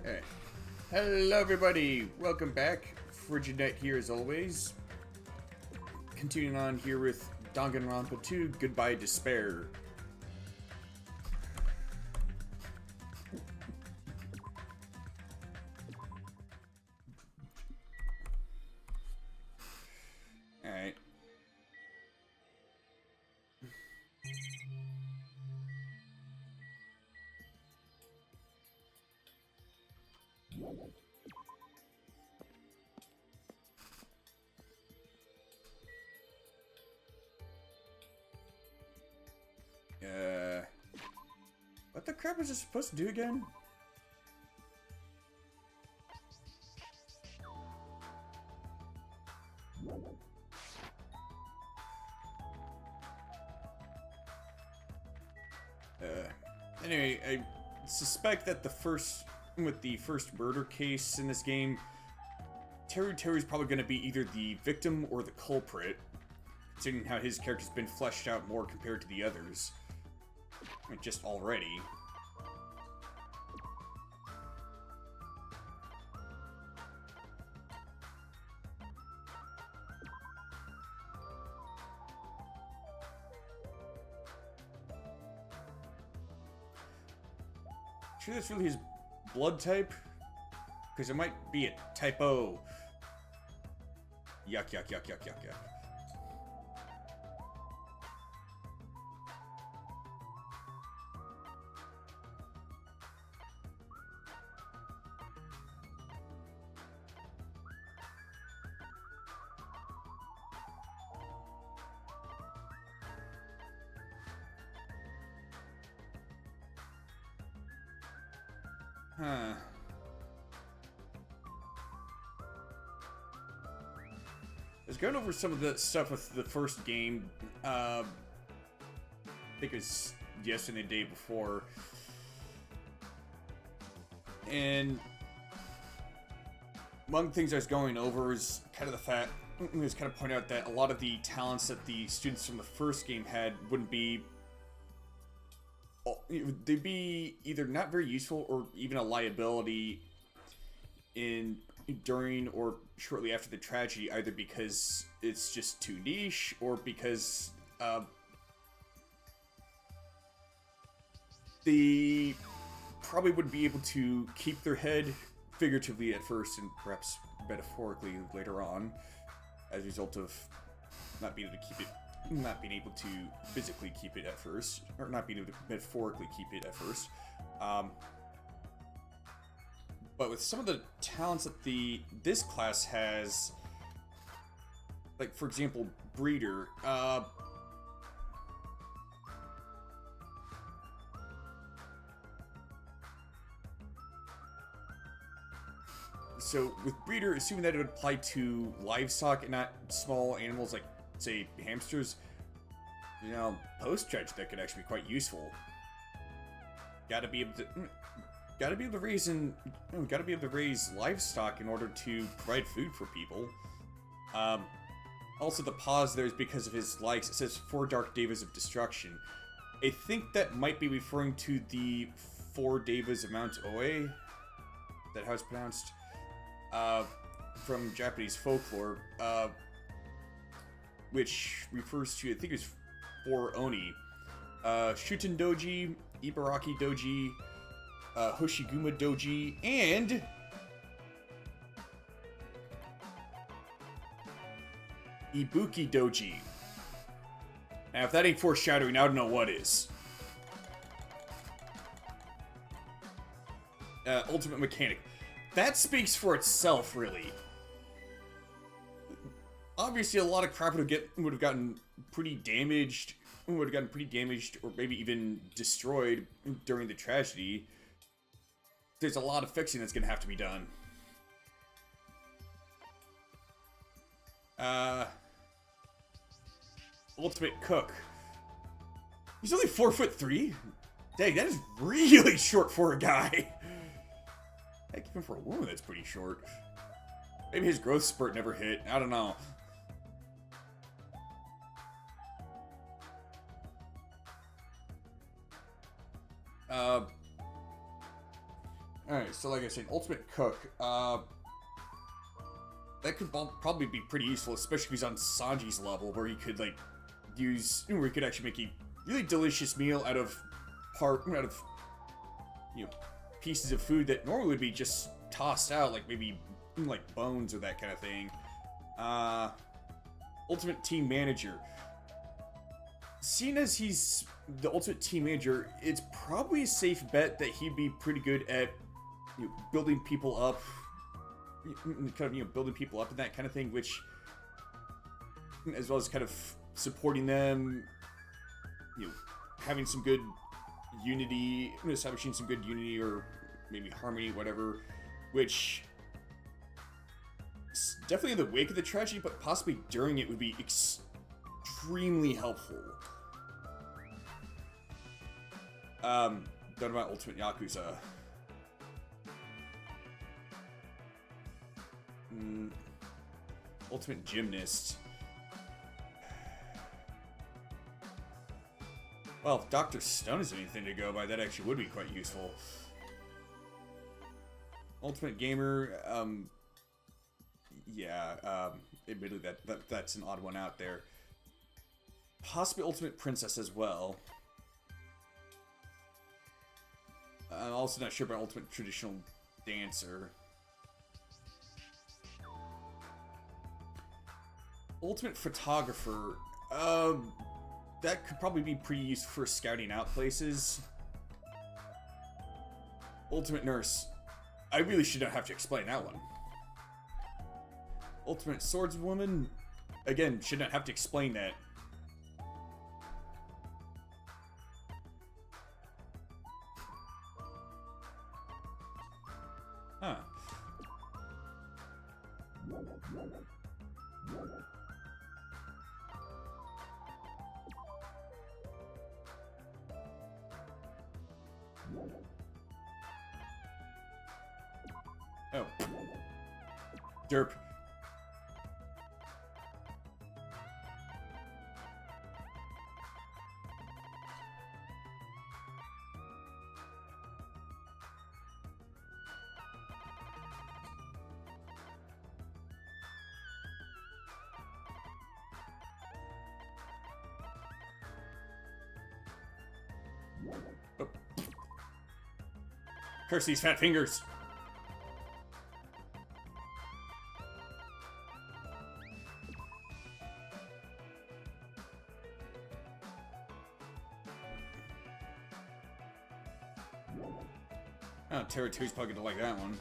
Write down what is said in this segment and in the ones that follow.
Alright. Hello everybody! Welcome back. Frigid here as always. Continuing on here with Danganronpa 2, Goodbye Despair. Alright. What the crap was I supposed to do again? Anyway, I suspect that with the first murder case in this game, Terry's probably going to be either the victim or the culprit, considering how his character's been fleshed out more compared to the others. I mean, just already. Sure that's really his blood type? Because it might be a typo. Yuck, yuck, yuck, yuck, yuck, yuck. Huh. I was going over some of the stuff with the first game. I think it was yesterday, the day before. And among the things I was going over is kind of the fact, I was kind of pointing out that a lot of the talents that the students from the first game had wouldn't be, they'd be either not very useful or even a liability during or shortly after the tragedy, either because it's just too niche or because they probably wouldn't be able to keep their head figuratively at first and perhaps metaphorically later on, as a result of not being able to physically keep it at first, or not being able to metaphorically keep it at first. But with some of the talents that this class has, like for example, Breeder. So with Breeder, assuming that it would apply to livestock and not small animals like, say, hamsters, you know, post-tragedy that could actually be quite useful. Gotta be able to raise livestock in order to provide food for people. Also, the pause there is because of his likes. It says 4 Dark Devas of Destruction. I think that might be referring to the 4 Devas of Mount Oe. Is that how it's pronounced? From Japanese folklore, which refers to, I think it's 4 Oni. Shuten Doji, Ibaraki Doji, Hoshiguma Doji, and Ibuki Doji. Now, if that ain't foreshadowing, I don't know what is. Ultimate Mechanic. That speaks for itself, really. Obviously, a lot of crap would have gotten pretty damaged, or maybe even destroyed during the tragedy. There's a lot of fixing that's going to have to be done. Ultimate Cook. He's only 4'3". Dang, that is really short for a guy. Heck, even for a woman, that's pretty short. Maybe his growth spurt never hit. I don't know. Alright, so like I said, Ultimate Cook. That could probably be pretty useful, especially if he's on Sanji's level, where he could, like, where he could actually make a really delicious meal out of, you know, pieces of food that normally would be just tossed out, like maybe, like, bones or that kind of thing. Ultimate Team Manager. Seeing as he's the Ultimate Team Manager, it's probably a safe bet that he'd be pretty good at, you know, building people up, building people up and that kind of thing, which, as well as kind of supporting them, you know, having some good unity, establishing some good unity or maybe harmony, whatever, which definitely in the wake of the tragedy, but possibly during it would be extremely helpful. Done about Ultimate Yakuza. Ultimate Gymnast. Well, if Dr. Stone is anything to go by, that actually would be quite useful. Ultimate Gamer, admittedly that's an odd one out there. Possibly Ultimate Princess as well. I'm also not sure about Ultimate Traditional Dancer. Ultimate Photographer, that could probably be pretty useful for scouting out places. Ultimate Nurse, I really should not have to explain that one. Ultimate Swordswoman, again, should not have to explain that. Huh. Oh. Derp. Oh. Curse these fat fingers. Oh, Terra 2's probably gonna like that one.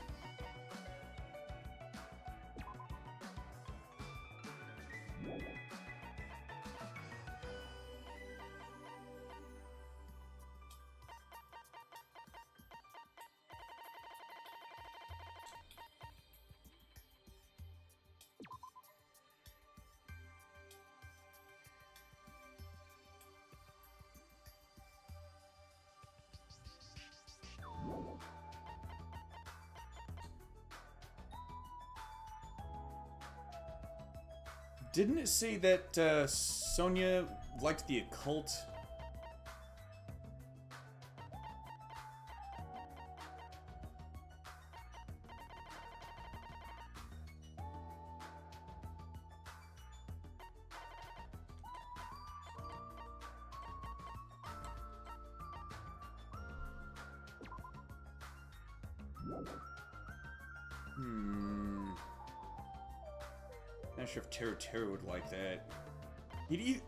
Didn't it say that Sonya liked the occult? Not sure if Terra would like that. He'd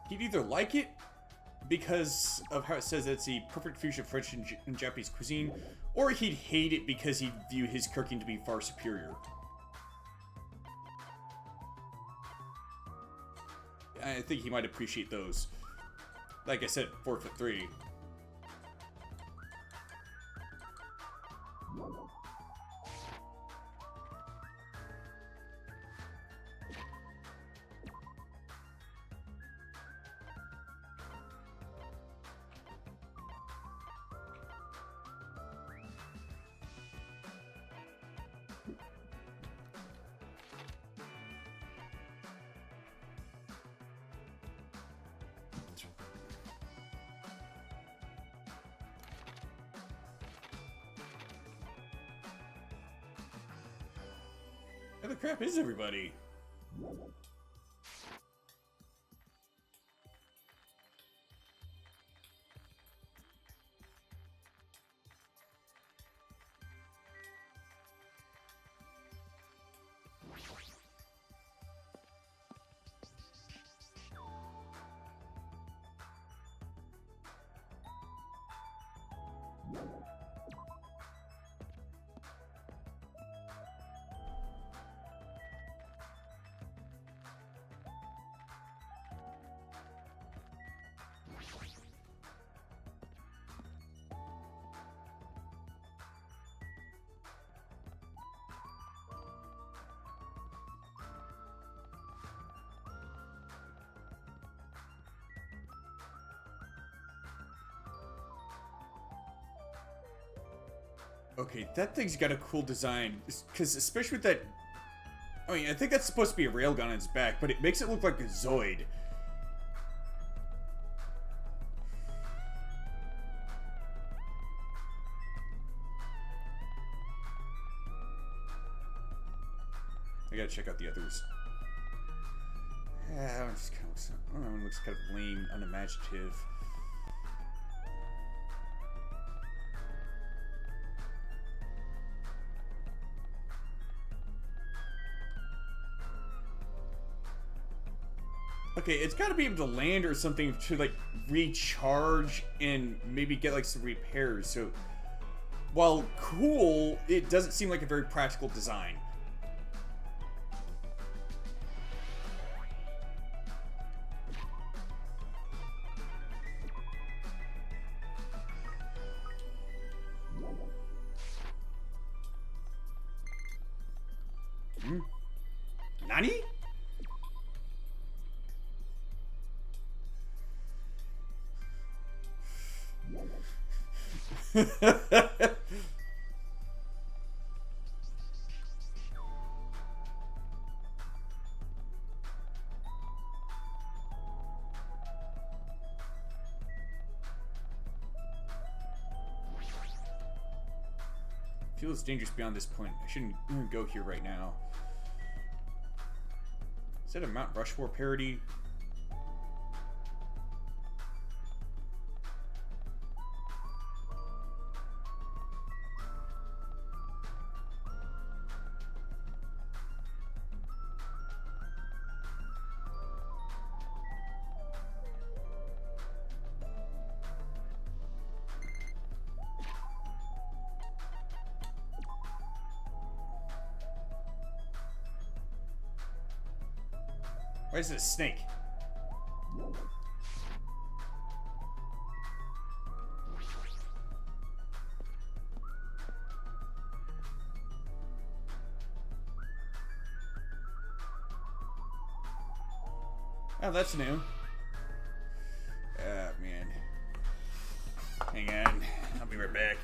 either like it because of how it says it's a perfect fusion of French and Japanese cuisine, or he'd hate it because he'd view his cooking to be far superior. I think he might appreciate those. Like I said, 4'3". the crap is everybody? Okay, that thing's got a cool design, because especially with that... I mean, I think that's supposed to be a railgun on its back, but it makes it look like a Zoid. I gotta check out the others. I'm just kind of... I don't know, it looks kind of lame, unimaginative. Okay, it's got to be able to land or something to, like, recharge and maybe get, like, some repairs. So, while cool, it doesn't seem like a very practical design. Nani? Feels dangerous beyond this point. I shouldn't even go here right now. Is that a Mount Rushmore parody? Why is it a snake? Oh, that's new. Ah, man. Hang on. I'll be right back.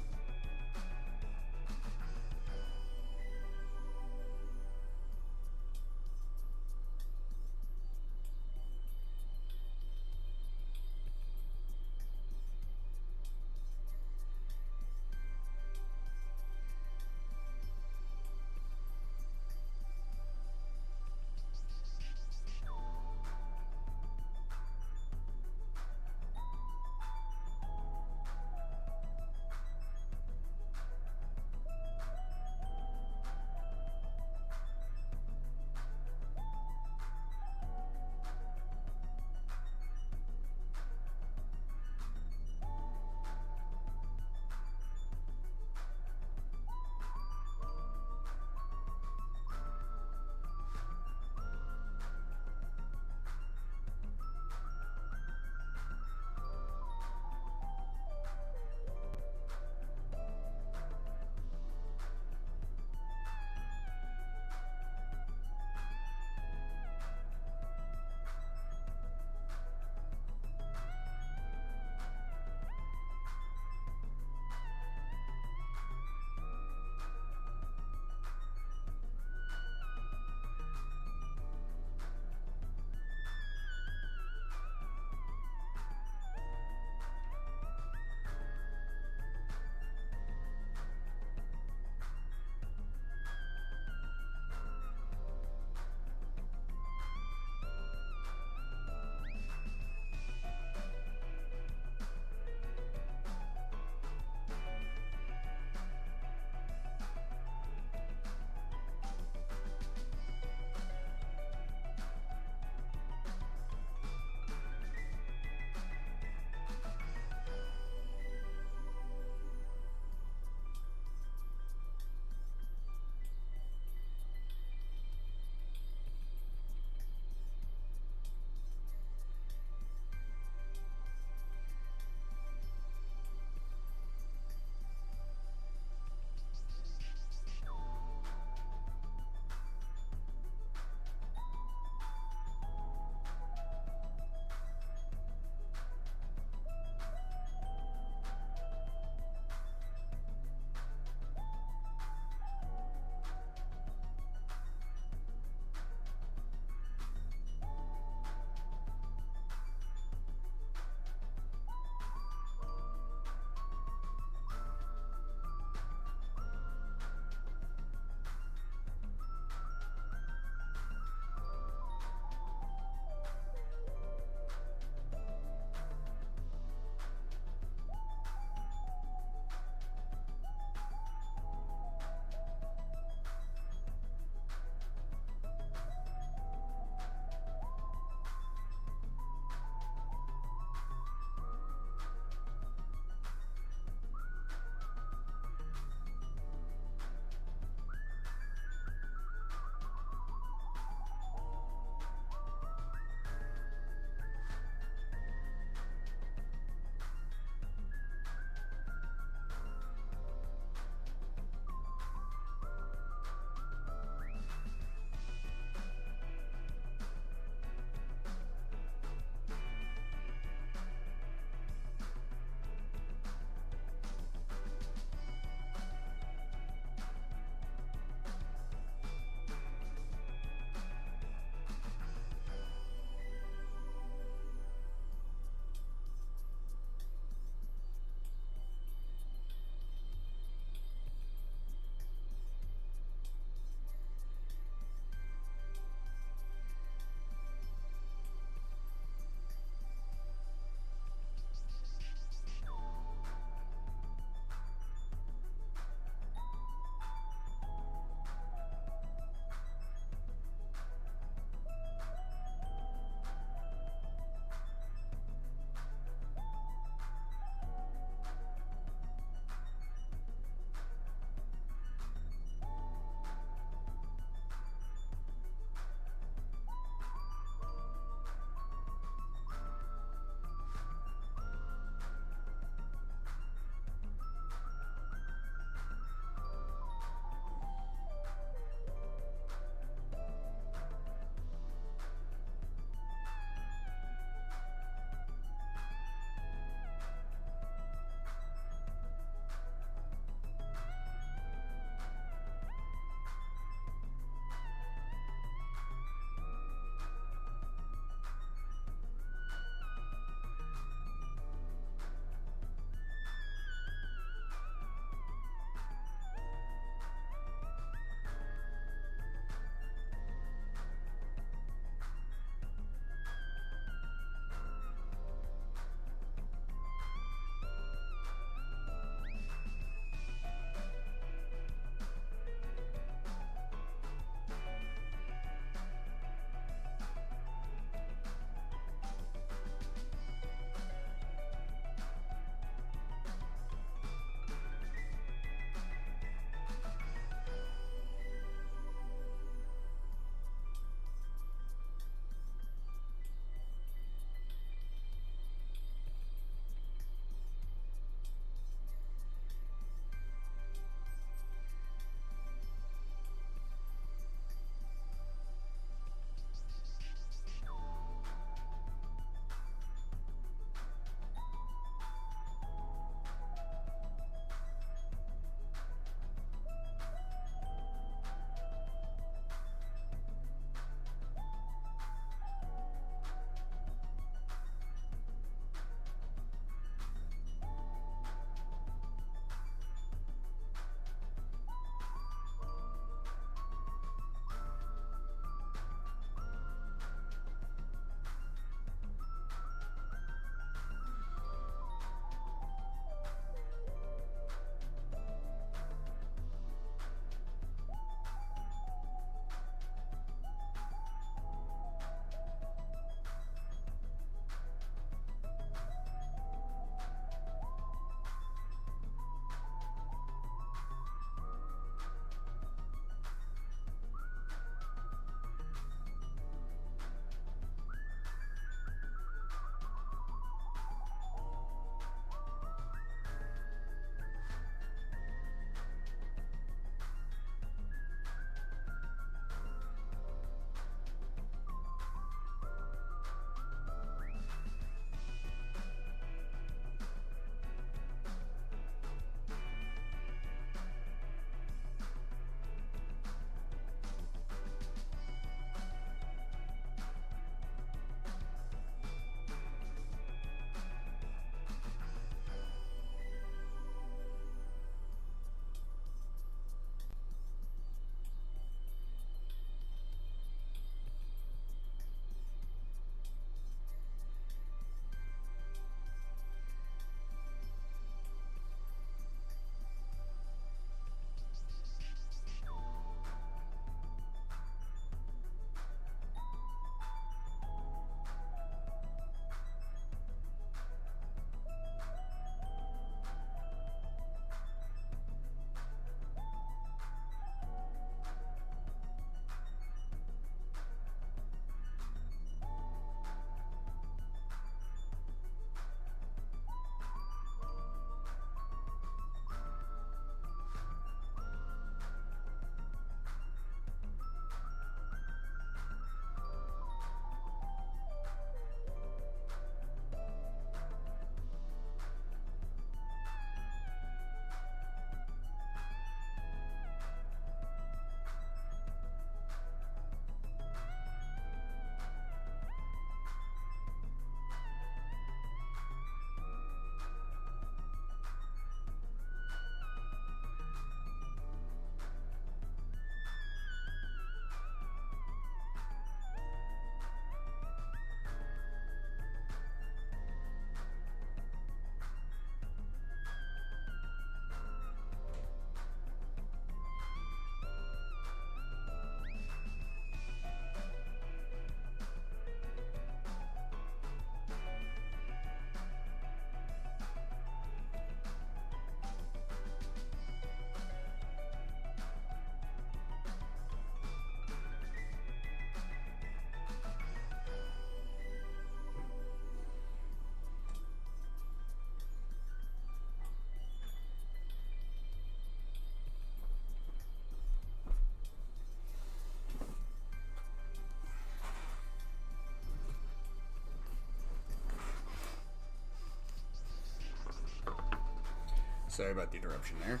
Sorry about the interruption there.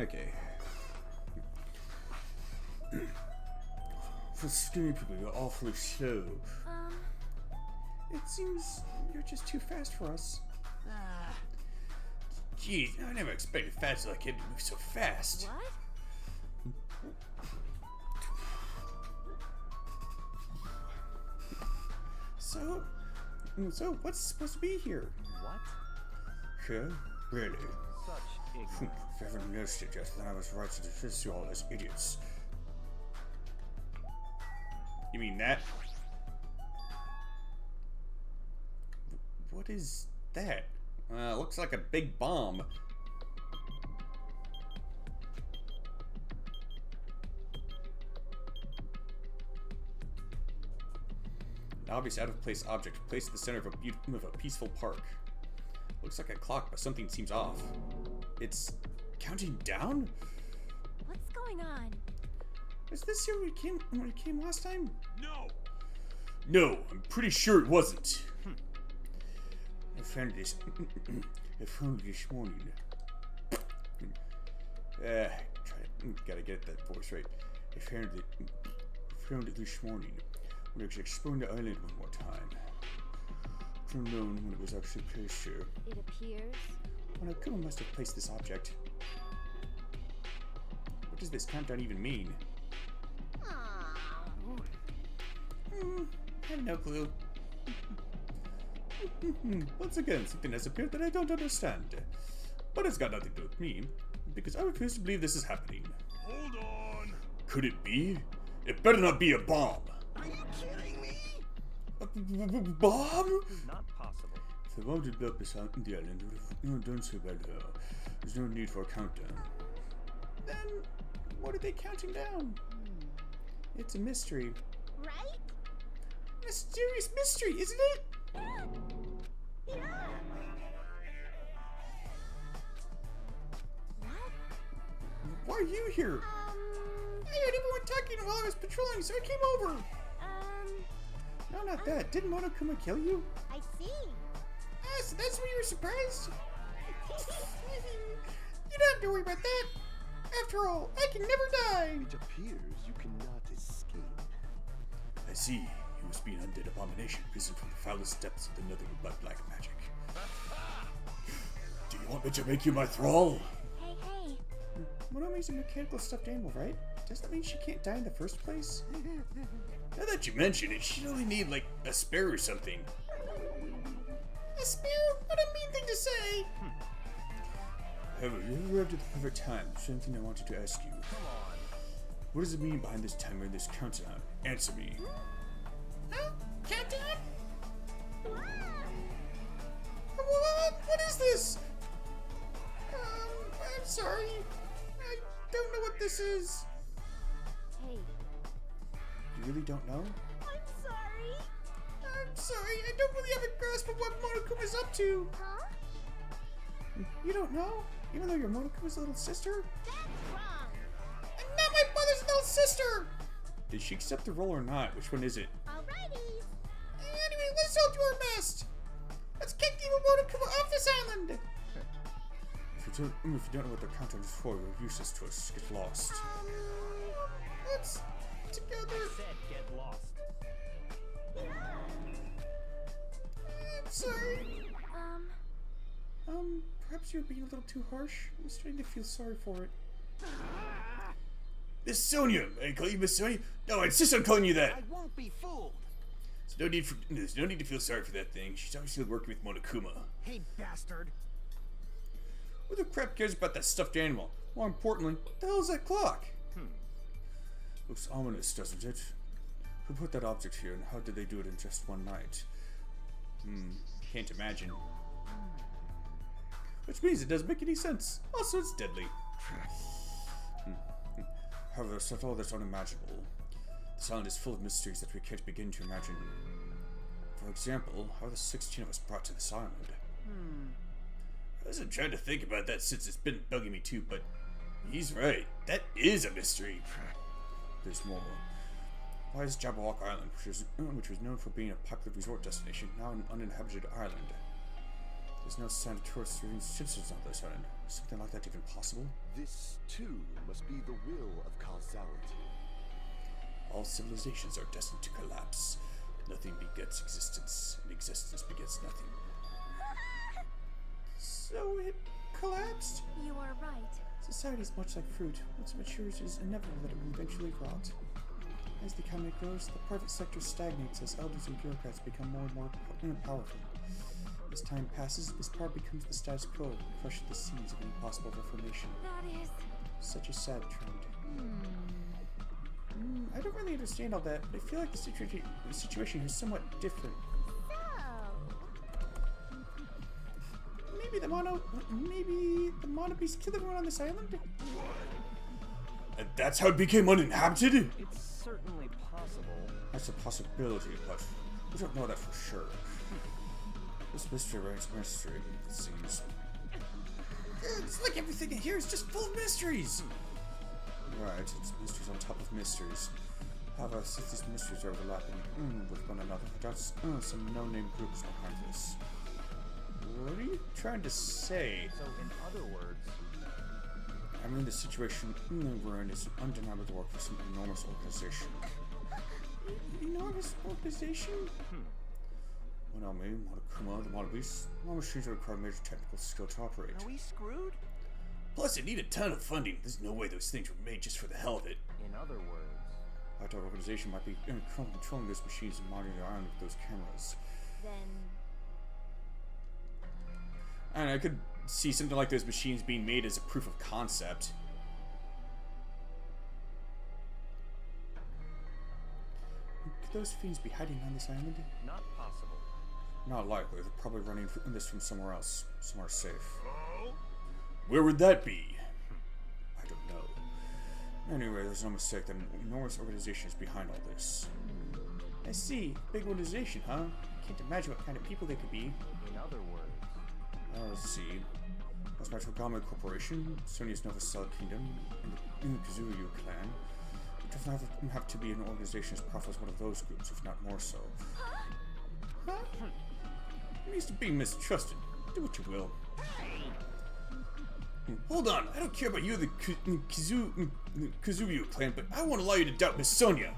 Okay. For skinny people, you're awfully slow. It seems you're just too fast for us. Geez, I never expected fats like him to move so fast. What? So what's supposed to be here? What? Sure, really. Such ignorance. If I ever noticed it just then I was right to dismiss you all as idiots. You mean that? What is that? Looks like a big bomb. An obvious out-of-place object placed at the center of a peaceful park. Looks like a clock, but something seems off. It's counting down? What's going on? Was this here when we came last time? No! No, I'm pretty sure it wasn't. I found this. I found it this morning. Gotta get that voice right. I found it this morning when I was exploring the island one more time. It's unknown when it was actually placed here. It appears. Monokuma must have placed this object. What does this countdown even mean? I have no clue. Once again, something has appeared that I don't understand. But it's got nothing to do with me, because I refuse to believe this is happening. Hold on! Could it be? It better not be a bomb! Are you kidding me? A bomb? Not possible. If the bomb did blow up the island, it would have done so bad now. There's no need for a countdown. Then, what are they counting down? It's a mystery. Right? Mysterious mystery, isn't it? Yeah. What? Why are you here? I heard everyone talking while I was patrolling, so I came over. No, not that. Didn't Monokuma kill you? I see. Ah, so that's why you were surprised? You don't have to worry about that. After all, I can never die. It appears you cannot escape. I see. You must be an undead abomination risen from the foulest depths of the nether by black magic. Do you want me to make you my thrall? Hey. Monomi's a mechanical stuffed animal, right? Does that mean she can't die in the first place? Now that you mention it, she'd only need, like, a spear or something. A spear? What a mean thing to say! However, you arrived at the perfect time. There's something I wanted to ask you. Come on. What does it mean behind this timer and this countdown? Answer me. Huh? Countdown? What is this? I'm sorry. I don't know what this is. Hey. You really don't know? I'm sorry. I'm sorry. I don't really have a grasp of what Monokuma's up to. Huh? You don't know? Even though you're Monokuma's little sister? That's wrong. I'm not my mother's little sister! Did she accept the role or not? Which one is it? Alrighty. Anyway, let's all do our best. Let's kick evil Monokuma off this island. If you don't know what the countdown is for, you're useless to us. Get lost. Let's together. Said get lost. I'm sorry. Perhaps you're being a little too harsh. I'm starting to feel sorry for it. Miss Sonia! I call you Miss Sonia? No, I insist on calling you that! I won't be fooled. There's no need to feel sorry for that thing. She's obviously working with Monokuma. Hey, bastard. Who the crap cares about that stuffed animal? More importantly, what the hell is that clock? Looks ominous, doesn't it? Who put that object here, and how did they do it in just one night? Can't imagine. Which means it doesn't make any sense. Also, it's deadly. However, it's not all that's unimaginable. This island is full of mysteries that we can't begin to imagine. For example, how are the 16 of us brought to this island? I wasn't trying to think about that since it's been bugging me too, but he's right. That is a mystery. There's more. Why is Jabberwock Island, which was known for being a popular resort destination, now an uninhabited island? There's no sign of tourists or citizens on this island. Is something like that even possible? This, too, must be the will of causality. All civilizations are destined to collapse. Nothing begets existence, and existence begets nothing. So it collapsed? You are right. Society is much like fruit. Once it matures, it is inevitable that it will eventually rot. As the economy grows, the private sector stagnates as elders and bureaucrats become more and more powerful. As time passes, this power becomes the status quo, crushing the seeds of any possible reformation. That is... Such a sad trend. I don't really understand all that, but I feel like the situation here is somewhat different. So... Maybe the mono beast killed everyone on this island? And that's how it became uninhabited? It's certainly possible. That's a possibility, but we don't know that for sure. This mystery reigns mystery, it seems. It's like everything in here is just full of mysteries! Right, it's mysteries on top of mysteries. However, since these mysteries are overlapping with one another, there's some no-name groups behind this. What are you trying to say? So, in other words, I mean, the situation we're in is undeniable the work of some enormous organization. Enormous organization? Monokuma, Monokuma, the Monobeast. All machines require major technical skill to operate. are we screwed? Plus, it need a ton of funding. There's no way those things were made just for the hell of it. In other words, Our organization might be controlling those machines and monitoring the island with those cameras. Then... And I could see something like those machines being made as a proof of concept. Could those fiends be hiding on this island? not possible. Not likely. They're probably running this from somewhere else. Somewhere safe. Oh? Where would that be? I don't know. Anyway, there's no mistake that an enormous organization is behind all this. I see. Big organization, huh? Can't imagine what kind of people they could be. In other words, Let's see. That's my Togame Corporation, Sony's Nova Cell Kingdom, and the Kazuyu clan. It doesn't have to be an organization as powerful as one of those groups, if not more so. Huh? I'm used to being mistrusted. Do what you will. Hold on, I don't care about you or the Kazuyu clan, but I won't allow you to doubt Miss Sonia.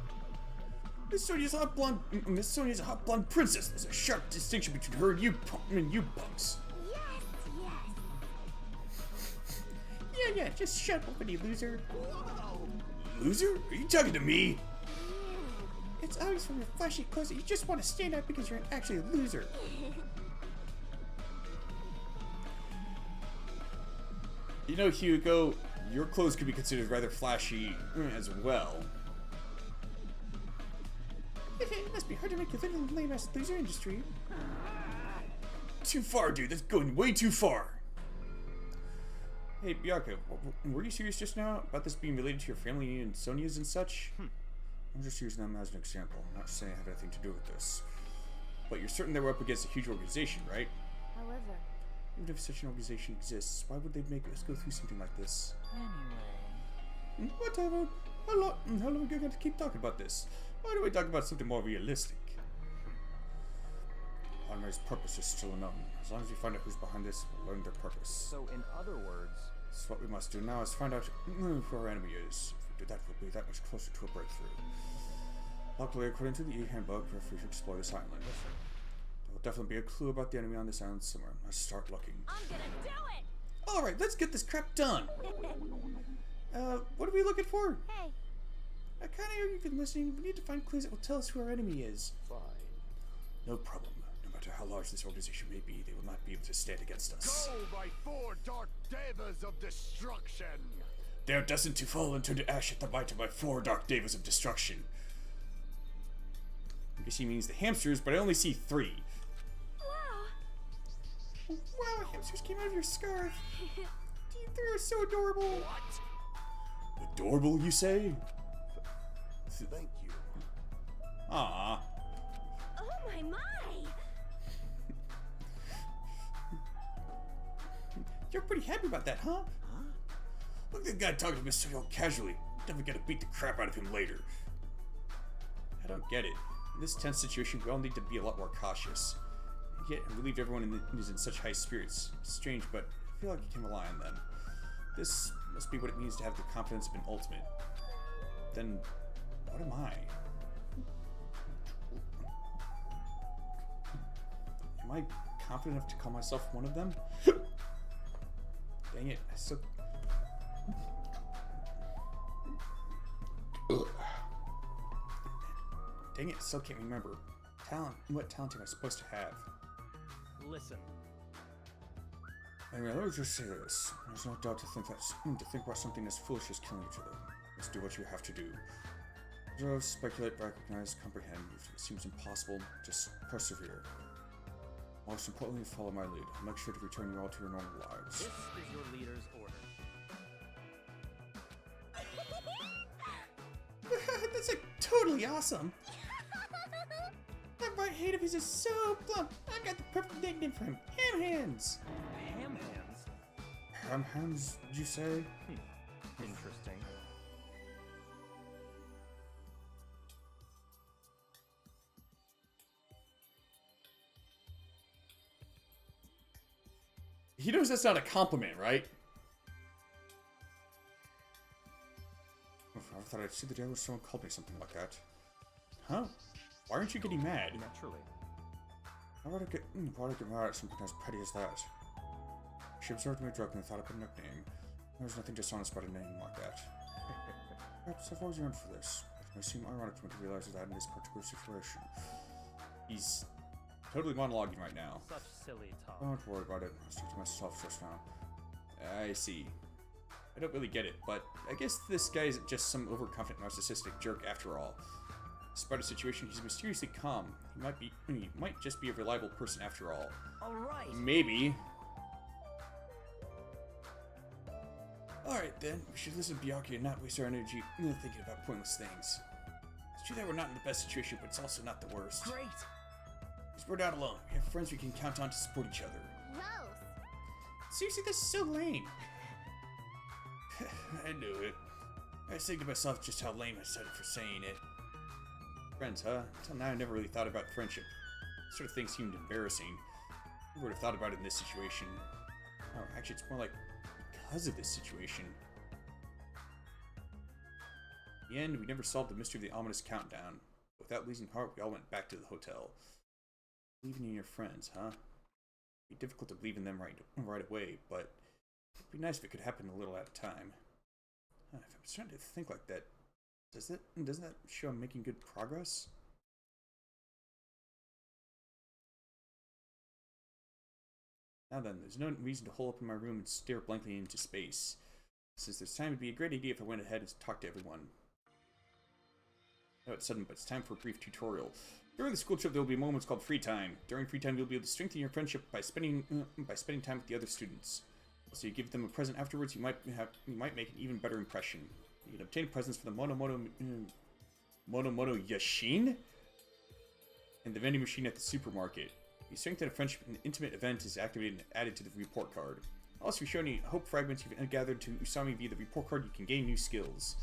Miss Sonia's a hot blonde princess. There's a sharp distinction between her and you punks. Yes, Yeah, just shut up, you loser. Loser? Are you talking to me? It's obvious from your flashy clothes that you just want to stand out because you're actually a loser. You know, Hugo, your clothes could be considered rather flashy as well. It must be hard to make a living in the lame-ass loser industry. Too far, dude. That's going way too far. Hey, Byakuya, were you serious just now about this being related to your family and Sonia's and such? I'm just using them as an example. I'm not saying it had anything to do with this. But you're certain they were up against a huge organization, right? However... Even if such an organization exists, why would they make us go through something like this? anyway. Whatever. How long are we going to keep talking about this? Why don't we talk about something more realistic? Anme's purpose is still unknown. As long as we find out who's behind this, we'll learn their purpose. So, in other words, So what we must do now is find out who our enemy is. If we do that, we'll be that much closer to a breakthrough. Luckily, according to the E-handbook, we're free to explore this island. There will definitely be a clue about the enemy on this island somewhere. Let's start looking. I'm gonna do it! Alright, let's get this crap done! What are we looking for? Hey, I kinda hear you've been listening. We need to find clues that will tell us who our enemy is. Fine. No problem. No matter how large this organization may be, they will not be able to stand against us. Go by 4 dark devas of destruction! They are destined to fall and turn to ash at the might of my 4 dark devas of destruction. I guess he means the hamsters, but I only see 3. wow! Wow, hamsters came out of your scarf. You 3 are so adorable. What? Adorable, you say? Thank you. Ah. Oh my! You're pretty happy about that, huh? Look at the guy talking to Mr. Hill casually. Definitely gonna beat the crap out of him later. I don't get it. In this tense situation, we all need to be a lot more cautious. yet and relieved everyone is in such high spirits. It's strange, but I feel like you can rely on them. This must be what it means to have the confidence of an ultimate. Then, what am I? Am I confident enough to call myself one of them? Dang it, I still... Dang it, I still can't remember. Talent. What talent am I supposed to have? Listen. Anyway, let me just say this. There's no doubt to think about something as foolish as killing each other. Just do what you have to do. Observe, speculate, recognize, comprehend. If it seems impossible, just persevere. Most importantly, follow my lead. I'll make sure to return you all to your normal lives. This is your leader's order. That's like totally awesome. That right hand of his is so plump. I got the perfect nickname for him. Ham hands. Ham hands? Ham hands, did you say? Interesting. He knows that's not a compliment, right? I thought I'd see the day when someone called me something like that. Huh? Why aren't you getting mad? Naturally. Why would I get mad at something as petty as that? She observed me joking and thought up a nickname. There was nothing dishonest about a name like that. Perhaps I've always yearned for this. It may seem ironic to me to realize that in this particular situation. He's totally monologuing right now. Such silly talk. Don't worry about it. I'll stick to myself just now. I see. I don't really get it, but I guess this guy isn't just some overconfident narcissistic jerk after all. Despite the situation, he's mysteriously calm. He might just be a reliable person after all. Alright. Maybe. Alright then, we should listen to Byakuya and not waste our energy thinking about pointless things. It's true that we're not in the best situation, but it's also not the worst. Great. Because we're not alone. We have friends we can count on to support each other. Gross. Seriously, this is so lame. I knew it. I was thinking to myself just how lame I said it for saying it. Friends, huh? Until now I never really thought about friendship. This sort of thing seemed embarrassing. Who would have thought about it in this situation? Oh, actually it's more like because of this situation. In the end, we never solved the mystery of the ominous countdown. Without losing heart, we all went back to the hotel. Believing in your friends, huh? It'd be difficult to believe in them right away, but it'd be nice if it could happen a little at a time. If I'm starting to think like that, doesn't that show I'm making good progress? Now then, there's no reason to hole up in my room and stare blankly into space. Since there's time, it'd be a great idea if I went ahead and talked to everyone. I know it's sudden, but it's time for a brief tutorial. During the school trip, there will be moments called free time. During free time, you'll be able to strengthen your friendship by spending time with the other students. So you give them a present afterwards, you might make an even better impression. You can obtain presents for the Monomono Yashin and the vending machine at the supermarket. You strengthen a friendship and an intimate event is activated and added to the report card. Also, if you show any hope fragments you've gathered to Usami via the report card, you can gain new skills.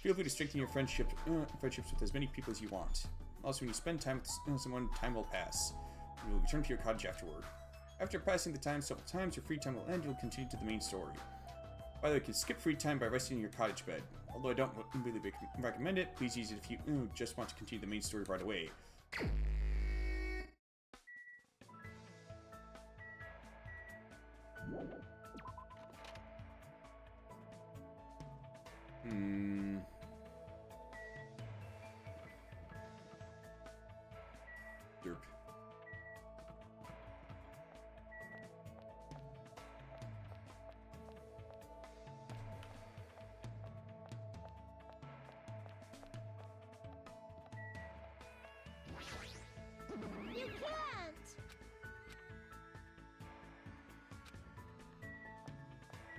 Feel free to strengthen your friendships with as many people as you want. Also, when you spend time with someone, time will pass. You will return to your cottage afterward. After passing the time several times, your free time will end and you'll continue to the main story. By the way, you can skip free time by resting in your cottage bed. Although I don't really recommend it, please use it if you just want to continue the main story right away. Derp. You can't!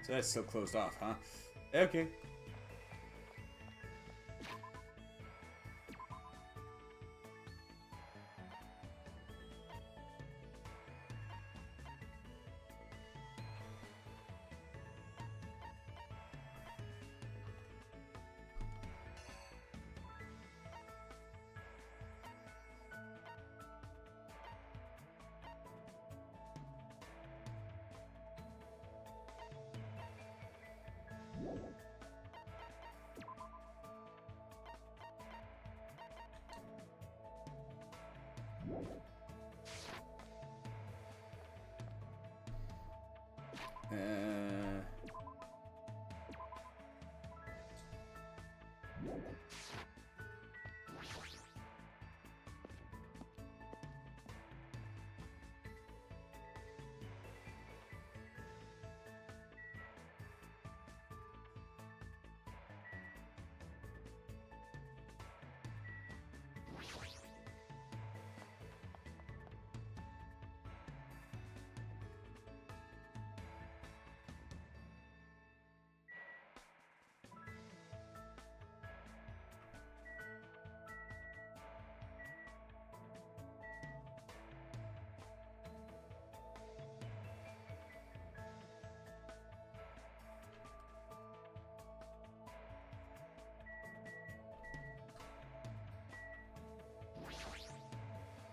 So that's still closed off, huh? Okay.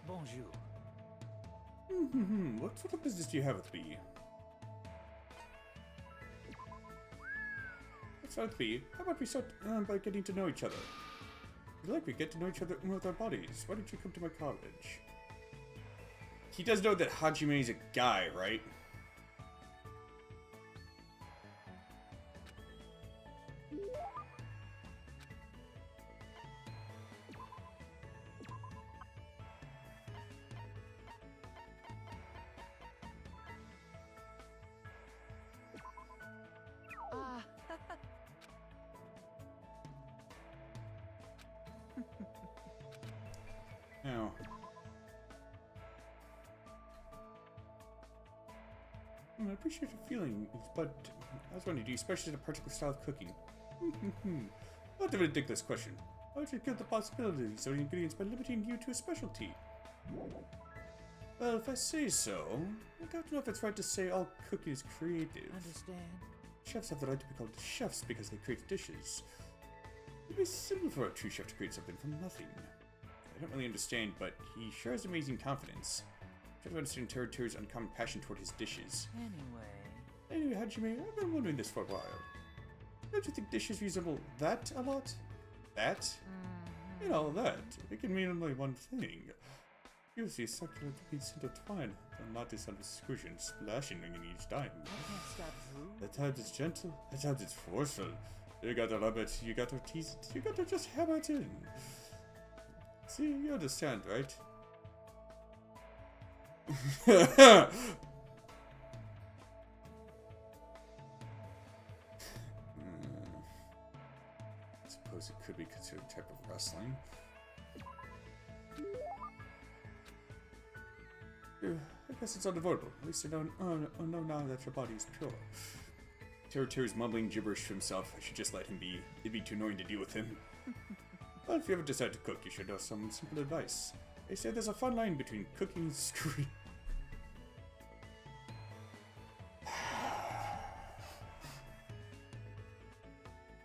Bonjour. What sort of business do you have with me? Let's not be. How about we start by getting to know each other? If you like, we get to know each other with our bodies. Why don't you come to my college? He does know that Hajime is a guy, right? Now, I appreciate your feelings, but I was wondering, do you specialize in a particular style of cooking? Not a ridiculous question. Why would you kill the possibilities of ingredients by limiting you to a specialty? Well, if I say so, I don't know if it's right to say all cooking is creative. Understand? Chefs have the right to be called chefs because they create dishes. It'd be simple for a true chef to create something from nothing. I don't really understand, but he sure has amazing confidence. I try to understand Terry's uncommon passion toward his dishes. Anyway, Hajime, I've been wondering this for a while. Don't you think dishes resemble that a lot? That? You know, that. It can mean only one thing. Usually, succulent meats intertwine, and not this excursion splashing in each time. At times it's gentle, at times it's forceful. You gotta love it, you gotta tease it, you gotta just hammer it in. See, you understand, right? I suppose it could be considered a type of wrestling. I guess it's unavoidable. At least I know now that your body is pure. Terry's mumbling gibberish to himself. I should just let him be. It'd be too annoying to deal with him. Well, if you ever decide to cook, you should know some simple advice. They say there's a fine line between cooking and screwing.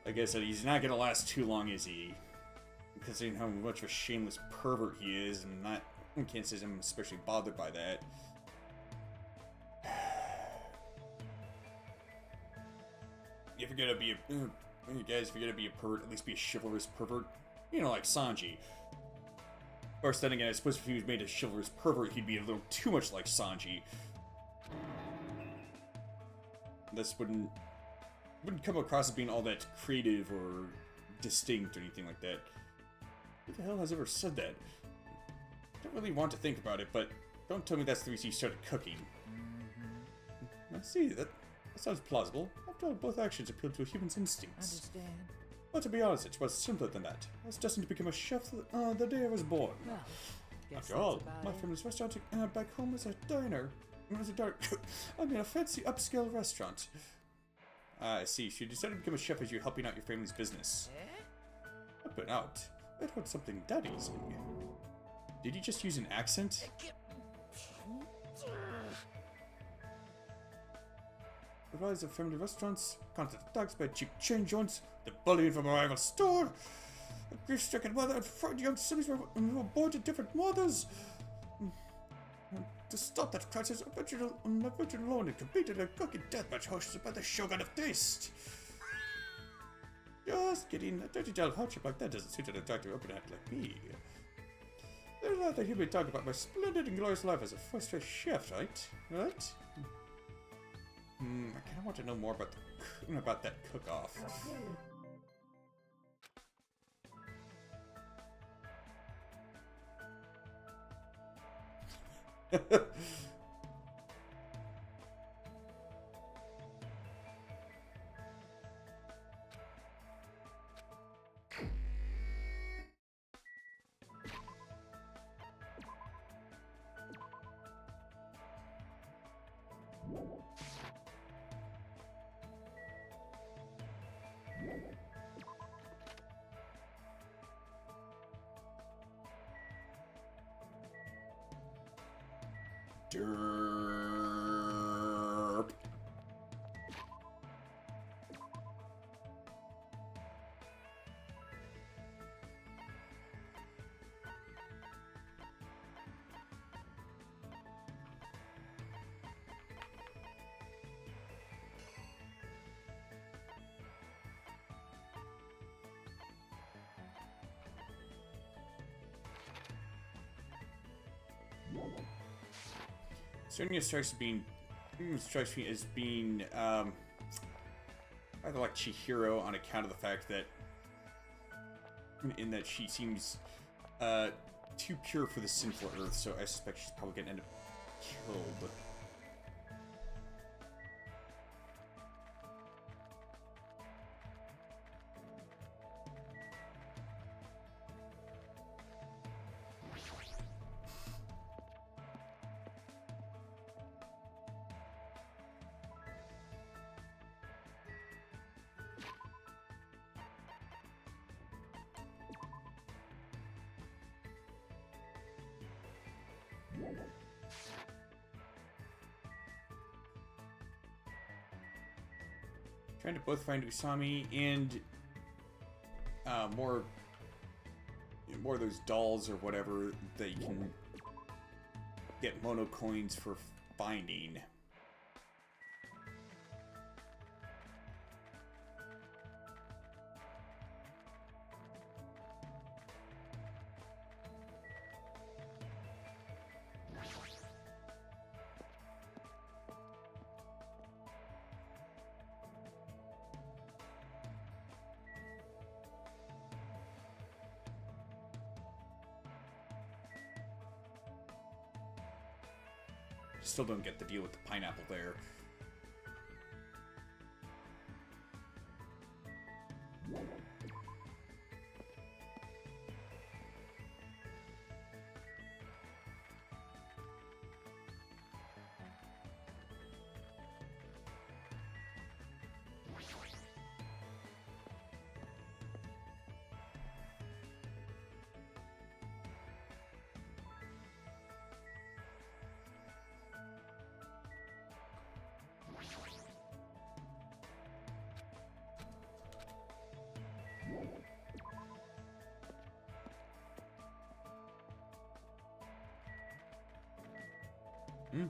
I guess that he's not gonna last too long, is he? Considering how much of a shameless pervert he is, and not, I can't say I'm especially bothered by that. If you're gonna be a, guys, if you're gonna be a pervert, at least be a chivalrous pervert. You know, like Sanji. Of course, then again, I suppose if he was made a chivalrous pervert, he'd be a little too much like Sanji. This wouldn't come across as being all that creative or distinct or anything like that. Who the hell has ever said that? I don't really want to think about it, but don't tell me that's the reason you started cooking. I see, that sounds plausible. After all, both actions appeal to a human's instincts. Understand? But to be honest, it was simpler than that. I was destined to become a chef the day I was born. Well, guess After that's all, about my it. family's restaurant back home was a diner. It was a I mean, a fancy upscale restaurant. I see. So you decided to become a chef as you're helping out your family's business. Helping out? That heard something that easy. Did you just use an accent? The rise of family restaurants, constant attacks by cheap chain joints, the bullying from a rival store, a grief-stricken mother and frightened young siblings were born to different mothers. And to stop that crisis, I ventured alone and competed in a cooking deathmatch hosted by the Shogun of Taste. Just kidding, a dirty delve hardship like that doesn't suit an attractive open-hat like me. There's not that you may talk about my splendid and glorious life as a first-rate chef, right? Right? I kind of want to know more about that cook-off. Derp. Sonya strikes me as being rather like Chihiro on account of the fact that in that she seems too pure for the sinful earth, so I suspect she's probably gonna end up killed. Trying to both find Usami and more of those dolls or whatever that you can get mono coins for finding. Still don't get the deal with the pineapple there. And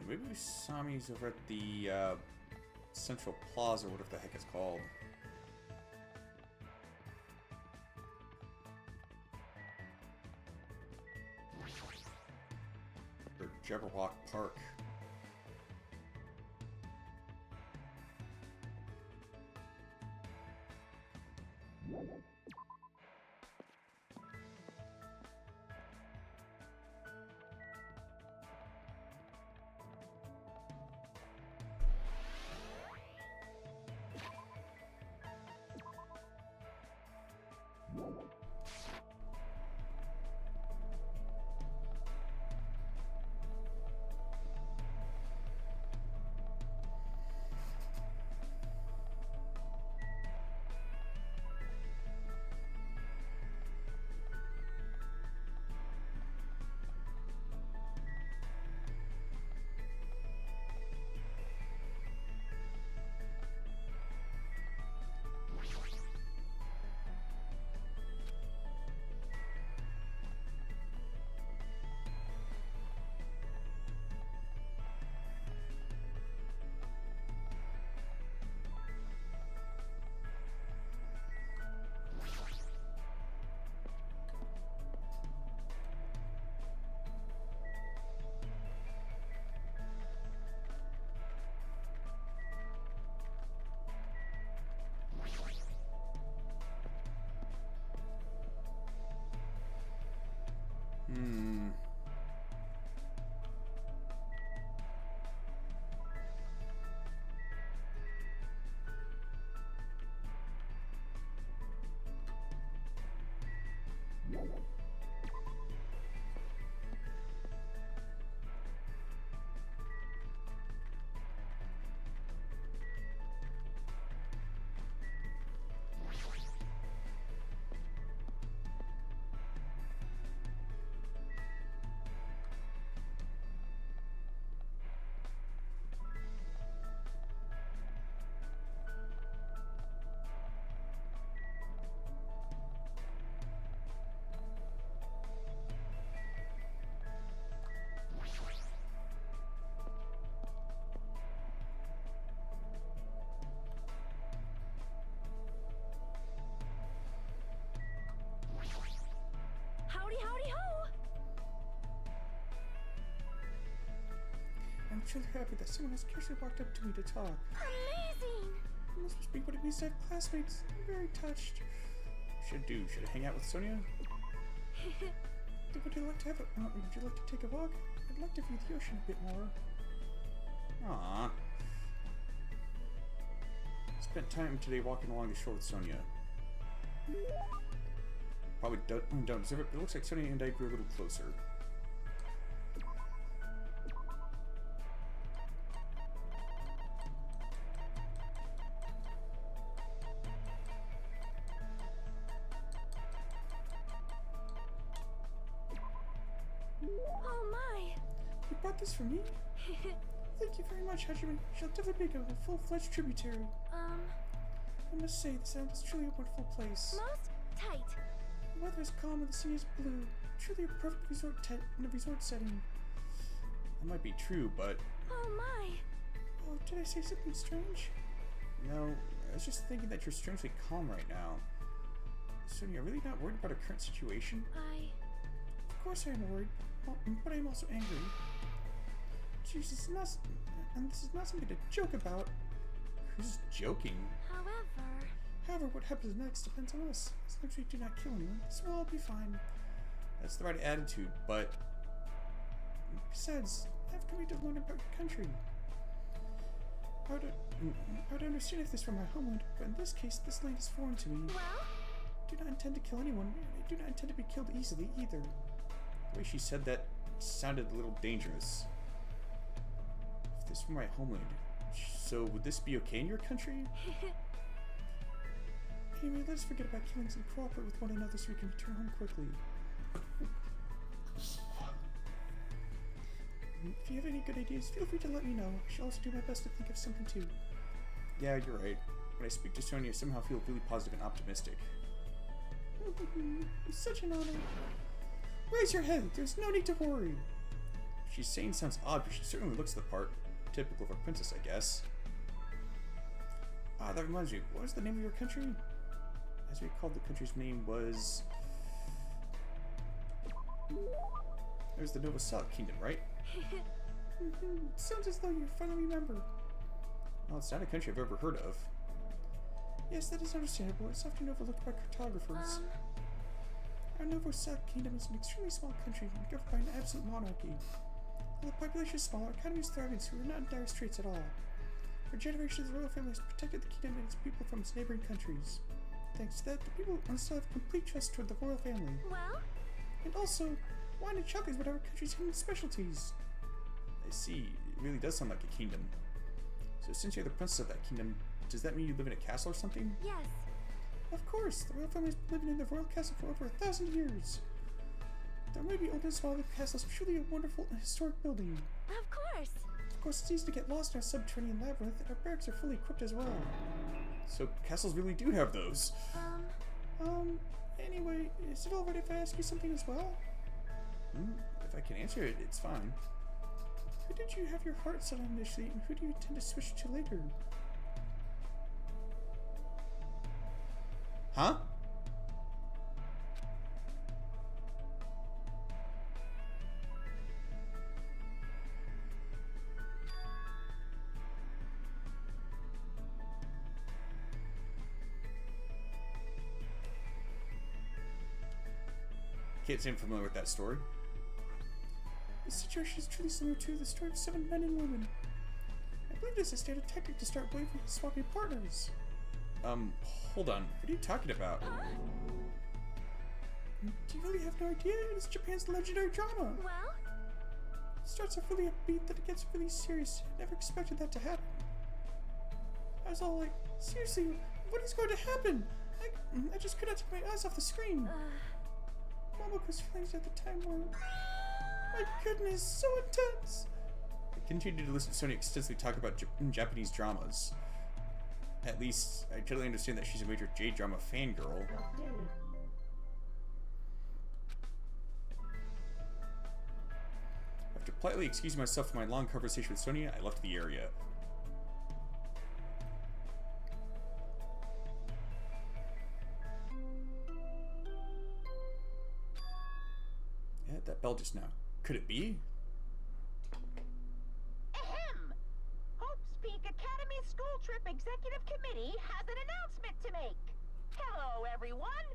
maybe Usami's over at the Central Plaza, whatever the heck it's called. Or Jabberwock Park. Howdy, howdy, ho! I'm truly happy that someone has casually walked up to me to talk. Amazing! This must be what it means to have classmates. I'm very touched. Should I hang out with Sonia? Would you like to take a walk? I'd like to view the ocean a bit more. Aww. Spent time today walking along the shore with Sonia. Probably don't deserve it, but it looks like Sonia and I grew a little closer. Oh my! You brought this for me? Thank you very much, Hajime. Shall definitely make a full-fledged tributary. I must say, this island is truly a wonderful place. Most tight. The weather is calm and the sea is blue. Truly a perfect resort in a resort setting. That might be true, but... Oh my! Oh, did I say something strange? No, I was just thinking that you're strangely calm right now. Sonia, really not worried about our current situation? Of course I am worried, but I am also angry. Jesus, this is not something to joke about. Who's joking? However, what happens next depends on us. As long as we do not kill anyone, this will all be fine. That's the right attitude, but... Besides, I've come here to learn about your country. I would understand if this were my homeland, but in this case, this land is foreign to me. Well? I do not intend to kill anyone, and I do not intend to be killed easily either. The way she said that sounded a little dangerous. If this were my homeland, so would this be okay in your country? Anyway, let's forget about killings and cooperate with one another so we can return home quickly. If you have any good ideas, feel free to let me know. I shall also do my best to think of something too. Yeah, you're right. When I speak to Sonia, I somehow feel really positive and optimistic. It's such an honor. Raise your head. There's no need to worry. What she's saying sounds odd, but she certainly looks the part. Typical of a princess, I guess. Ah, that reminds me. What was the name of your country? As we recalled, the country's name was... It was the Nova South Kingdom, right? Sounds as though you finally remember. Well, it's not a country I've ever heard of. Yes, that is understandable. It's often overlooked by cartographers. Our Novo South Kingdom is an extremely small country governed by an absolute monarchy. While the population is small, our economy is thriving, so we're not in dire straits at all. For generations, the royal family has protected the kingdom and its people from its neighboring countries. Thanks to that, the people still have complete trust toward the royal family. Well? And also, wine and chocolate is one of our country's hidden specialties. I see. It really does sound like a kingdom. So since you're the princess of that kingdom, does that mean you live in a castle or something? Yes. Of course. The royal family has been living in the royal castle for over 1,000 years. There may be old and small, the castle is truly a wonderful and historic building. Of course. Of course, it's easy to get lost in our subterranean labyrinth, and our barracks are fully equipped as well. So castles really do have those. Anyway, is it alright if I ask you something as well? If I can answer it, it's fine. Who did you have your heart set on initially, and who do you intend to switch to later? Huh? Can't seem familiar with that story. The situation is truly similar to the story of 7 men and women. I believe this is a standard tactic to start waving and swapping partners. Hold on. What are you talking about? Do you really have no idea? It's Japan's legendary drama. Well, It starts off really upbeat, then it gets really serious. I never expected that to happen. I was all like, seriously, what is going to happen? I just couldn't take my eyes off the screen. Momoko's feelings at the time were, my goodness, so intense. I continued to listen to Sony extensively talk about Japanese dramas. At least, I totally understand that she's a major J-drama fangirl. After politely excusing myself from my long conversation with Sonia, I left the area. Yeah, that bell just now. Could it be? Ahem! Hope's Peak Academy School Trip Executive Committee has an announcement to make. Hello, everyone!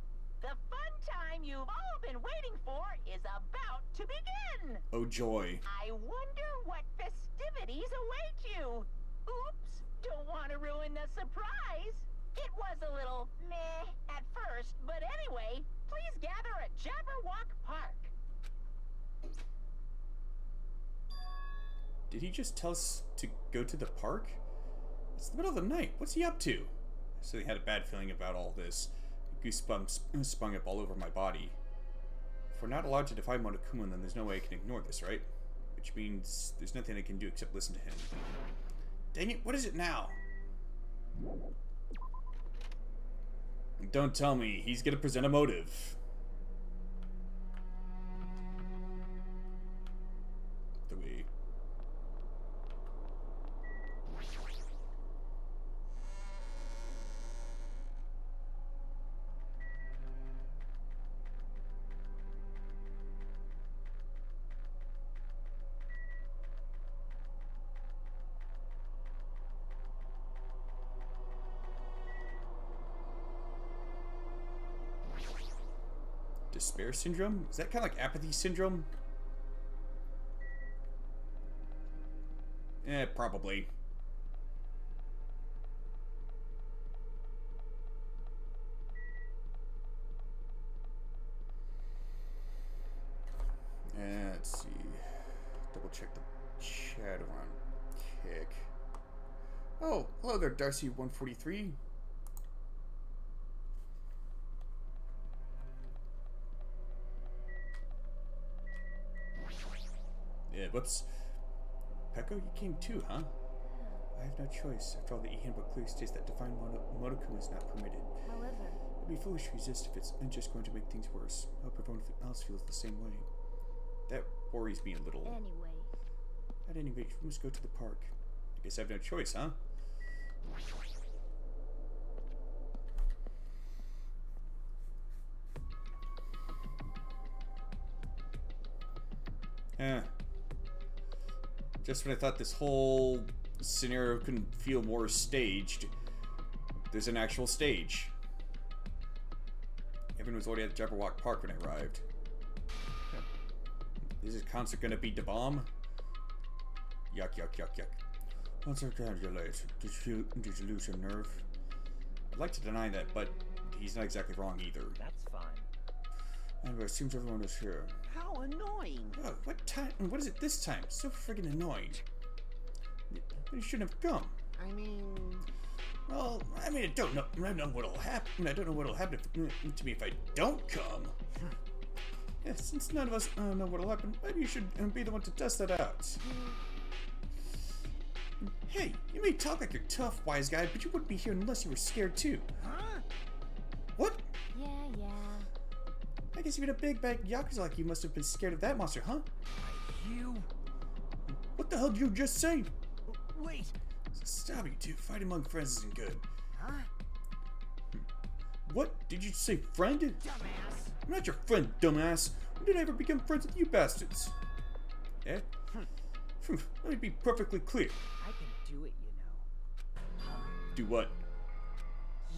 The fun time you've all been waiting for is about to begin! Oh joy. I wonder what festivities await you. Oops, don't want to ruin the surprise. It was a little meh at first, but anyway, please gather at Jabberwock Park. Did he just tell us to go to the park? It's the middle of the night. What's he up to? So he had a bad feeling about all this. Goosebumps sprung up all over my body. If we're not allowed to defy Monokuma, then there's no way I can ignore this, right? Which means there's nothing I can do except listen to him. Dang it, what is it now? Don't tell me he's gonna present a motive. The way. Despair syndrome? Is that kind of like apathy syndrome? Eh, probably. Let's see. Double check the chat on Kick. Oh, hello there, Darcy143. Yeah, whoops. Peko, you came too, huh? I have no choice. After all, the e-handbook clearly states that divine Monokuma is not permitted. however, It'd be foolish to resist if it's just going to make things worse. I hope everyone else feels the same way. That worries me a little. anyway. At any rate, we must go to the park. I guess I have no choice, huh? Just when I thought this whole scenario couldn't feel more staged, there's an actual stage. Everyone was already at the Jabberwock Park when I arrived. Is this concert gonna be the bomb? Yuck, yuck, yuck, yuck. Once again, you're late. Did you lose your nerve? I'd like to deny that, but he's not exactly wrong either. That's fine. Anyway, it seems everyone is here. How annoying. Oh, what time? What is it this time? So friggin' annoying. You shouldn't have come. I mean... Well, I mean, I don't know what'll happen. I don't know what'll happen to me if I don't come. Yeah, since none of us know what'll happen, maybe you should be the one to test that out. Hey, you may talk like you're tough, wise guy, but you wouldn't be here unless you were scared too. Huh? What? Yeah. I guess even a big bad Yakuza like you must have been scared of that monster, huh? You... What the hell did you just say? Wait. Stop, you two. Fight among friends isn't good. Huh? What? Did you say friend? Dumbass. I'm not your friend, dumbass. When did I ever become friends with you bastards? Eh? Let me be perfectly clear. I can do it, you know. Do what?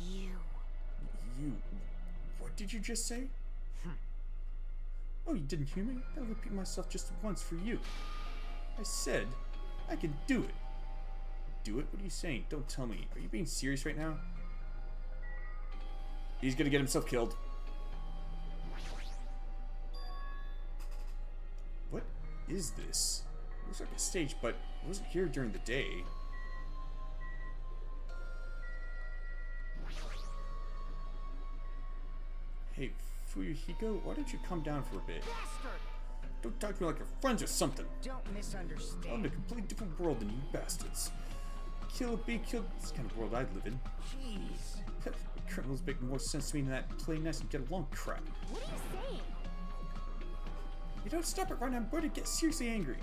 You. You... What did you just say? Oh, you didn't hear me? I'll repeat myself just once for you. I said, I can do it. Do it? What are you saying? Don't tell me. Are you being serious right now? He's gonna get himself killed. is this? Looks like a stage, but it wasn't here during the day. Hey, Fuyuhiko, why don't you come down for a bit? Bastard! Don't talk to me like you're friends or something. Don't I'm in a misunderstand. completely different world than you bastards. Kill, be killed. This kind of world I'd live in. Jeez. Criminals make more sense to me than that play nice and get along crap. What are you saying? If you don't stop it right now, I'm going to get seriously angry.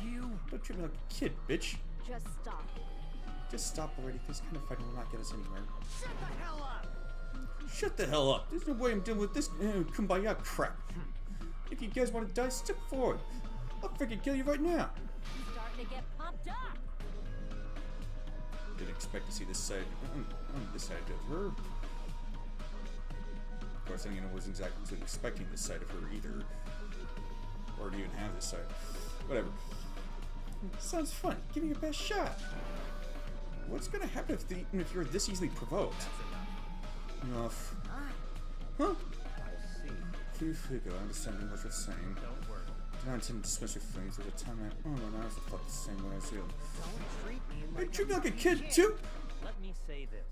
You. Don't treat me like a kid, bitch. Just stop. Just stop already. This kind of fighting will not get us anywhere. Shut the hell up! Shut the hell up. There's no way I'm dealing with this kumbaya crap. If you guys want to die, step forward. I'll freaking kill you right now. Starting to get pumped up. Didn't expect to see this side. This side of her. Of course, I wasn't exactly expecting this side of her either. Or to even have this side. Whatever. Sounds fun. Give me your best shot. What's gonna happen if you're this easily provoked? Enough. Huh? I see. Please figure, understanding what you're saying. Don't worry. Did not intend to dismiss your feelings at the time I felt the same way as you. Don't treat me Hey, like treat me I'm like a a kid too! Let me say this.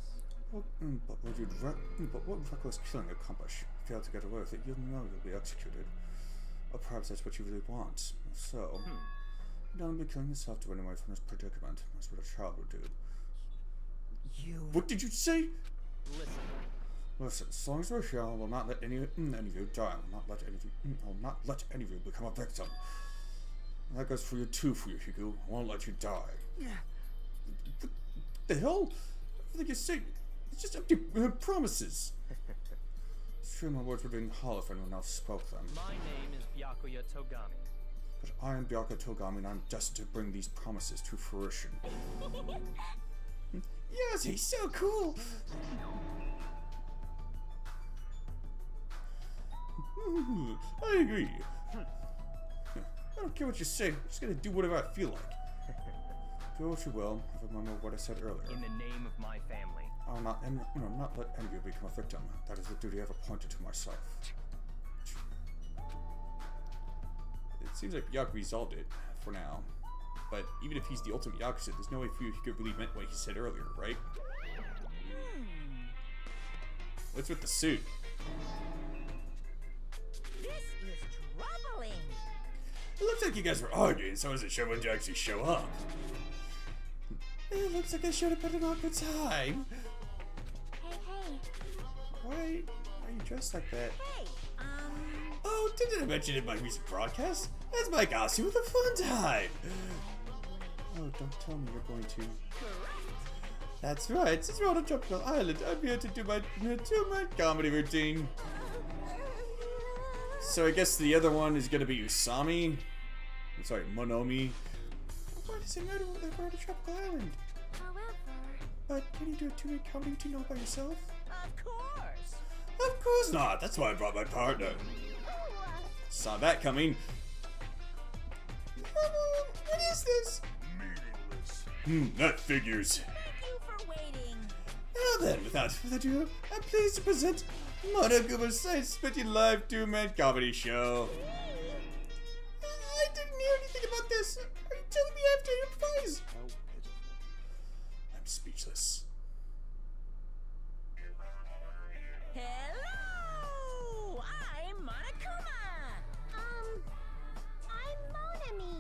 But what reckless killing accomplish? If you fail to get away with it, you'll know you'll be executed. Or perhaps that's what you really want. If so, don't be killing yourself to run away from this predicament. That's what a child would do. You. What did you say? Listen. Listen, as long as we're here, I will not let any of you die. I will not let any of you become a victim. And that goes for you too, Fuyuhiko. I won't let you die. Yeah. What the hell? Everything you say, it's just empty promises. It's true my words would ring hollow if anyone else spoke them. My name is Byakuya Togami. But I am Byakuya Togami and I'm destined to bring these promises to fruition. Yes, he's so cool! I agree. I don't care what you say. I'm just gonna do whatever I feel like. Do what you will. Remember what I said earlier. In the name of my family. I will not let any of you become a victim. That is the duty I've appointed to myself. It seems like Byakuya resolved it for now. But even if he's the ultimate Yakuza, there's no way Fuyuhiko really meant what he said earlier, right? What's with the suit? This is troubling. It looks like you guys were arguing, so I wasn't sure when you actually show up. It looks like I showed up at an awkward time. Hey. Why are you dressed like that? Hey, Oh, didn't I mention in my recent broadcast? That's my costume with a fun time. Oh, don't tell me you're going to. That's right. Since we're on a tropical island, I'm here to do my 2-man comedy routine. So I guess the other one is gonna be Usami. I'm sorry, Monomi. Why does it matter when we're on a tropical island? However, But can you do a 2-man comedy routine all by yourself? of course. Of course not. That's why I brought my partner. Saw that coming. What is this? Meaningless. That figures. Thank you for waiting. Now then, without further ado, I'm pleased to present Monokuma's side-splitting live 2-man comedy show. I didn't hear anything about this. Are you telling me I have to improvise? How pitiful. I'm speechless. Hello! I'm Monokuma! I'm Monami.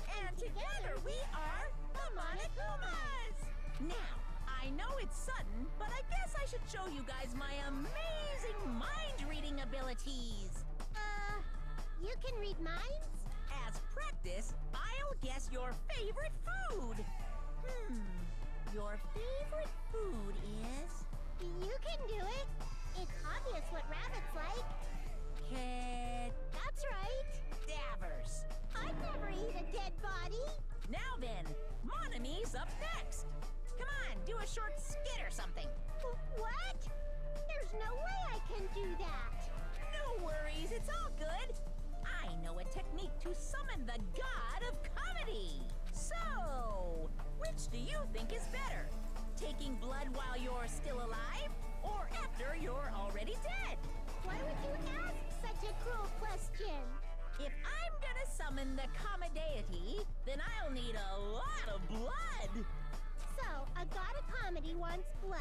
And together we are the Monokumas! Now, I know it's sudden, but I guess I should show you guys my amazing mind-reading abilities. You can read minds? As practice, I'll guess your favorite food. Your favorite food is... You can do it. It's obvious what rabbits like. That's right. Cadavers. I'd never eat a dead body. Now then, Monami's up next. Come on, do a short skit or something. What? There's no way I can do that. No worries, it's all good. I know a technique to summon the god of comedy. So, which do you think is better? Taking blood while you're still alive, or after you're already dead? Why would you ask such a cruel question? If I'm gonna summon summon the Kama deity, then I'll need a lot of blood. So, a god of comedy wants blood.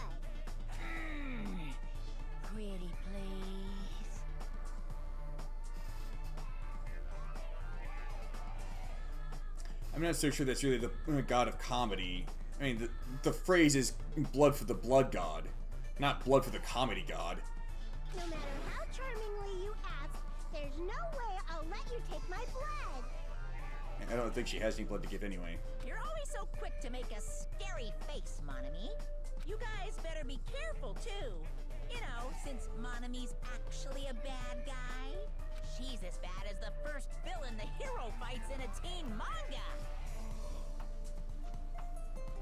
Pretty please. I'm not so sure that's really the god of comedy. I mean, the phrase is blood for the blood god, not blood for the comedy god. No matter how charmingly you ask, there's no way I'll let you take my blood. I don't think she has any blood to give anyway. You're always so quick to make a scary face, Monami. You guys better be careful, too. You know, since Monami's actually a bad guy. She's as bad as the first villain the hero fights in a teen manga.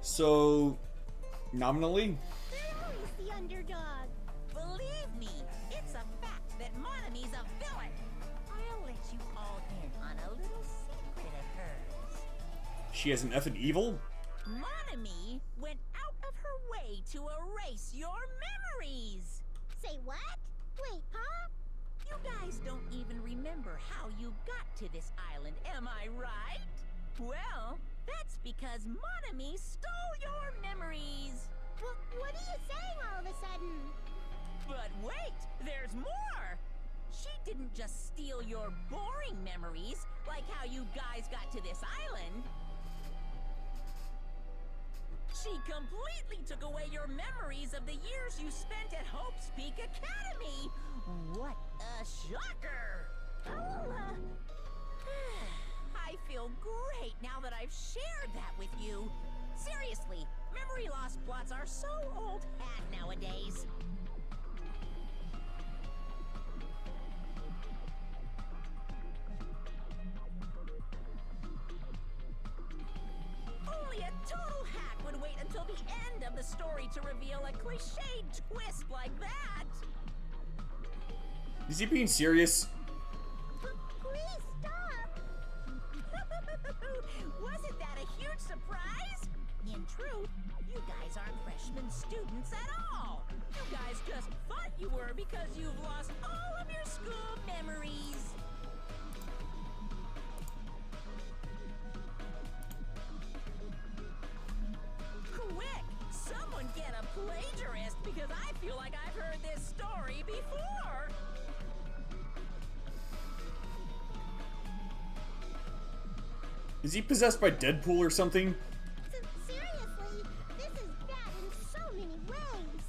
So, nominally? They're always the underdog. Believe me, it's a fact that Monami's a villain. I'll let you all in on a little secret of hers. She has an effing evil? Monami went out of her way to erase your memories. Say what? Wait, huh? You guys don't even remember how you got to this island, am I right? Well, that's because Monami stole your memories. Well, what are you saying all of a sudden? But wait, there's more! She didn't just steal your boring memories, like how you guys got to this island. She completely took away your memories of the years you spent at Hope's Peak Academy. What a shocker! Oh, I feel great now that I've shared that with you. Seriously, memory loss plots are so old hat nowadays. Only a total hack would wait until the end of the story to reveal a cliched twist like that. Is he being serious? Please stop. Wasn't that a huge surprise? In truth, you guys aren't freshman students at all. You guys just thought you were because you've lost all of your school memories. Quick! Someone get a plagiarist because I feel like I've heard this story before! Is he possessed by Deadpool or something? Seriously, this is bad in so many ways.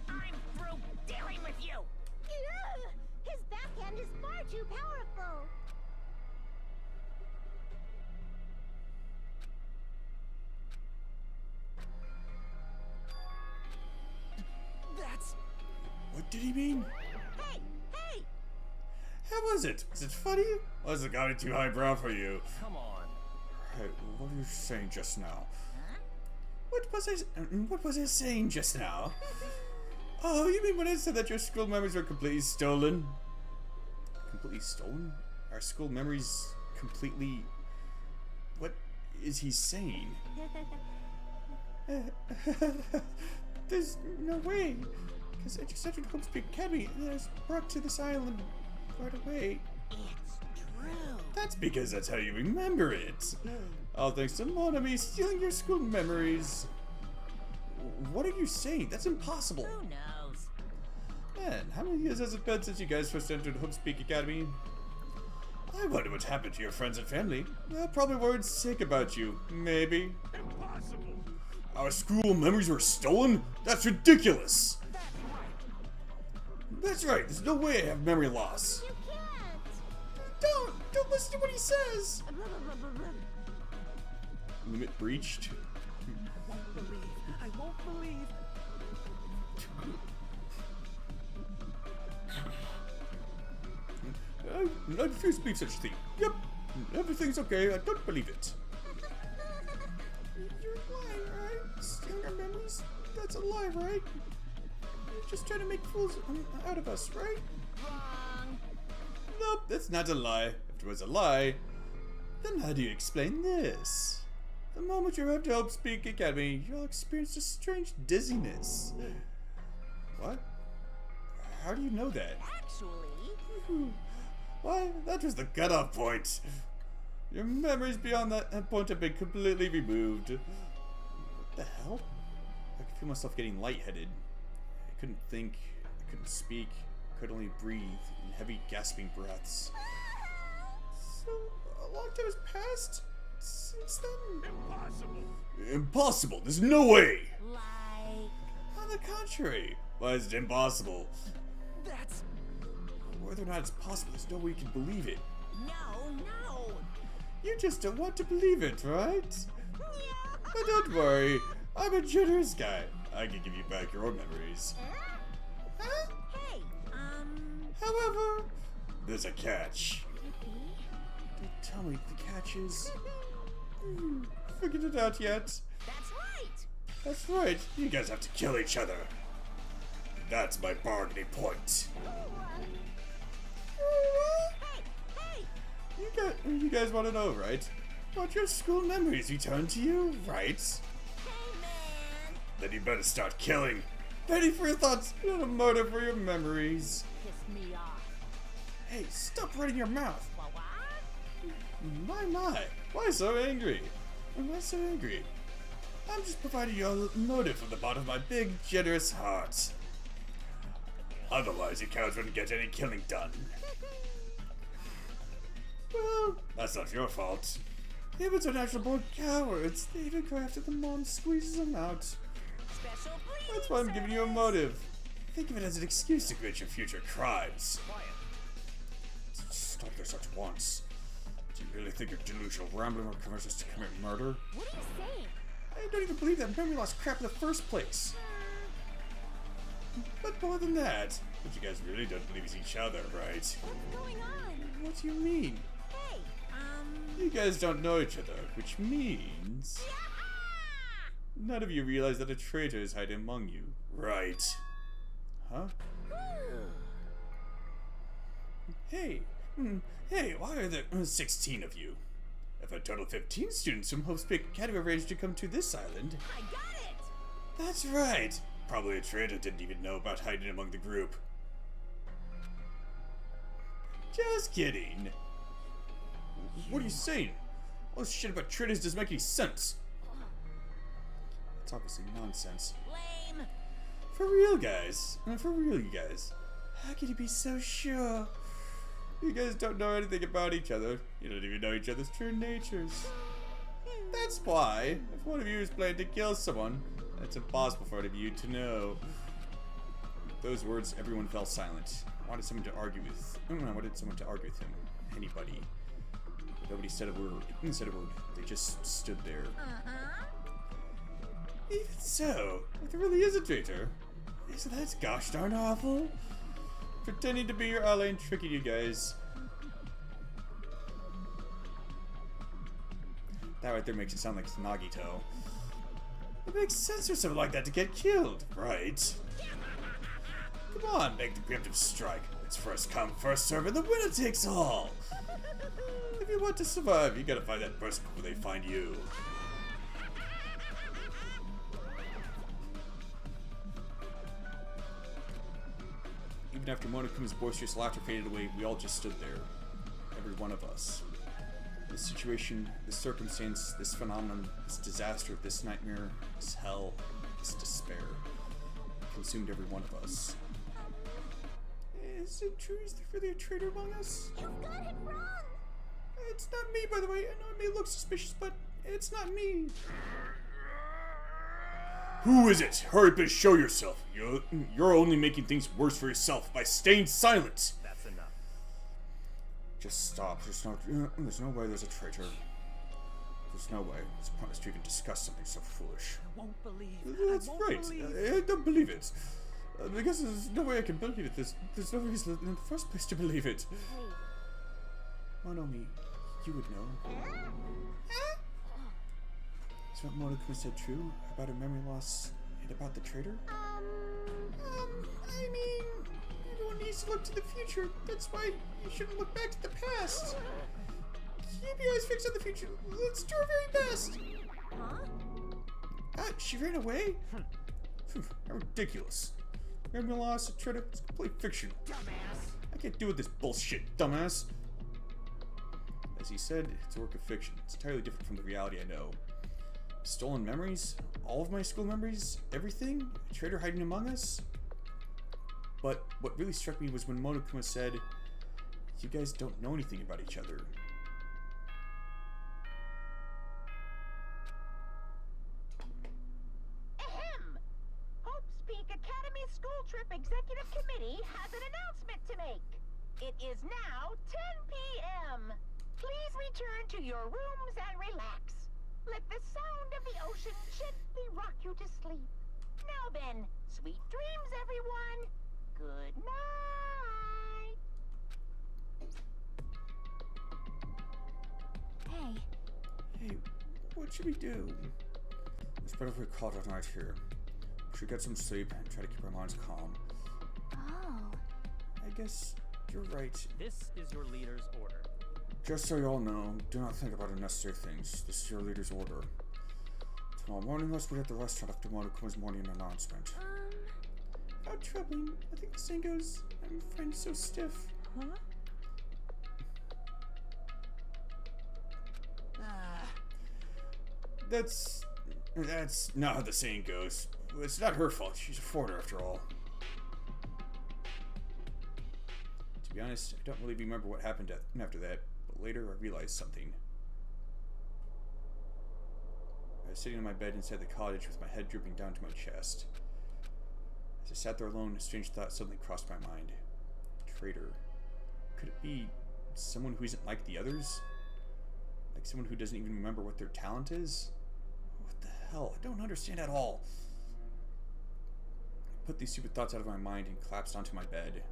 I'm through dealing with you! Ugh, his backhand is far too powerful. That's What did he mean? Hey! Hey! How was it? Was it funny? Was it got too highbrow for you? Come on. Hey, what were you saying just now? Huh? What was I saying just now? Oh, you mean when I said that your school memories were completely stolen? Completely stolen? Our school memories completely... What is he saying? There's no way. Because I just entered Hope's Peak Academy and I was brought to this island right away. It's true. That's because that's how you remember it. All thanks to Monami stealing your school memories. What are you saying? That's impossible. Who knows? Man, how many years has it been since you guys first entered Hope's Peak Academy? I wonder what happened to your friends and family. They're probably worried sick about you. Maybe. Impossible! Our school memories were stolen? That's ridiculous! That's right, there's no way I have memory loss. You can't. Don't listen to what he says! Limit breached. I won't believe. I refuse to believe such a thing. Yep, everything's okay, I don't believe it. You're lying, right? Stealing our memories? That's a lie, right? You're just trying to make fools out of us, right? Wrong. Nope, that's not a lie. If it was a lie, then how do you explain this? The moment you arrived to Hope's Peak Academy, you'll experience a strange dizziness. What? How do you know that? Actually, Why, that was the cutoff point. Your memories beyond that point have been completely removed. What the hell? I could feel myself getting lightheaded. I couldn't think, I couldn't speak, I could only breathe in heavy gasping breaths. So, a long time has passed since then? Impossible! Impossible! There's no way! Like... On the contrary, why is it impossible? That's... Whether or not it's possible, there's no way you can believe it. No, no! You just don't want to believe it, right? But don't worry, I'm a generous guy. I can give you back your own memories. Huh? Hey, However, there's a catch. Don't tell me the catch is... Figured it out yet? that's right! That's right, you guys have to kill each other. That's my bargaining point. Hey! You guys want to know, right? What your school memories return to you, right? Hey, man! Then you better start killing. Ready for your thoughts, not a motive for your memories. Piss me off. Hey, stop running your mouth. What? My. Why so angry? Why so angry? I'm just providing you a motive from the bottom of my big, generous heart. Otherwise, you cowards wouldn't get any killing done. Well, that's not your fault. Humans are natural-born cowards. They even go after the mom squeezes them out. Special please, That's why I'm giving you a motive. Think of it as an excuse to commit your future crimes. Stop this at once. Do you really think your delusional rambling will convince us to commit murder? What are you saying? I don't even believe that memory loss crap in the first place. But more than that, but you guys really don't believe it's each other, right? What's going on? What do you mean? Hey, You guys don't know each other, which means none of you realize that a traitor is hiding among you, right? Huh? Hey, why are there 16 of you? If a total of 15 students from Hope's Peak Academy arranged to come to this island. I got it! That's right. Probably a traitor didn't even know about hiding among the group. Just kidding. What are you saying? All this shit about traitors doesn't make any sense. It's obviously nonsense. Lame! For real, guys. For real, you guys. How can you be so sure? You guys don't know anything about each other. You don't even know each other's true natures. That's why, if one of you is planning to kill someone, it's impossible for one of you to know. With those words, everyone fell silent. I wanted someone to argue with. I wanted someone to argue with him. Anybody. But nobody said a word. They just stood there. Even so, if there really is a traitor, isn't that gosh darn awful? Pretending to be your ally and tricking you guys. That right there makes it sound like Nagito. It makes sense for something like that to get killed, right? Come on, make the preemptive strike. It's first come, first serve, and the winner takes all. If you want to survive, you gotta find that person before they find you. Even after Monokuma's boisterous laughter faded away, we all just stood there. Every one of us. This situation, this circumstance, this phenomenon, this disaster, this nightmare, this hell, this despair, consumed every one of us. Is it true? Is there really a traitor among us? You've got it wrong! It's not me, by the way. I know it may look suspicious, but it's not me. Who is it? Hurry up and show yourself. You're only making things worse for yourself by staying silent. That's enough. Just stop. There's no way there's a traitor. There's no way. It's pointless to even discuss something so foolish. I won't believe. That's I won't right. believe. I don't believe it. Because there's no way I can believe it. There's no reason in the first place to believe it. Hey. Monomi, you would know. Is what Monokuma said true about her memory loss and about the traitor? I mean, everyone needs to look to the future. That's why you shouldn't look back to the past. Keep your eyes fixed on the future. Let's do our very best. Huh? She ran away? How ridiculous. Memory loss, a traitor, it's complete fiction. Dumbass. I can't deal with this bullshit, dumbass. As he said, it's a work of fiction. It's entirely different from the reality I know. Stolen memories? All of my school memories? Everything? A traitor hiding among us? But what really struck me was when Monokuma said, you guys don't know anything about each other. Ahem! Hope's Peak Academy School Trip Executive Committee has an announcement to make. It is now 10 p.m. Please return to your rooms and relax. Let the sound of the ocean gently rock you to sleep. Now then, sweet dreams, everyone. Good night. Hey, Hey, what should we do? It's better if we call it a night here. We should get some sleep and try to keep our minds calm. oh, I guess you're right. This is your leader's order. Just so you all know, do not think about unnecessary things. This is your leader's order. Tomorrow morning, let's be at the restaurant after Monokuma's morning announcement. How troubling. I think the saying goes, I'm afraid so stiff. Huh? That's not how the saying goes. It's not her fault. She's a foreigner after all. To be honest, I don't really remember what happened after that, but later I realized something. I was sitting on my bed inside the cottage with my head drooping down to my chest. As I sat there alone, a strange thought suddenly crossed my mind. Traitor. Could it be someone who isn't like the others? Like someone who doesn't even remember what their talent is? What the hell? I don't understand at all. I put these stupid thoughts out of my mind and collapsed onto my bed.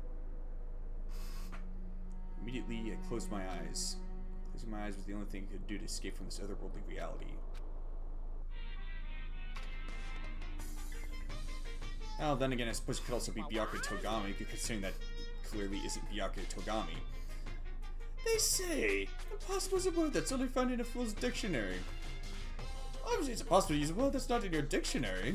Immediately, I closed my eyes. Closing my eyes was the only thing I could do to escape from this otherworldly reality. Well, then again, I suppose it could also be Byakuya Togami, considering that clearly isn't Byakuya Togami. They say impossible is a word that's only found in a fool's dictionary. Obviously, it's impossible to use a word that's not in your dictionary.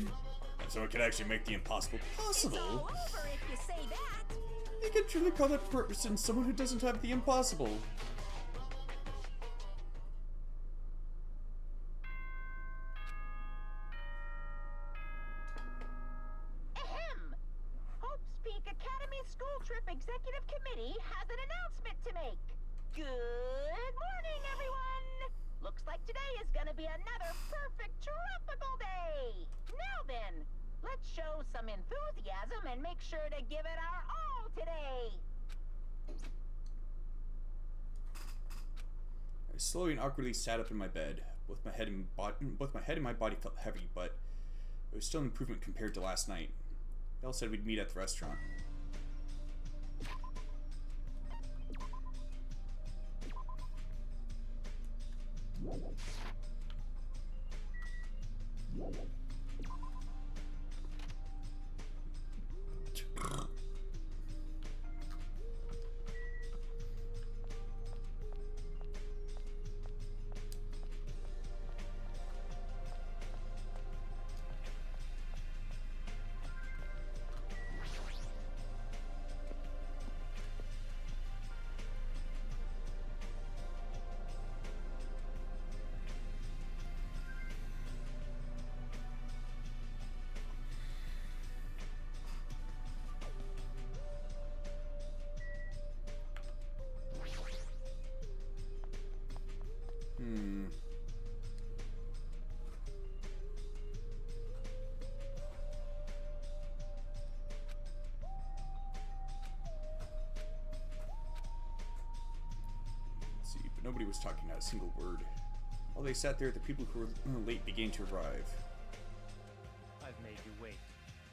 And so it can actually make the impossible possible. over if you say that. You can truly call that person someone who doesn't have the impossible. Ahem! Hope's Peak Academy School Trip Executive Committee has an announcement to make. Good morning, everyone! Looks like today is gonna be another perfect tropical day! Now then, let's show some enthusiasm and make sure to give it our all today! I slowly and awkwardly sat up in my bed. Both my head and my body felt heavy, but it was still an improvement compared to last night. Belle said we'd meet at the restaurant. See, but nobody was talking, not a single word. While they sat there, the people who were late began to arrive. I've made you wait.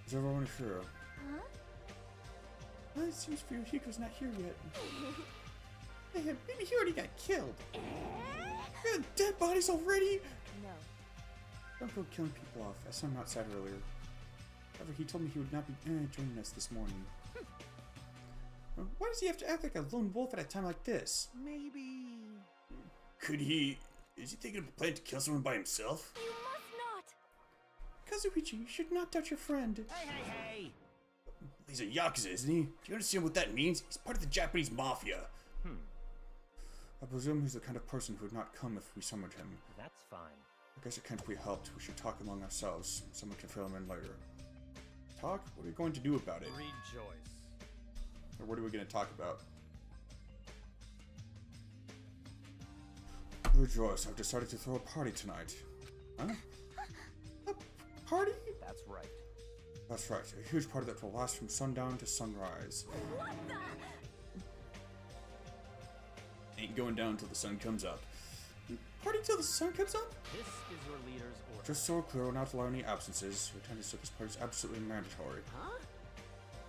Is everyone sure? Huh? Well, it seems Fuyuhiko's not here yet. Maybe he already got killed. Dead bodies already? No. Don't go killing people off. I saw him outside earlier. However, he told me he would not be joining us this morning. Why does he have to act like a lone wolf at a time like this? Maybe. Could he... Is he thinking of a plan to kill someone by himself? You must not. Kazuichi, you should not touch your friend. Hey, hey, hey! He's a Yakuza, isn't he? Do you understand what that means? He's part of the Japanese mafia. I presume he's the kind of person who would not come if we summoned him. That's fine. I guess it can't be helped. We should talk among ourselves. Someone can fill him in later. Talk? What are we going to do about it? Rejoice. Or what are we going to talk about? Rejoice, I've decided to throw a party tonight. Huh? A party? That's right. That's right, a huge party that will last from sundown to sunrise. What the? Ain't going down until the sun comes up. Party till the sun comes up? This is your leader's order. Just so we're clear, we'll not allow any absences. Attendance at this party is absolutely mandatory. Huh?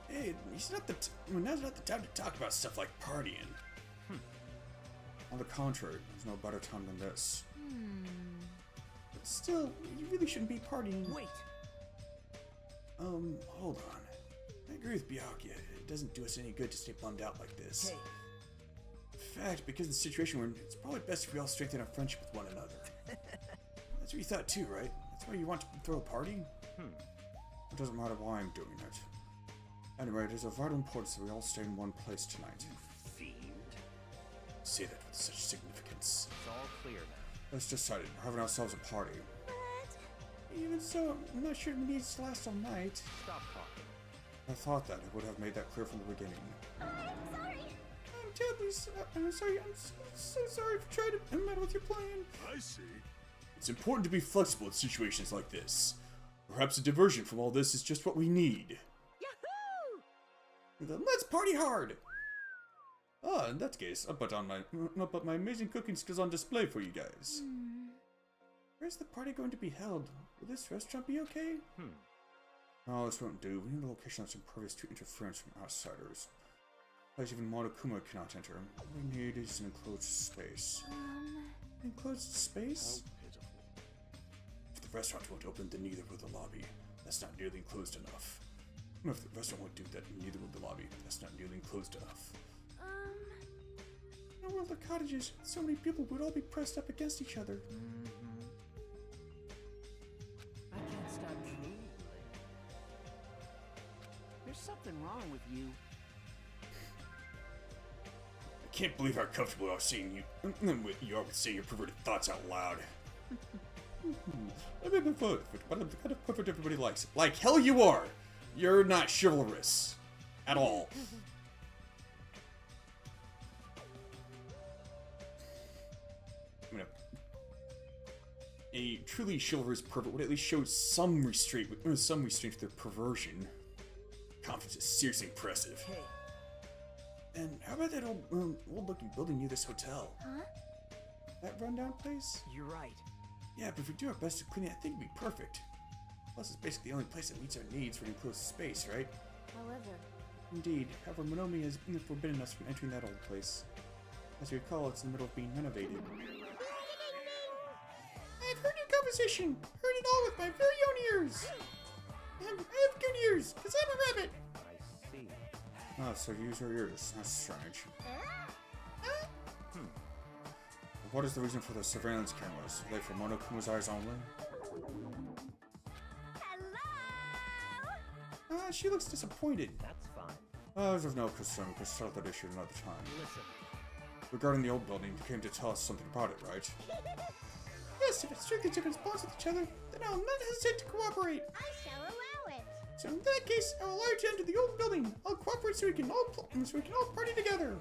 Hey, now's not the time to talk about stuff like partying. On the contrary, there's no better time than this. But still, you really shouldn't be partying. Wait. Hold on. I agree with Byakuya. It doesn't do us any good to stay bummed out like this. Hey. In fact, because of the situation we're in, it's probably best if we all strengthen our friendship with one another. That's what you thought too, right? That's why you want to throw a party? It doesn't matter why I'm doing it. Anyway, it is of vital importance that we all stay in one place tonight. Fiend. Say that with such significance. It's all clear now. Let's decide it. We're having ourselves a party. But Even so, I'm not sure it needs to last all night. Stop talking. I thought that I would have made that clear from the beginning. I'm sorry. I'm terribly I'm sorry. I'm so sorry for trying to meddle with your plan. I see. It's important to be flexible in situations like this. Perhaps a diversion from all this is just what we need. Yahoo! Then let's party hard! Ah, in that case, I'll put my amazing cooking skills on display for you guys. Where's the party going to be held? Will this restaurant be okay? No, this won't do. We need a location that's impervious to interference from outsiders. As even Monokuma cannot enter. What we need is an enclosed space. Enclosed space? How pitiful. If the restaurant won't open, then neither will the lobby. That's not nearly enclosed enough. Even if the restaurant won't do that, neither will the lobby. That's not nearly enclosed enough. In a world of cottages, so many people would all be pressed up against each other. I can't stop drooling. There's something wrong with you. I can't believe how comfortable I was seeing you. You are with saying your perverted thoughts out loud. I mean, but I'm the kind of pervert everybody likes. Like hell you are! You're not chivalrous. At all. A truly chivalrous pervert would at least show some restraint to their perversion. Confidence is seriously impressive. Hey. And how about that old-looking building near this hotel? Huh? That rundown place? You're right. Yeah, but if we do our best to clean it, I think it'd be perfect. Plus, it's basically the only place that meets our needs for an enclosed space, right? However, Indeed. However, Monomi has forbidden us from entering that old place. As you recall, it's in the middle of being renovated. I've heard your conversation! Heard it all with my very own ears! I have good ears, because I'm a rabbit! I see. Oh, so you use your ears. That's strange. What is the reason for the surveillance cameras? Are they for Monokuma's eyes only? hello. She looks disappointed. That's fine. There's no concern. We'll settle that issue another time. Listen. Regarding the old building, you came to tell us something about it, right? Yes, if it's strictly to response with each other, then I'll not hesitate to cooperate. I shall allow it. So in that case, I'll allow you to enter the old building. I'll cooperate so we can all party together.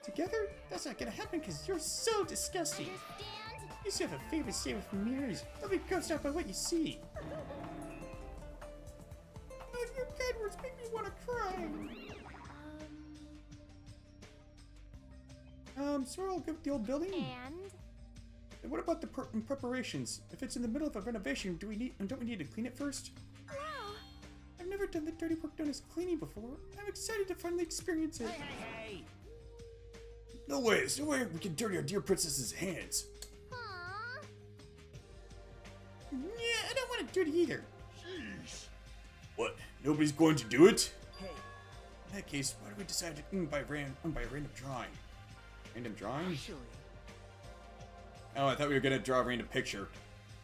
Together? That's not gonna happen because you're so disgusting. Understand? You still have a favorite savor from mirrors. Don't be grossed out by what you see. Your bad words make me want to cry. So we're all good with the old building? And what about the preparations? If it's in the middle of a renovation, don't we need to clean it first? No. I've never done the dirty work known as cleaning before. I'm excited to finally experience it. Hey! No way, there's no way we can dirty our dear princess's hands. Aww. Yeah, I don't want to do it either. Jeez. What? Nobody's going to do it? Hey! In that case, why do we decide to by random drawing? Random drawing? Actually, Oh, I thought we were gonna draw a random picture.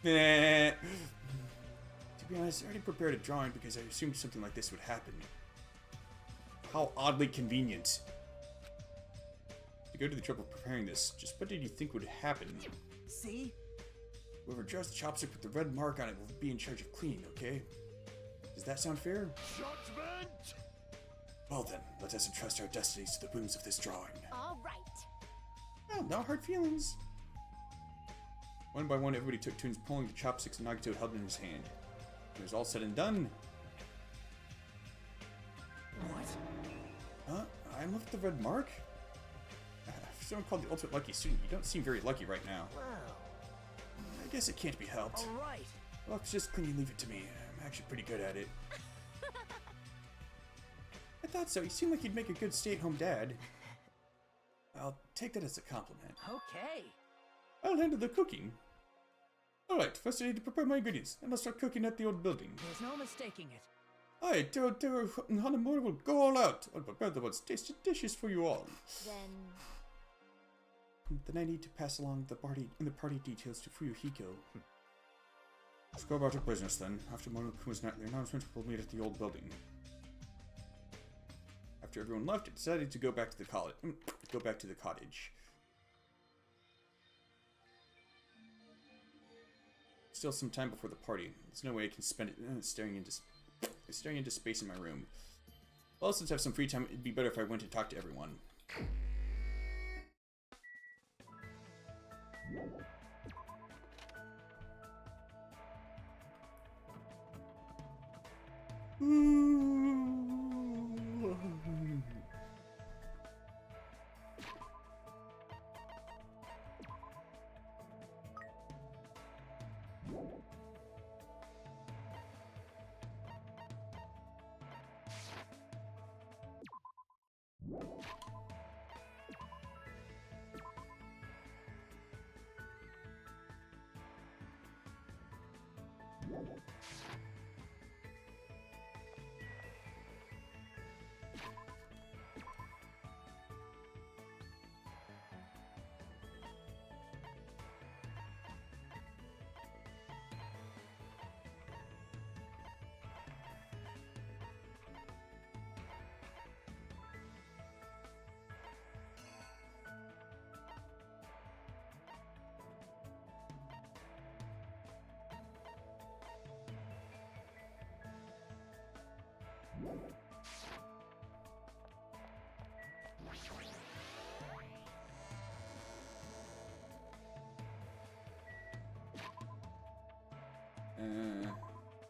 To be honest, I already prepared a drawing because I assumed something like this would happen. How oddly convenient. To go to the trouble of preparing this, just what did you think would happen? See? Whoever draws the chopstick with the red mark on it will be in charge of cleaning, okay? Does that sound fair? Judgment! Well then, let us entrust our destinies to the whims of this drawing. All right. Well, no hard feelings. One by one, everybody took turns pulling the chopsticks and Nagito held in his hand. When it was all said and done. What? Huh? I'm left with the red mark? For someone called the ultimate lucky student, you don't seem very lucky right now. Well, I guess it can't be helped. alright. Luck's just clean and leave it to me. I'm actually pretty good at it. I thought so. You seem like you'd make a good stay-at-home dad. I'll take that as a compliment. Okay. I'll handle the cooking. Alright, first I need to prepare my ingredients, and I'll start cooking at the old building. There's no mistaking it. Aye, Taro and Hanamura will go all out. I'll prepare the most tasty dishes for you all. Then I need to pass along the party details to Fuyuhiko. Let's go about our business then. After Monokuma's night, the announcement will meet at the old building. After everyone left, it decided to go back to the college. Still some time before the party. There's no way I can spend it staring into space in my room. Well, since I have some free time, it'd be better if I went and talked to everyone.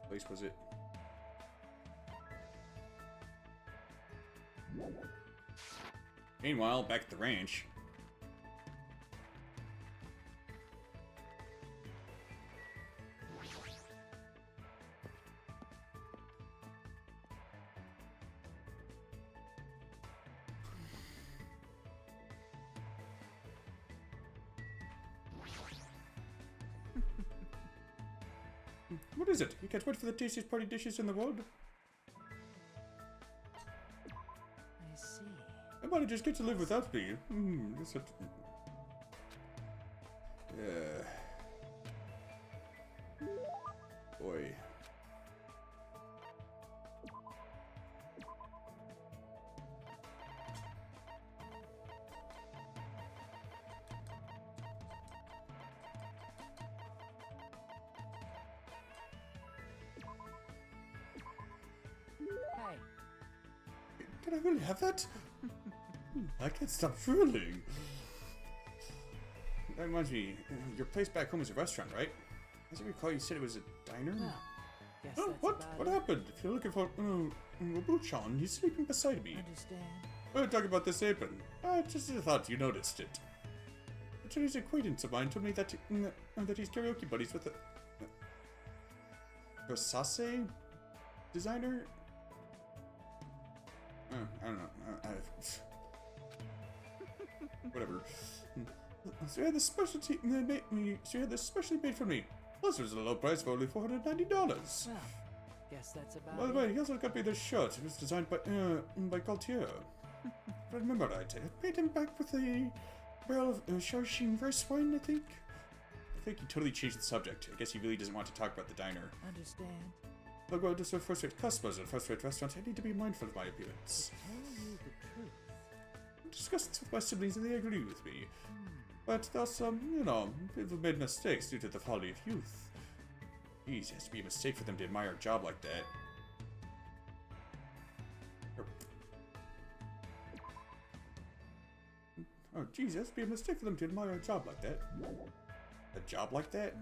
Place was it? Meanwhile, back at the ranch. What is it? You can't wait for the tastiest party dishes in the world? I see. Everybody just get to live without me. That's a... Boy. Hey, Can I really have that? I can't stop drooling. That reminds me, your place back home is a restaurant, right? As I recall, you said it was a diner? well, guess Oh, that's what? about What it. happened? If you're looking for Robuchon, he's sleeping beside me. Understand? We're talking about this apron. I just thought you noticed it. A Chinese acquaintance of mine told me that that he's karaoke buddies with a Versace designer. I don't know. Whatever. So he had this specialty. So he had this specially made for me. Plus, it was a low price for only $490. Well, guess that's about By the it. way, he also got me this shirt. It was designed by Gaultier. If I remember right, I paid him back with a barrel of Shaoxing rice wine, I think. I think he totally changed the subject. I guess he really doesn't want to talk about the diner. Understand? I'm going to serve first-rate customers at first-rate restaurants. I need to be mindful of my appearance. Tell you the truth. I discussed this with my siblings and they agree with me. But there's some, people have made mistakes due to the folly of youth. Geez, it has to be a mistake for them to admire a job like that. Oh, geez, it has to be a mistake for them to admire a job like that. A job like that?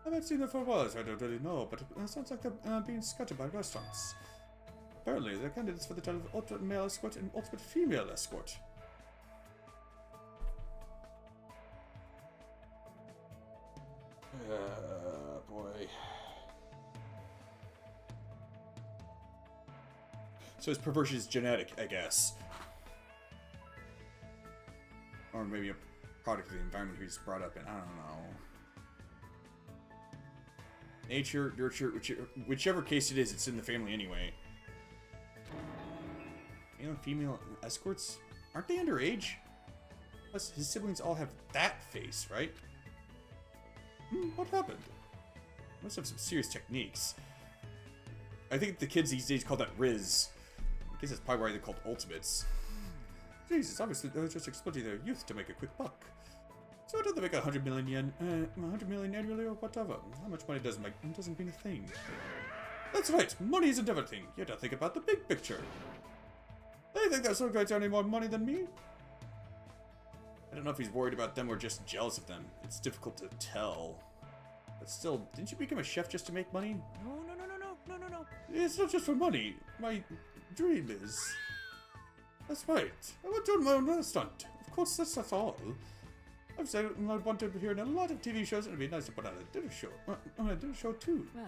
I haven't seen them for a while, so I don't really know, but it sounds like they're being scouted by restaurants. Apparently, they're candidates for the title of Ultimate Male Escort and Ultimate Female Escort. Boy. So his perversion is genetic, I guess. Or maybe a product of the environment he was brought up in. I don't know. Nature, nurture, whichever case it is, it's in the family anyway. Male and female escorts? Aren't they underage? Plus, his siblings all have that face, right? What happened? Must have some serious techniques. I think the kids these days call that Riz. I guess that's probably why they're called Ultimates. Jesus, obviously they're just exploiting their youth to make a quick buck. So why don't they make 100 million yen, 100 million annually or whatever? How much money doesn't mean a thing. That's right, money isn't everything. You have to think about the big picture. They think they're so great to earn any more money than me? I don't know if he's worried about them or just jealous of them. It's difficult to tell. But still, didn't you become a chef just to make money? No. It's not just for money. My dream is... That's right. I want to own my own restaurant. Of course, that's not all. I've said I want to appear in a lot of TV shows, and it'd be nice to put on a dinner show. On a dinner show, too. Well,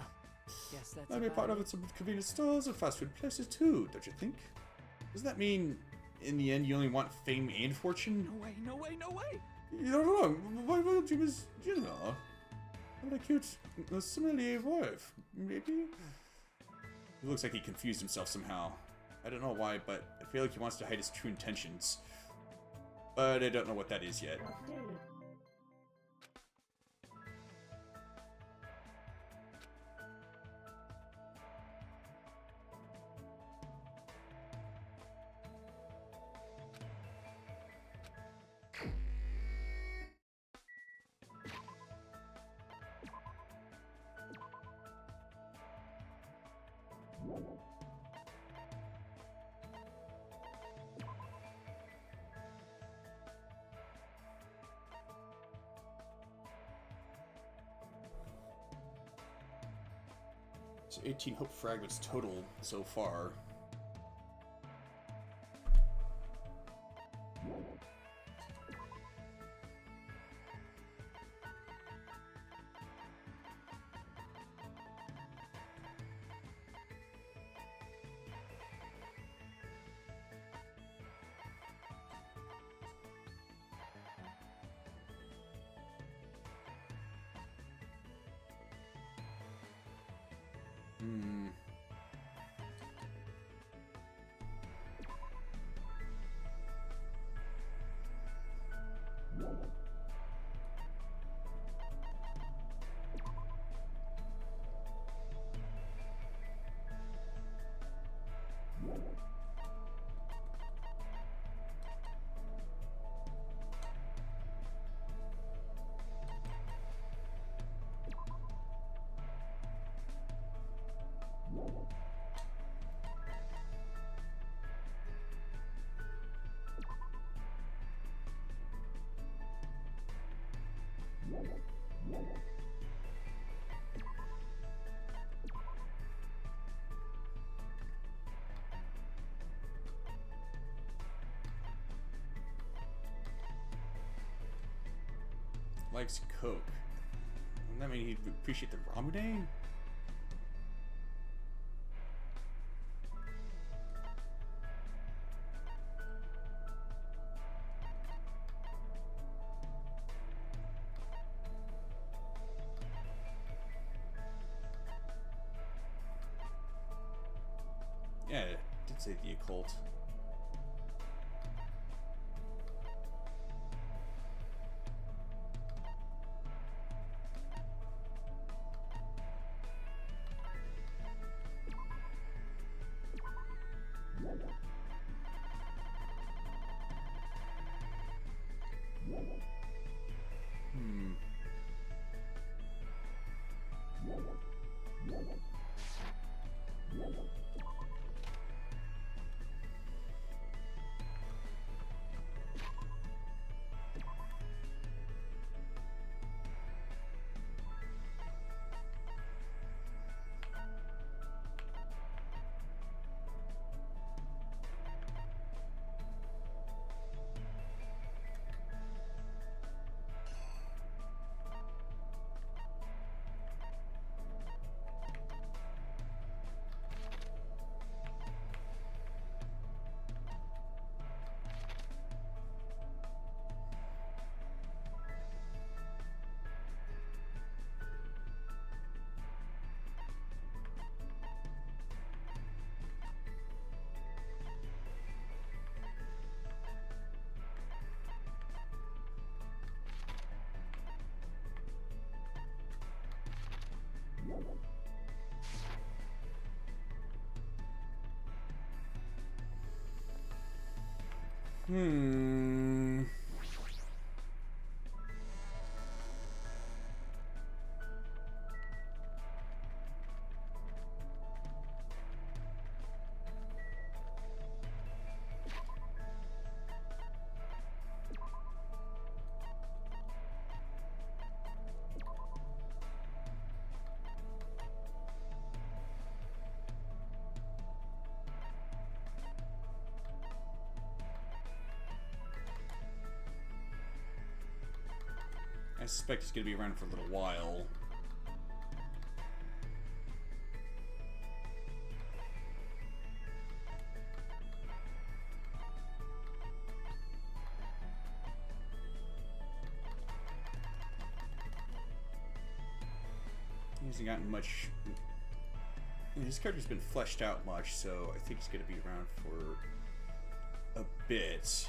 guess that's I'd be about part it. of some convenience stores and fast food places, too, don't you think? Does that mean, in the end, you only want fame and fortune? No way. You're wrong. My real dream is, have a cute sommelier wife, maybe? It looks like he confused himself somehow. I don't know why, but I feel like he wants to hide his true intentions. But I don't know what that is yet. So 18 hope fragments total so far. Likes Coke. Doesn't that mean he'd appreciate the Ramune? Yeah, it did say the occult. Hmm. Hmm. I suspect he's going to be around for a little while. He hasn't gotten much. His character's been fleshed out much, so I think he's going to be around for a bit.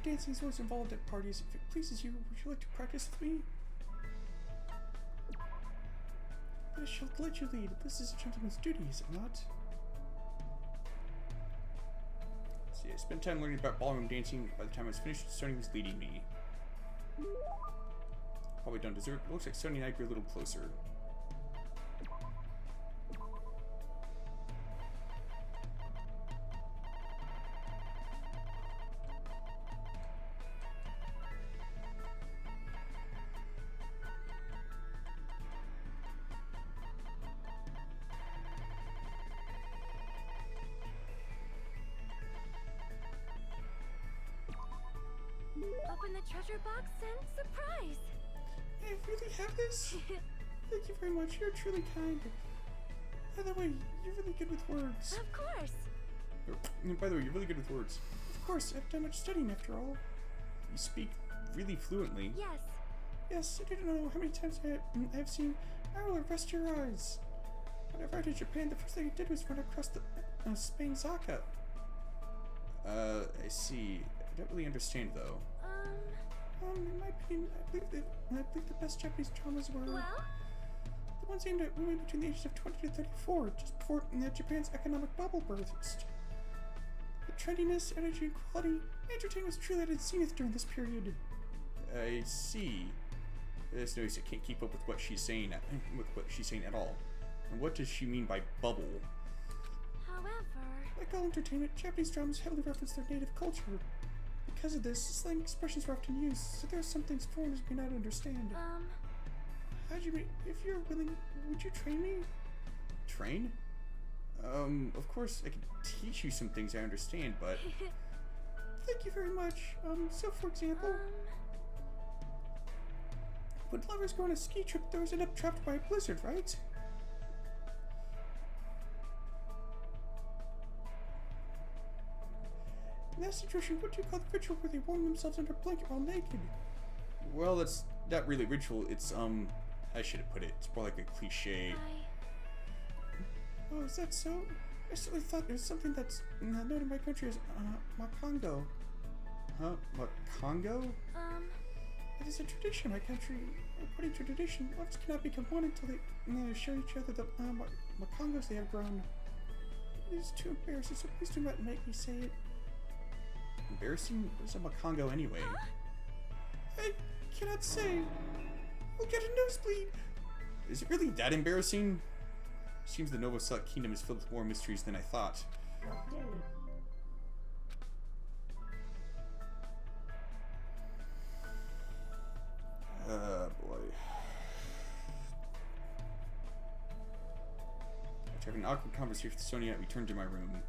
Dancing is always involved at parties. If it pleases you, would you like to practice with me? I shall let you lead. This is a gentleman's duty, is it not? See, I spent time learning about ballroom dancing. By the time I was finished, Sony was leading me. Probably don't deserve it. It looks like Sony and I grew a little closer. Open the treasure box and surprise! I really have this? Thank you very much. You're truly kind. By the way, you're really good with words. Of course! By the way, you're really good with words. Of course, I've done much studying after all. You speak really fluently. Yes. Yes, I don't know how many times I've seen Owl rest your eyes. Whenever I went to Japan, the first thing I did was run across the Spain Zaka. I see. I don't really understand though. In my opinion, I believe the best Japanese dramas were Well? the ones aimed at women between the ages of 20 to 34, just before Japan's economic bubble burst. The trendiness, energy, and quality, entertainment was truly at its zenith during this period. I see. There's no use. I can't keep up with what she's saying at all. And what does she mean by bubble? However... Like all entertainment, Japanese dramas heavily reference their native culture. Because of this, slang expressions are often used, so there are some things foreigners may not understand. Hajime, if you're willing, would you train me? Train? Of course I can teach you some things I understand, but... Thank you very much. So for example... When lovers go on a ski trip, those end up trapped by a blizzard, right? In that situation, what do you call the ritual where they warm themselves under a blanket while naked? Well, that's not really ritual, it's, I should have put it. It's more like a cliche. Oh, is that so? I certainly thought there was something that's known in my country as, Makongo. Huh? Makongo? It is a tradition in my country. According to tradition, lovers cannot become one until they show each other the, Makongos they have grown. It is too embarrassing, so please do not make me say it. Embarrassing? What is a Makongo anyway? I cannot say. We'll get a nosebleed. Is it really that embarrassing? Seems the Novo Select Kingdom is filled with more mysteries than I thought. Boy. After having an awkward conversation with Sonia, I returned to my room.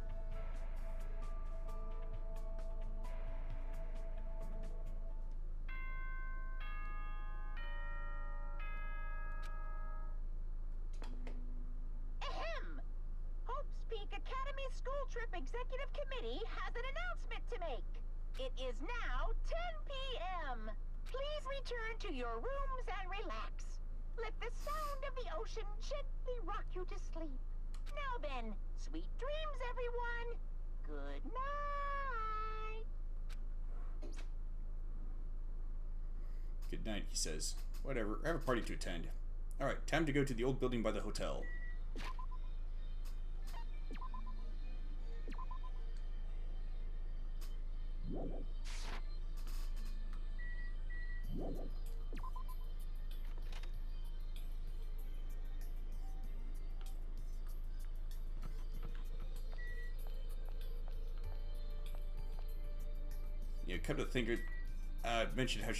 Executive Committee has an announcement to make. It is now 10 p.m. Please return to your rooms and relax. Let the sound of the ocean gently rock you to sleep. Now then, sweet dreams, everyone. Good night. Good night, he says. Whatever, I have a party to attend. Alright, time to go to the old building by the hotel. Yeah, come to think of it, mentioned how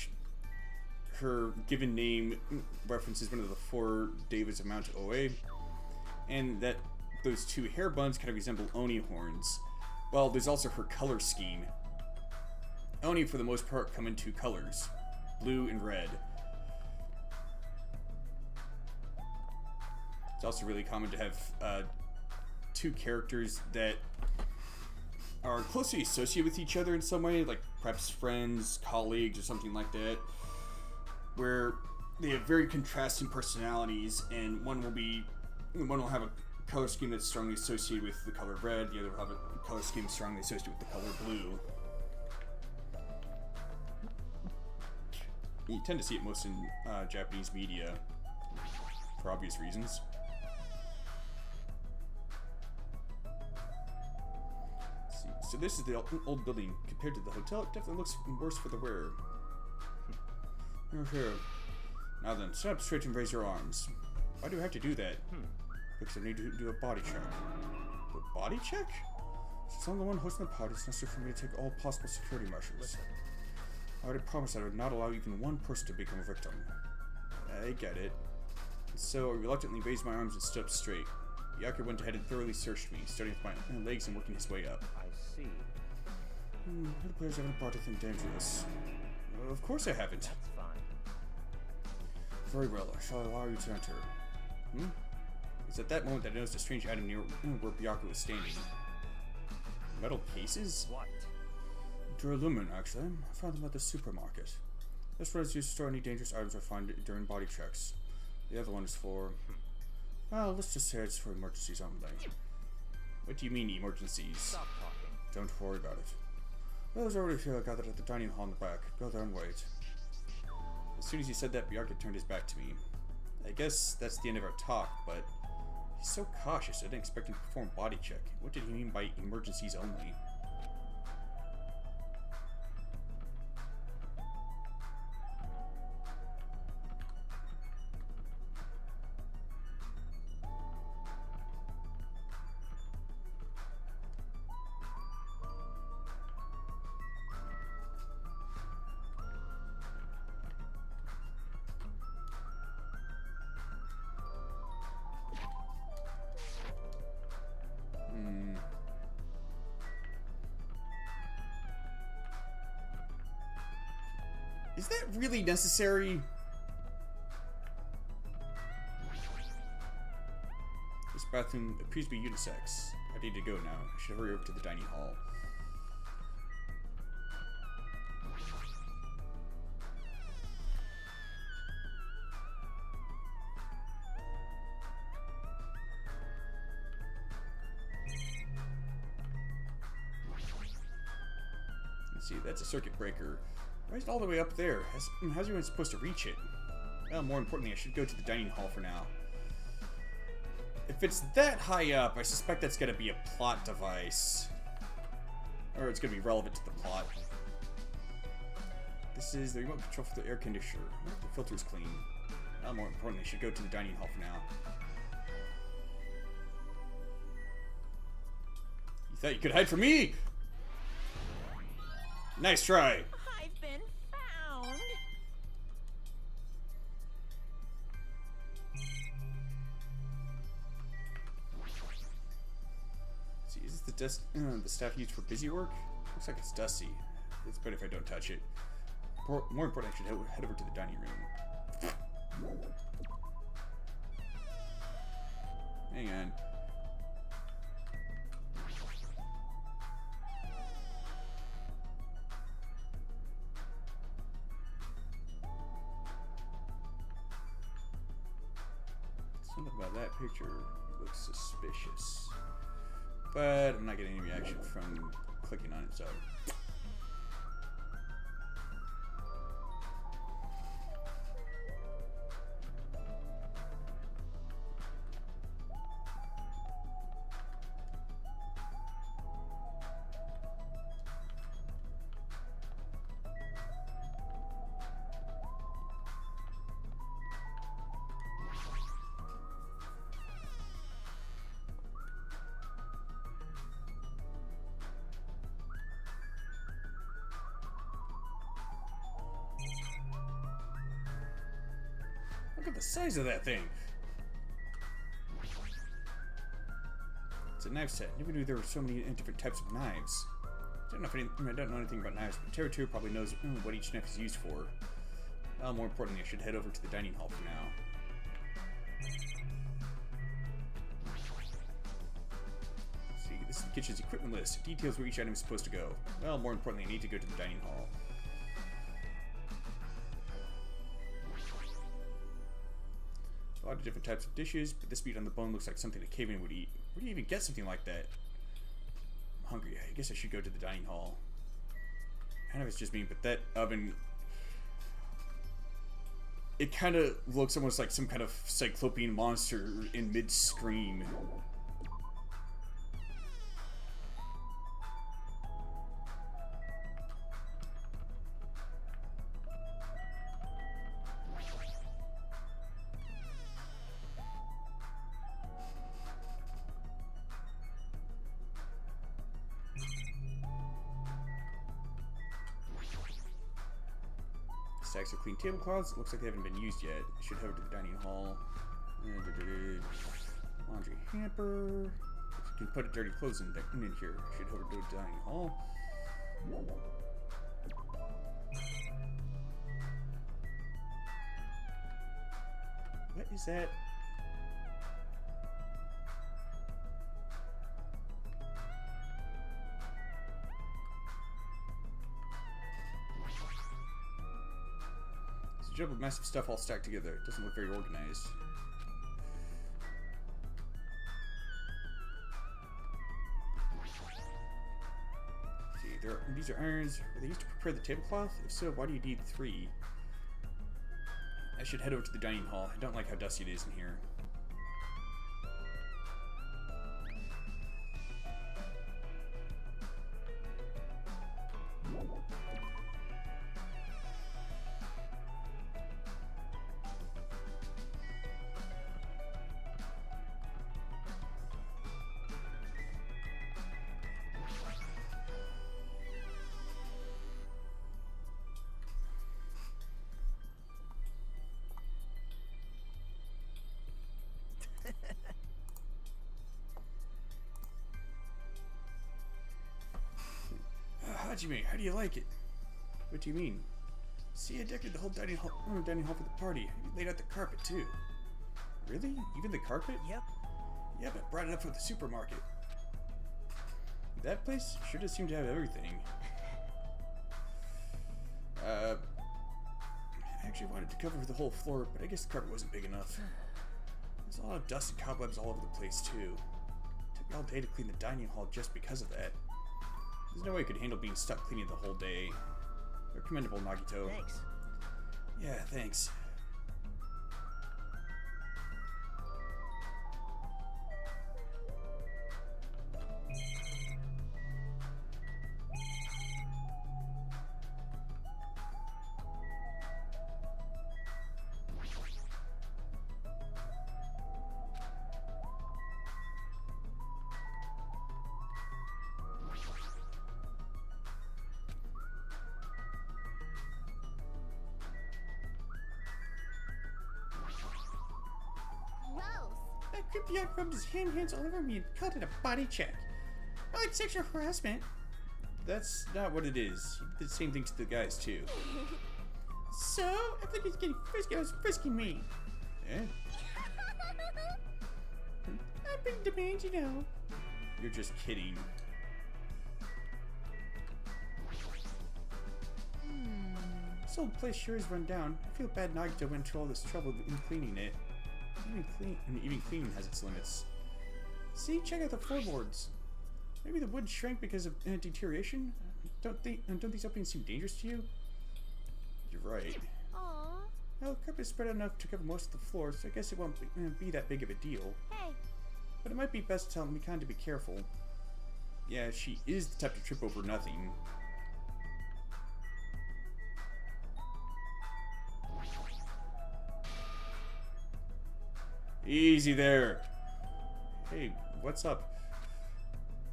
her given name references one of the 4 Davids of Mount Oe, and that those 2 hair buns kind of resemble Oni horns. Well, there's also her color scheme. Oni, for the most part, come in 2 colors, blue and red. It's also really common to have 2 characters that are closely associated with each other in some way, like perhaps friends, colleagues, or something like that, where they have very contrasting personalities, and one will have a color scheme that's strongly associated with the color red, the other will have a color scheme strongly associated with the color blue. You tend to see it most in Japanese media, for obvious reasons. Let's see. So this is the old building. Compared to the hotel, it definitely looks worse for the wearer. Here. Now then, stand up straight and raise your arms. Why do I have to do that? Because I need to do a body check. A body check? Since I'm the one hosting the party, it's necessary for me to take all possible security measures. I already promised I would not allow even one person to become a victim. I get it. So I reluctantly raised my arms and stood up straight. Byakuya went ahead and thoroughly searched me, starting with my legs and working his way up. I see. The players haven't brought anything dangerous. Of course I haven't. That's fine. Very well, I shall allow you to enter. It's at that moment that I noticed a strange item near where Byakuya was standing. Metal cases? What? Duralumin, actually. I found them at the supermarket. This one is used to store any dangerous items I find during body checks. The other one is for... well, let's just say it's for emergencies only. What do you mean, emergencies? Stop talking. Don't worry about it. Those already gathered at the dining hall in the back. Go there and wait. As soon as he said that, Byakuya turned his back to me. I guess that's the end of our talk, but... he's so cautious, I didn't expect him to perform a body check. What did he mean by emergencies only? Is that really necessary? This bathroom appears to be unisex. I need to go now. I should hurry over to the dining hall. Let's see, that's a circuit breaker. Why is it all the way up there? How's anyone supposed to reach it? Well, more importantly, I should go to the dining hall for now. If it's that high up, I suspect that's going to be a plot device. Or it's going to be relevant to the plot. This is the remote control for the air conditioner. I hope the filter's clean. Well, more importantly, I should go to the dining hall for now. You thought you could hide from me? Nice try. I've been found. Let's see, is this the staff used for busy work? Looks like it's dusty. It's better if I don't touch it. More important, I should head over to the dining room. Hang on. Something about that picture looks suspicious. But I'm not getting any reaction from clicking on it, so. Look at the size of that thing. It's a knife set. Never knew there were so many different types of knives. I don't know anything about knives, but Terra 2 probably knows what each knife is used for. Well, more importantly, I should head over to the dining hall for now. See, this is the kitchen's equipment list. It details where each item is supposed to go. Well, more importantly, I need to go to the dining hall. A lot of different types of dishes, but this meat on the bone looks like something a caveman would eat. Where do you even get something like that? I'm hungry. I guess I should go to the dining hall. I know it's just me, but that oven... It kind of looks almost like some kind of cyclopean monster in mid-scream. Stacks of clean tablecloths. Looks like they haven't been used yet. I should head over to the dining hall. Laundry hamper. You can put dirty clothes in here. I should head over to the dining hall. What is that? It's a jumble of massive stuff all stacked together. It doesn't look very organized. See, these are irons. Are they used to prepare the tablecloth? If so, why do you need 3? I should head over to the dining hall. I don't like how dusty it is in here. Hajime, how do you like it? What do you mean? See, I decorated the whole dining hall for the party. I laid out the carpet, too. Really? Even the carpet? Yep. Yep, I brought it up from the supermarket. That place sure does seem to have everything. I actually wanted to cover the whole floor, but I guess the carpet wasn't big enough. There's a lot of dust and cobwebs all over the place, too. It took me all day to clean the dining hall just because of that. There's no way I could handle being stuck cleaning the whole day. You're commendable, Nagito. Thanks. Yeah, thanks. That creepy guy rubbed his hands all over me and called it a body check. I like sexual harassment. That's not what it is. He did the same thing to the guys, too. So, I think he's getting frisky. I was frisking me. Eh? I'm big demand, you know. You're just kidding. This old place sure is run down. I feel bad Nagito went to all this trouble in cleaning it. Even cleaning has its limits. See, check out the floorboards. Maybe the wood shrank because of deterioration? Don't these openings seem dangerous to you? You're right. Aww. Well, the carpet is spread out enough to cover most of the floor, so I guess it won't be that big of a deal. Hey. But it might be best to tell Mikan to be careful. Yeah, she is the type to trip over nothing. Easy there. Hey, what's up?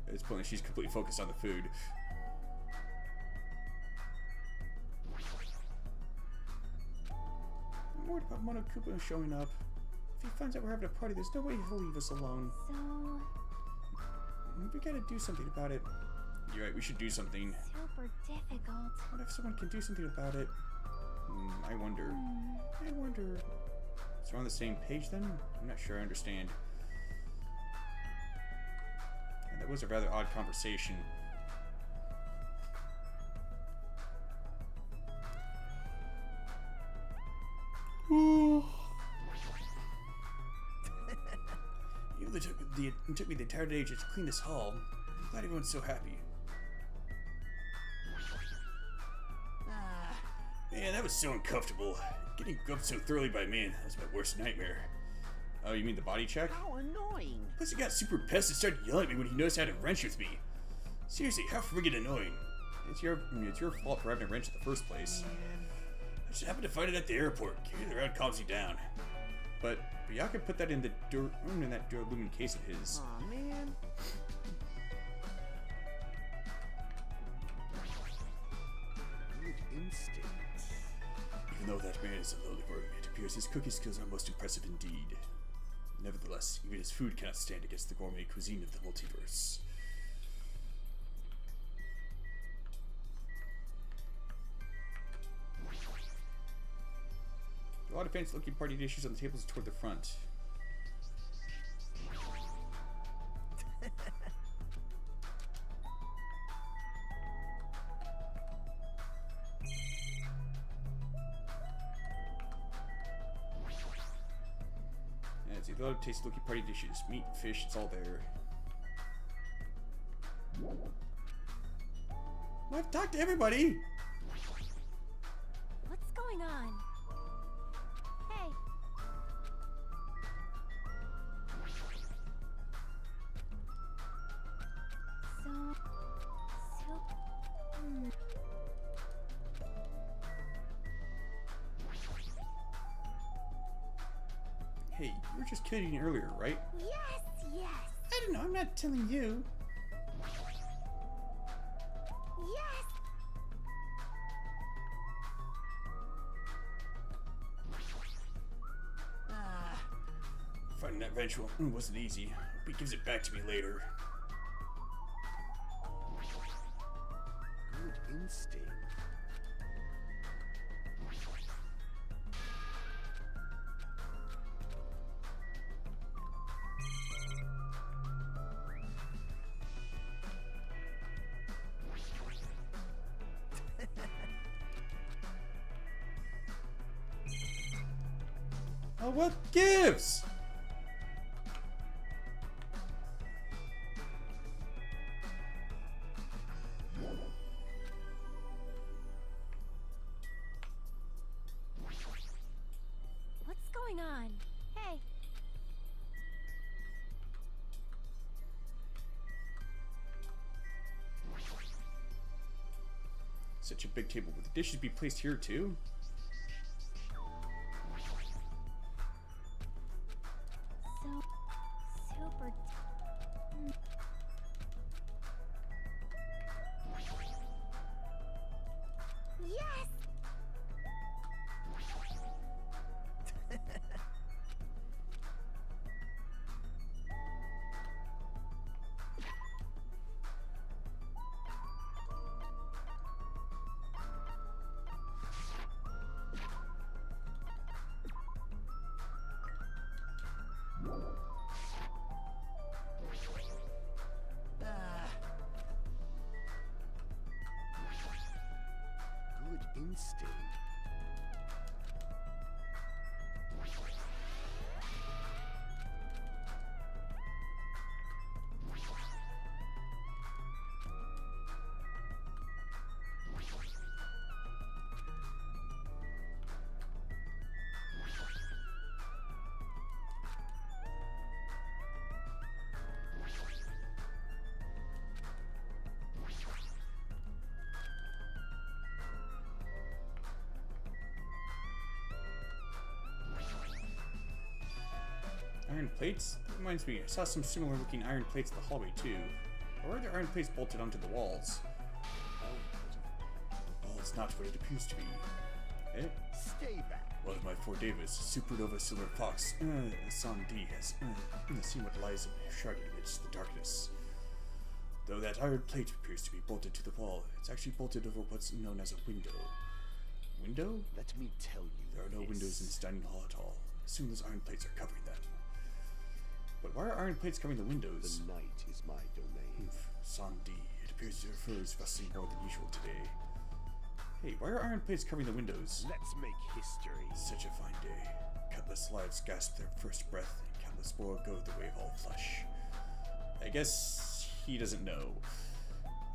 At this point, she's completely focused on the food. I'm worried about Monokuma showing up. If he finds out we're having a party, there's no way he'll leave us alone. So... We gotta do something about it. You're right, we should do something. super difficult. What if someone can do something about it? I wonder. I wonder. So we're on the same page then? I'm not sure I understand. And that was a rather odd conversation. Even though it took me the entire day to clean this hall, I'm glad everyone's so happy. Man, that was so uncomfortable. Getting grubbed so thoroughly by me, that was my worst nightmare. Oh, you mean the body check? How annoying. Plus he got super pissed and started yelling at me when he noticed I had a wrench with me. Seriously, how friggin' annoying. It's your fault for having a wrench in the first place. Man. I just happened to find it at the airport. Carrying it around calms you down. But Byakuya put that in that Duralumin case of his. Aw, man. Good instinct. Even though that man is a lowly worm, it appears his cooking skills are most impressive indeed. Nevertheless, even his food cannot stand against the gourmet cuisine of the multiverse. A lot of fancy-looking party dishes on the tables toward the front. Yeah, it's a lot of tasty-looking party dishes. Meat, fish, it's all there. Well, I've talked to everybody! What's going on? Hey. Hey, you were just kidding earlier, right? Yes, yes, I don't know, I'm not telling you. yes. Finding that wrench wasn't easy. Hope he gives it back to me later. Good instinct. Oh, what gives? What's going on? Hey. Such a big table. Would the dishes be placed here too? So super. Yes. Good instinct. Iron plates? That reminds me, I saw some similar looking iron plates in the hallway too. Or are there iron plates bolted onto the walls? Well, it's not what it appears to be. Eh? Stay back. Well, my Fort Davis, Supernova Silver Fox, San D has seen what lies shrouded amidst the darkness. Though that iron plate appears to be bolted to the wall, it's actually bolted over what's known as a window. Window? Let me tell you. There are no windows in this dining hall at all. I assume those iron plates are covering them. But why are iron plates covering the windows? The night is my domain. Sandi, it appears your fur is rustling more than usual today. Hey, why are iron plates covering the windows? Let's make history. Such a fine day. Countless lives gasp their first breath, and countless more go the way of all flesh. I guess he doesn't know.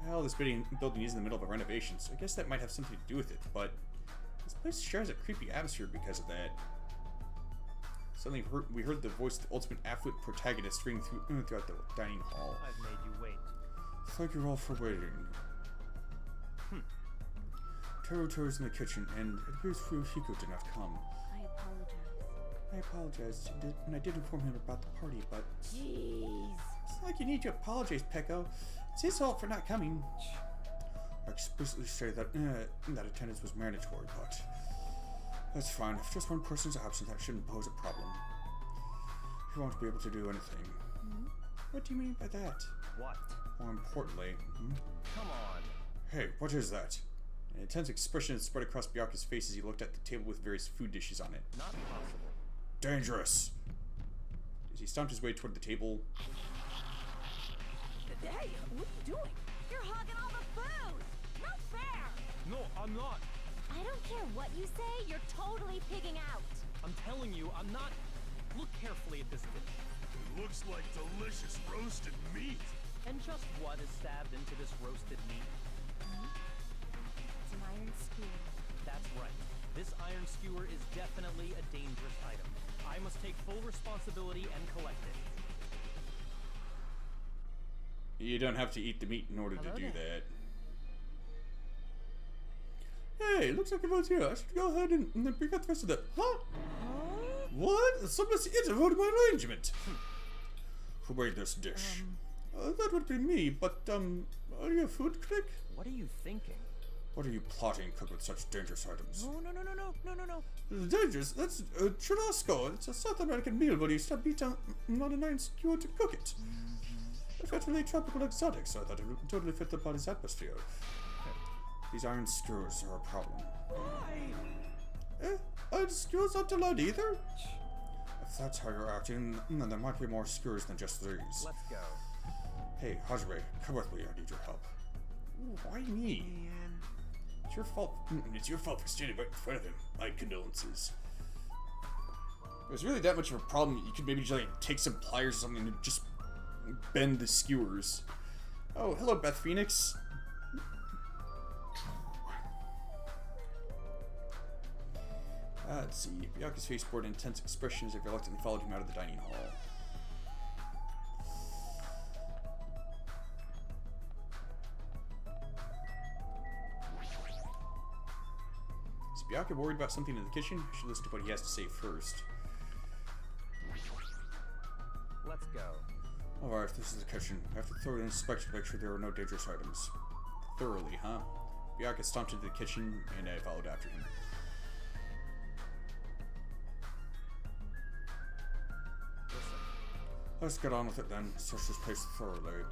Well, this building is in the middle of a renovation, so I guess that might have something to do with it, but this place shares a creepy atmosphere because of that. Suddenly we heard the voice of the ultimate affluent protagonist ring throughout the dining hall. I've made you wait. Thank you all for waiting. Teruto's in the kitchen, and it appears Fuyuhiko did not come. I apologize. I apologize, and I did inform him about the party, but... Jeez. It's not like you need to apologize, Peko. It's his fault for not coming. I explicitly say that that attendance was mandatory, but... That's fine. If just one person's absent, that shouldn't pose a problem. He won't be able to do anything. What do you mean by that? What? More importantly... Come on. Hey, what is that? An intense expression spread across Byakuya's face as he looked at the table with various food dishes on it. Not possible. Dangerous! As he stomped his way toward the table... Hey, what are you doing? You're hogging all the food! No fair! No, I'm not. I don't care what you say, you're totally pigging out. I'm telling you, I'm not. Look carefully at this dish. It looks like delicious roasted meat. And just what is stabbed into this roasted meat? It's an iron skewer. That's right. This iron skewer is definitely a dangerous item. I must take full responsibility and collect it. You don't have to eat the meat in order to do there. that. Hey, looks like everyone's here. I should go ahead and bring out the rest of that. Huh? What? Someone's interrupted my arrangement. Who made this dish? That would be me, but, are you a food critic? What are you thinking? What are you plotting, cook with such dangerous items? No. Dangerous? That's churrasco. It's a South American meal where you stab meat on an iron skewer to cook it. Effectively tropical exotic, so I thought it would totally fit the body's atmosphere. These iron skewers are a problem. Why? Iron skewers aren't allowed either? If that's how you're acting, then there might be more skewers than just these. Let's go. Hey, Hajime, come with me, I need your help. Why me? It's your fault. It's your fault for standing right in front of him. My condolences. it was really that much of a problem, you could maybe just like take some pliers or something and just bend the skewers. Oh, hello, Beth Phoenix. Let's see. Byakuya's face bore an intense expression as if reluctantly followed him out of the dining hall. Is Byakuya worried about something in the kitchen? I should listen to what he has to say first. Let's go. Alright, this is the kitchen. I have to thoroughly inspect to make sure there are no dangerous items. Thoroughly, huh? Byakuya stomped into the kitchen, and I followed after him. Let's get on with it then. Search this place thoroughly.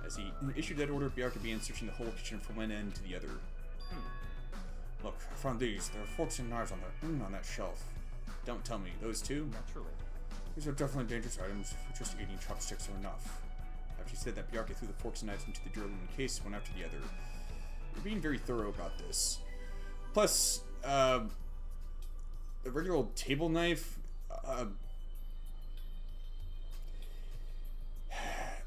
As he issued that order, Byakuya began searching the whole kitchen from one end to the other. Look, I found these. There are forks and knives on that shelf. Don't tell me. Those two? Naturally. These are definitely dangerous items. For just eating chopsticks are enough. After he said that, Byakuya threw the forks and knives into the drill in case, one after the other. You're being very thorough about this. Plus, the regular old table knife,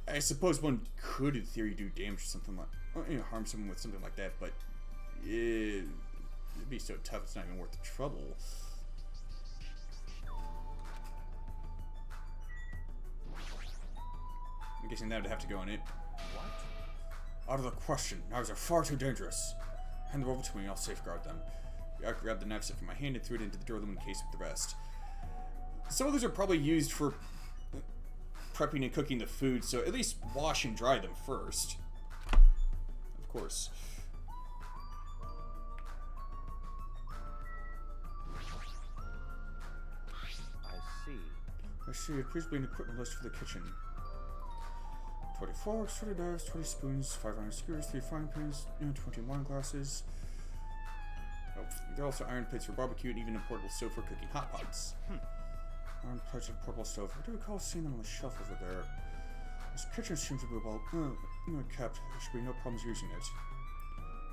I suppose one could, in theory, do damage to something like, you know, harm someone with something like that, but it'd be so tough it's not even worth the trouble. I'm guessing that would have to go in it. What? Out of the question. Knives are far too dangerous. Hand them over to me and I'll safeguard them. I grabbed the knife set from my hand and threw it into the door aluminum case with the rest. Some of those are probably used for prepping and cooking the food, so at least wash and dry them first. Of course. I see. It appears to be an equipment list for the kitchen. 20 forks, 20 knives, 20 spoons, 5 iron skewers, 3 frying pans, and 20 wine glasses. Oh, there are also iron plates for barbecue and even a portable stove for cooking hot pots. Iron plates and portable stove. I do recall seeing them on the shelf over there. This kitchen seems to be well kept. There should be no problems using it.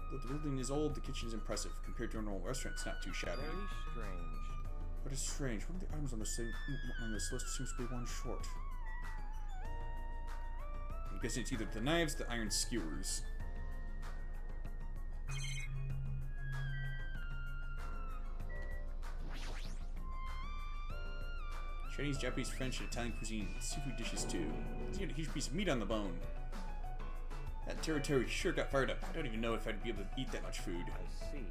Though the building is old, the kitchen is impressive. Compared to a normal restaurant, it's not too shabby. Very strange. But it's strange. One of the items on this list seems to be one short. I'm guessing it's either the knives, the iron skewers. Chinese, Japanese, French, and Italian cuisine. Seafood dishes too. Let's get a huge piece of meat on the bone. That territory sure got fired up. I don't even know if I'd be able to eat that much food. I see.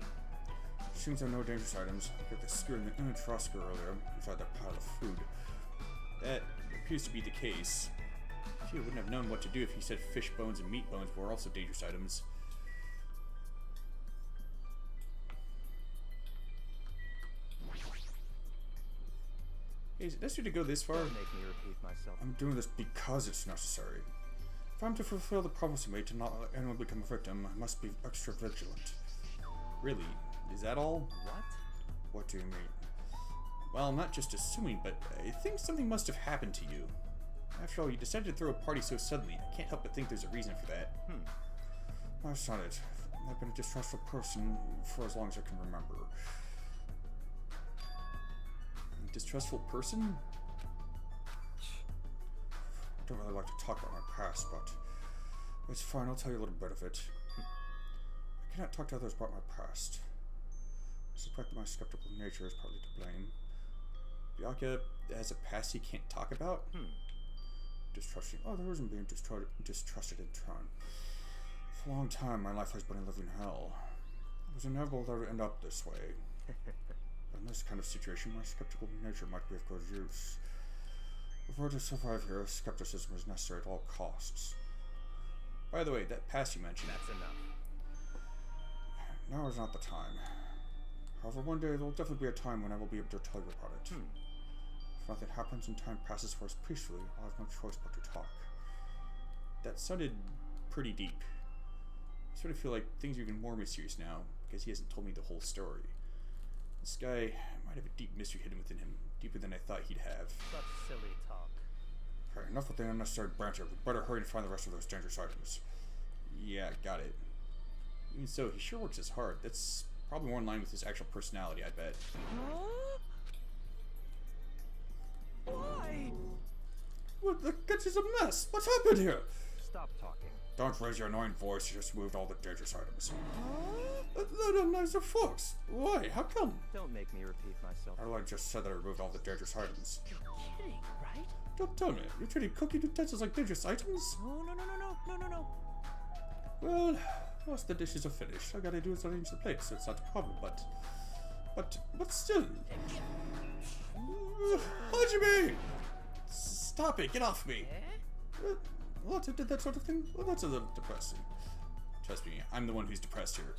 Seems there are no dangerous items. I got the skewer in the image rosker earlier inside that pile of food. That appears to be the case. He wouldn't have known what to do if he said fish bones and meat bones were also dangerous items. Hey, is it necessary to go this far? Don't make me repeat myself. I'm doing this because it's necessary. If I'm to fulfill the promise I made to not let anyone become a victim, I must be extra vigilant. Really? Is that all? What? What do you mean? Well, I'm not just assuming, but I think something must have happened to you. After all, you decided to throw a party so suddenly. I can't help but think there's a reason for that. That's not it. I've been a distrustful person for as long as I can remember. A distrustful person? I don't really like to talk about my past, but it's fine. I'll tell you a little bit of it. I cannot talk to others about my past. I suspect that my skeptical nature is partly to blame. Byakuya has a past he can't talk about? Distrusting others and being distrusted in turn. For a long time, my life has been a living hell. It was inevitable that it would end up this way. But in this kind of situation, my skeptical nature might be of good use. If we're to survive here, skepticism is necessary at all costs. By the way, that past you mentioned... That's enough. Now is not the time. However, one day there will definitely be a time when I will be able to tell you about it. If nothing happens and time passes for us peacefully, I'll have no choice but to talk. That sounded pretty deep. I sort of feel like things are even more mysterious now, because he hasn't told me the whole story. This guy might have a deep mystery hidden within him, deeper than I thought he'd have. Such silly talk. Alright, enough with the unnecessary banter. We'd better hurry and find the rest of those dangerous items. Yeah, got it. Even so, he sure works as hard. That's probably more in line with his actual personality, I bet. The kitchen is a mess. What's happened here? Stop talking. Don't raise your annoying voice. You just moved all the dangerous items. They're nicer folks. Why? How come? Don't make me repeat myself. I just said that I removed all the dangerous items. You're kidding, right? Don't tell me. You're treating cooking utensils like dangerous items? No. Well, once the dishes are finished, all I gotta do is arrange the plates, so it's not a problem, but still. Hajime! Stop it, get off me! What, I did that sort of thing? Well, that's a little depressing. Trust me, I'm the one who's depressed here.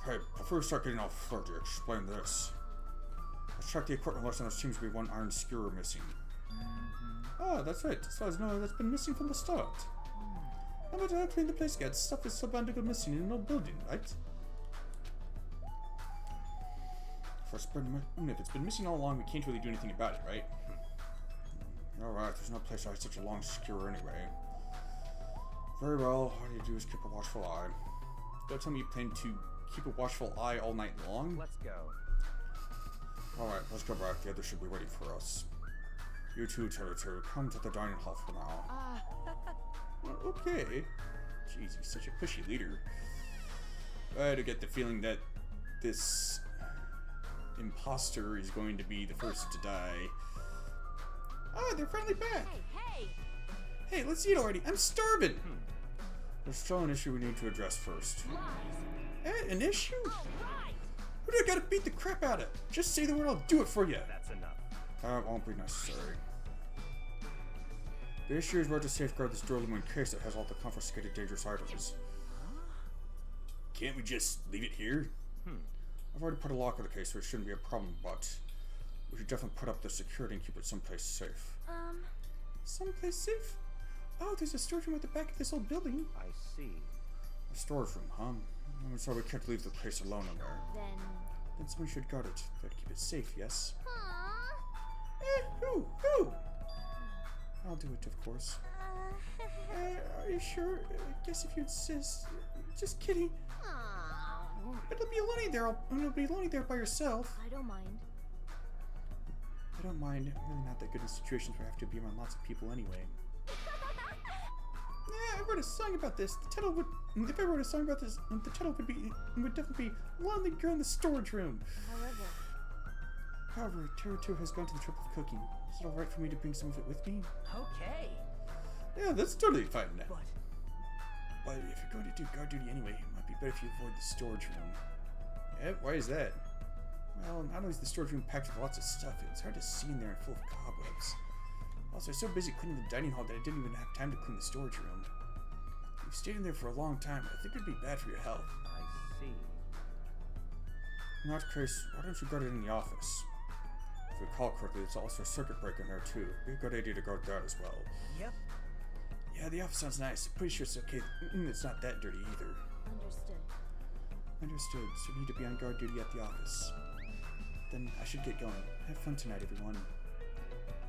Hey, before we start getting all flirty, explain this. I checked the equipment list and there seems to be one iron skewer missing. Ah, that's right. As far as I know, that's been missing from the start. No matter how clean the place gets, stuff is so bound to go missing in an old building, right? If it's been missing all along, we can't really do anything about it, right? Alright, there's no place I had such a long skewer anyway. Very well, all you do is keep a watchful eye. Don't tell me you plan to keep a watchful eye all night long? Let's go. Alright, let's go back. The others should be waiting for us. You two, Teru, come to the dining hall for now. Well, okay. Jeez, you're such a pushy leader. I do get the feeling that this imposter is going to be the first to die. Ah, they're finally back! Hey, let's eat already! I'm starving! There's still an issue we need to address first. Eh, an issue? Who do I gotta beat the crap out of? Just say the word, I'll do it for you! That's enough. That won't be necessary. The issue is where to safeguard this Durlumin case that has all the confiscated dangerous items. Can't we just leave it here? I've already put a lock on the case, so it shouldn't be a problem, but we should definitely put up the security and keep it someplace safe. Someplace safe? Oh, there's a storage room at the back of this old building. I see. A storage room, huh? I'm sorry, we can't leave the place alone in there. Then someone should guard it. Gotta keep it safe, yes? Who? I'll do it, of course. Are you sure? I guess if you insist. Just kidding. But it'll be lonely there. It'll be lonely there by yourself. I don't mind. I don't mind. I'm really not that good in situations where I have to be around lots of people anyway. Yeah, I wrote a song about this. The title would, if I wrote a song about this, the title would definitely be "Lonely Girl in the Storage Room." However, Teru 2 has gone to the trouble of cooking. Is it alright for me to bring some of it with me? Okay. Yeah, that's totally fine now. But if you're going to do guard duty anyway, it might be better if you avoid the storage room. Yeah, why is that? Well, not only is the storage room packed with lots of stuff, it's hard to see in there and full of cobwebs. Also, I was so busy cleaning the dining hall that I didn't even have time to clean the storage room. You've stayed in there for a long time, I think it'd be bad for your health. I see. In that case, why don't you guard it in the office? If we recall correctly, there's also a circuit breaker in there too. It'd be a good idea to guard that as well. Yep. Yeah, the office sounds nice. I'm pretty sure it's okay. It's not that dirty either. Understood. So you need to be on guard duty at the office. Then I should get going. Have fun tonight, everyone.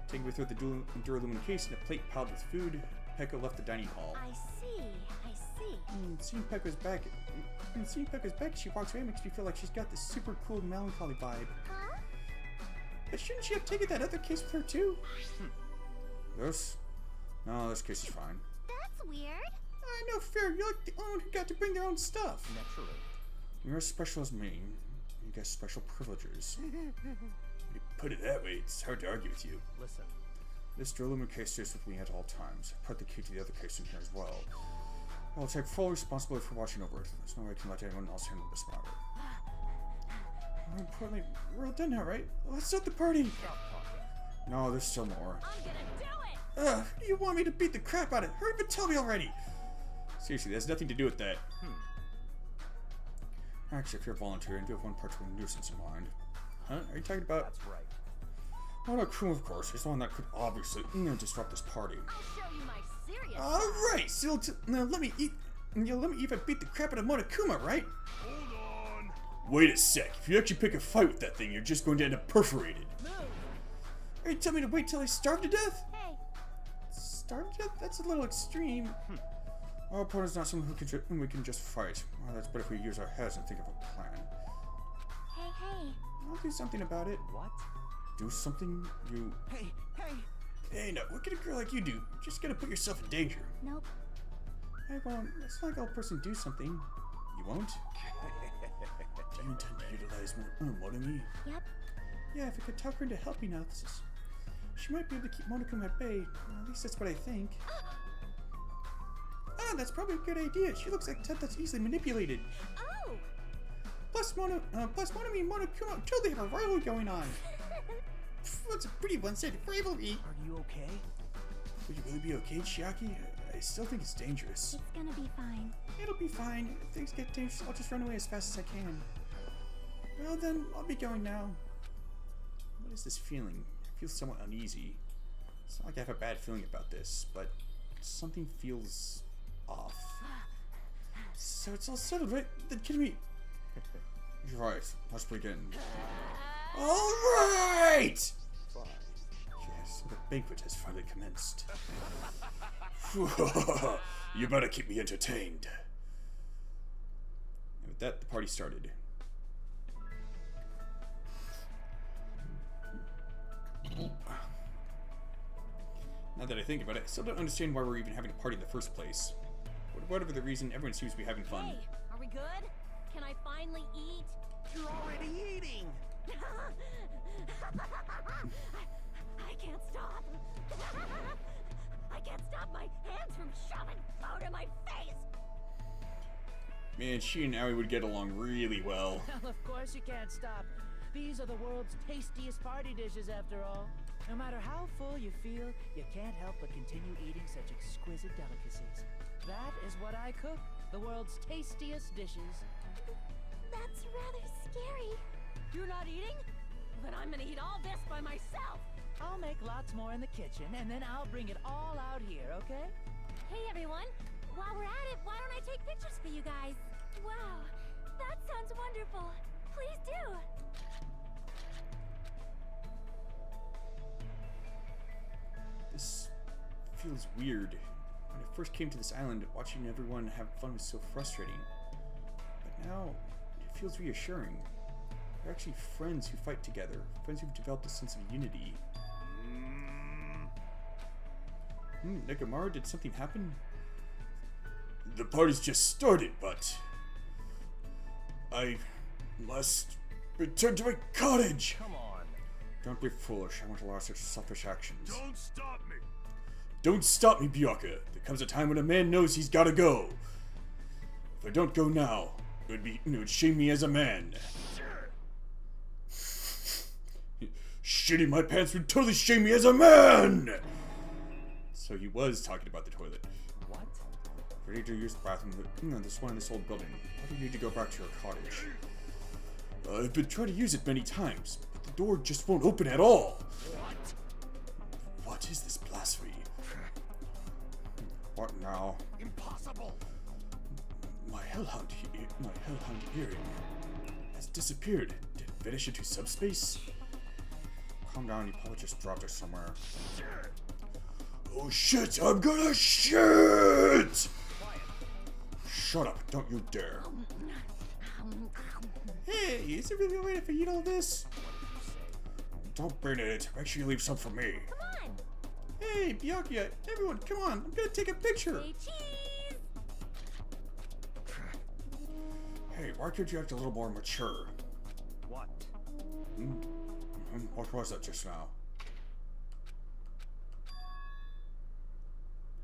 Taking me through the Durlumin case and a plate piled with food, Pekka left the dining hall. I see. Seeing Pekka's back as she walks away makes me feel like she's got this super cool melancholy vibe. Huh? But shouldn't she have taken that other case with her too? This? No, this case is fine. That's weird. No fair. You're like the only one who got to bring their own stuff. Naturally. You're as special as me. You get special privileges. You put it that way, it's hard to argue with you. Listen. This Durlumin case stays with me at all times. I put the key to the other case in here as well. I'll take full responsibility for watching over it. There's no way I can let anyone else handle this matter. More importantly, we're all done now, right? Let's start the party! Stop talking. No, there's still more. I'm gonna do it. Ugh, you want me to beat the crap out of it? Hurry up and tell me already! Seriously, that has nothing to do with that. Actually, if you're volunteering, I do have one particular nuisance in mind. Huh? Are you talking about... That's right. Monokuma, of course. He's the one that could obviously disrupt this party. I'll show you my serious. Alright, so now let me eat... You'll let me even beat the crap out of Monokuma, right? Hold on. Wait a sec. If you actually pick a fight with that thing, you're just going to end up perforated. Move. Are you telling me to wait till I starve to death? Hey. Starve to death? That's a little extreme. Our opponent's not someone who we can just fight. Well, that's better if we use our heads and think of a plan. Hey. I'll do something about it. What? Do something? You... Hey! Hey, no, what can a girl like you do? You're just gonna put yourself in danger. Nope. I won't. It's not like all person do something. You won't? Do you intend to utilize Monokuma? Yep. Yeah, if I could talk her into helping us, she might be able to keep Monokuma at bay. Well, at least that's what I think. Ah, that's probably a good idea. She looks like a type that's easily manipulated. Oh! Plus Monokuma and Monokuma totally have a rivalry going on. That's a pretty one-sided rivalry. Are you okay? Would you really be okay, Chiaki? I still think it's dangerous. It's gonna be fine. It'll be fine. If things get dangerous, I'll just run away as fast as I can. Well then, I'll be going now. What is this feeling? I feel somewhat uneasy. It's not like I have a bad feeling about this, but something feels off. So it's all settled, right? Then kidding me. You're right. Let's begin. Alright! Fine. Yes, the banquet has finally commenced. You better keep me entertained. And with that, the party started. Now that I think about it, I still don't understand why we're even having a party in the first place. Whatever the reason, everyone seems to be having fun. Hey, are we good? Can I finally eat? You're already eating! I can't stop. I can't stop my hands from shoving food in my face. Man, she and Aoi would get along really well. Well, of course you can't stop. These are the world's tastiest party dishes, after all. No matter how full you feel, you can't help but continue eating such exquisite delicacies. That is what I cook, the world's tastiest dishes. That's rather scary. You're not eating? Then I'm gonna eat all this by myself. I'll make lots more in the kitchen, and then I'll bring it all out here, okay? Hey everyone, while we're at it, why don't I take pictures for you guys? Wow, that sounds wonderful. Please do. This feels weird. When I first came to this island, watching everyone have fun was so frustrating. But now, it feels reassuring. They're actually friends who fight together, friends who've developed a sense of unity. Nekomaru, did something happen? The party's just started, but I must return to my cottage! Come on. Don't be foolish, I won't allow such selfish actions. Don't stop me. Don't stop me, Byakuya. There comes a time when a man knows he's gotta go. If I don't go now, it would shame me as a man. Shitting my pants would totally shame me as a man! So he was talking about the toilet. What? Ready to use the bathroom? This one in this old building. Why do you need to go back to your cottage? I've been trying to use it many times, but the door just won't open at all. What? What is this blasphemy? What now? Impossible. My hellhound earring has disappeared. Did it vanish into subspace? Calm down, you probably just dropped it somewhere. Oh shit, I'm gonna shit! Shut up, don't you dare. Hey, is there really a way if I eat all this? Don't burn it, make sure you leave some for me. Come on. Hey, Byakuya, everyone, come on, I'm gonna take a picture. Say cheese. Hey, why can't you act a little more mature? What? What was that just now?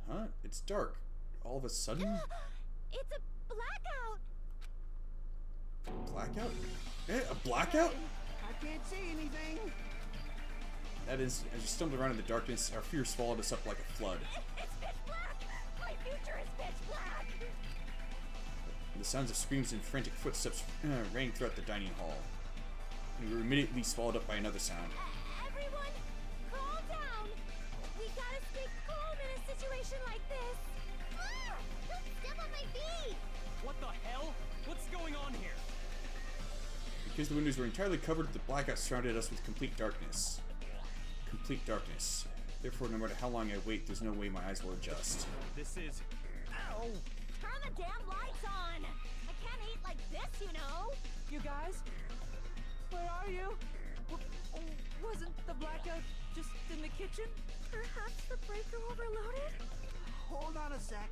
Huh? It's dark. All of a sudden? It's a blackout. Blackout? Eh, a blackout? I can't see anything. That is, as you stumbled around in the darkness, our fear swallowed us up like a flood. It's pitch black. My future is pitch black. The sounds of screams and frantic footsteps rang throughout the dining hall. And we were immediately swallowed up by another sound. Everyone, calm down. We gotta stay calm in a situation like this. Ah! Don't step on my feet. What the hell? What's going on here? Because the windows were entirely covered, the blackout surrounded us with complete darkness. Complete darkness. Therefore, no matter how long I wait, there's no way my eyes will adjust. This is... Ow! Turn the damn lights on. I can't eat like this, you know. You guys? Where are you? Wasn't the blackout Just in the kitchen? Perhaps the breaker overloaded? Hold on a sec.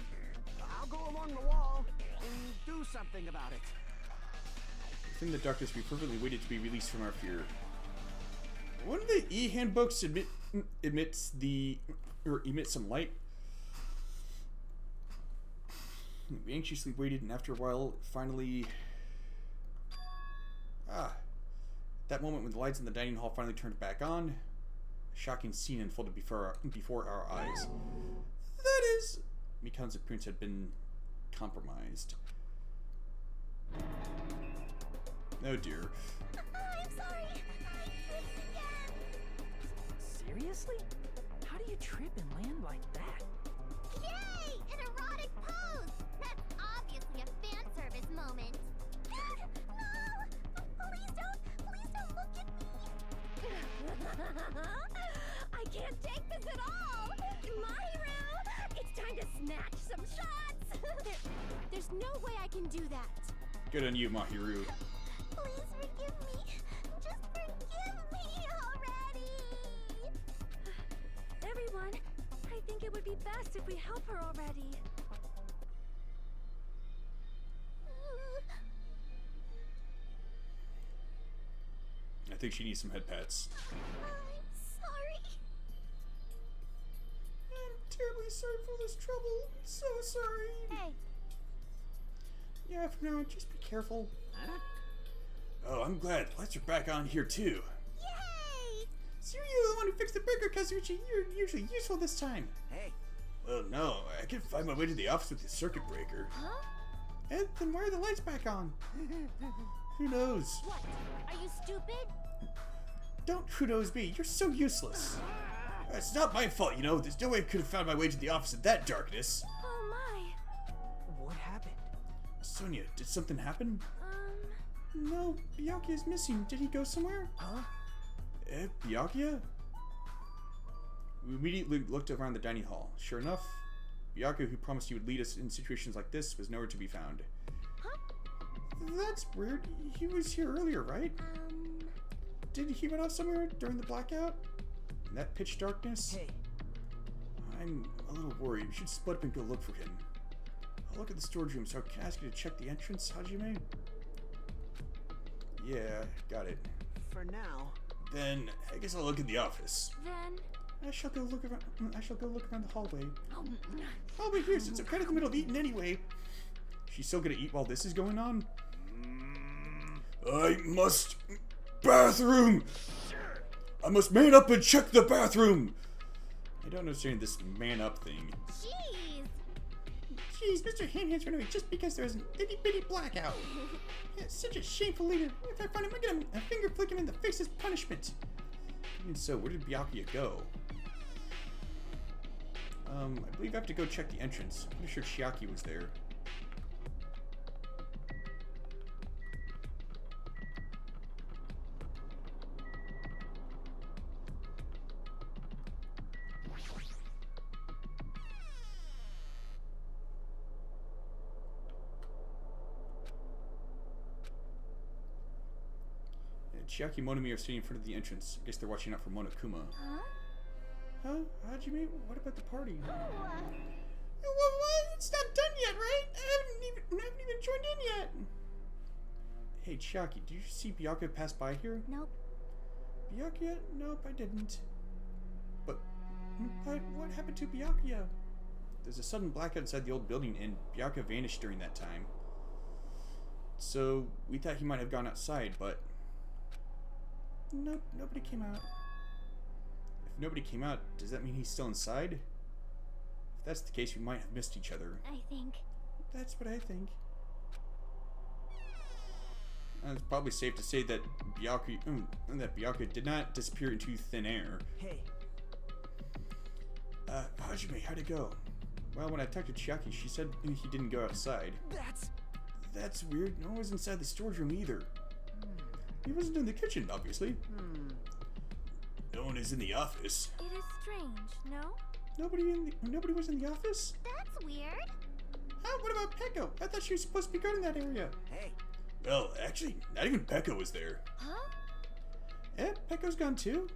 I'll go along the wall and do something about it. Within the darkness, we perfectly waited to be released from our fear. One of the e-handbooks emits some light. We anxiously waited, and after a while, finally... that moment when the lights in the dining hall finally turned back on, a shocking scene unfolded before our eyes. That is... Mikan's appearance had been compromised. Oh dear. I'm sorry. I tripped again. Seriously? How do you trip and land like that? Yay! An erotic pose! That's obviously a fan service moment. No! Please don't look at me! I can't take this at all! Mahiru! It's time to snatch some shots! There's no way I can do that. Good on you, Mahiru. Please forgive me. Just forgive me already! Everyone, I think it would be best if we help her already. I think she needs some head pats. I'm sorry. I'm terribly sorry for this trouble. So sorry. Hey, Yeah, from now on, just be careful. Oh, I'm glad. Lights are back on here, too. yay! So you're the one who fixed the breaker, Kazuchi. You're usually useful this time. Hey, Well, no. I can find my way to the office with the circuit breaker. Huh? And then why are the lights back on? Who knows? What? Are you stupid? Don't who knows me. You're so useless. It's not my fault, you know. There's no way I could have found my way to the office in that darkness. Oh my. What happened? Sonia, did something happen? No, Byakuya is missing. Did he go somewhere? Huh? Byakuya? We immediately looked around the dining hall. Sure enough, Byakuya, who promised he would lead us in situations like this, was nowhere to be found. Huh? That's weird. He was here earlier, right? Did he run off somewhere during the blackout? In that pitch darkness? Hey, I'm a little worried. We should split up and go look for him. I'll look at the storage room, so I can ask you to check the entrance, Hajime? Yeah, got it. for now. Then I guess I'll look in the office. Then. I shall go look around the hallway. Hallway here, since I'm kind of in the middle of eating anyway. She's still gonna eat while this is going on? I must... Bathroom! I must man up and check the bathroom! I don't understand this man up thing. Jeez. Jeez, Mr. Handhands ran away just because there was an itty-bitty blackout. Yeah, such a shameful leader. If I find him, I'm gonna a finger flick him in the face as punishment. Even so, where did Byakuya go? I believe I have to go check the entrance. I'm pretty sure Chiaki was there. Chiaki and Monomi are sitting in front of the entrance. I guess they're watching out for Monokuma. Huh? Huh? How'd you mean? What about the party? Oh, What? It's not done yet, right? I haven't even joined in yet. Hey, Chiaki, did you see Byakuya pass by here? nope. Byakuya? Nope, I didn't. But what happened to Byakuya? There's a sudden blackout inside the old building, and Byakuya vanished during that time. So we thought he might have gone outside, but nope, nobody came out. If nobody came out, does that mean he's still inside? If that's the case, we might have missed each other. I think. That's what I think. It's probably safe to say that Byakuya did not disappear into thin air. hey, Hajime, how'd it go? Well, when I talked to Chiaki, she said he didn't go outside. That's weird. No one was inside the storage room either. He wasn't in the kitchen, obviously. No one is in the office. It is strange, no? Nobody was in the office? That's weird. What about Pekko? I thought she was supposed to be guarding that area. Hey, Well, actually, not even Pekko was there. Huh? Pekko's gone too.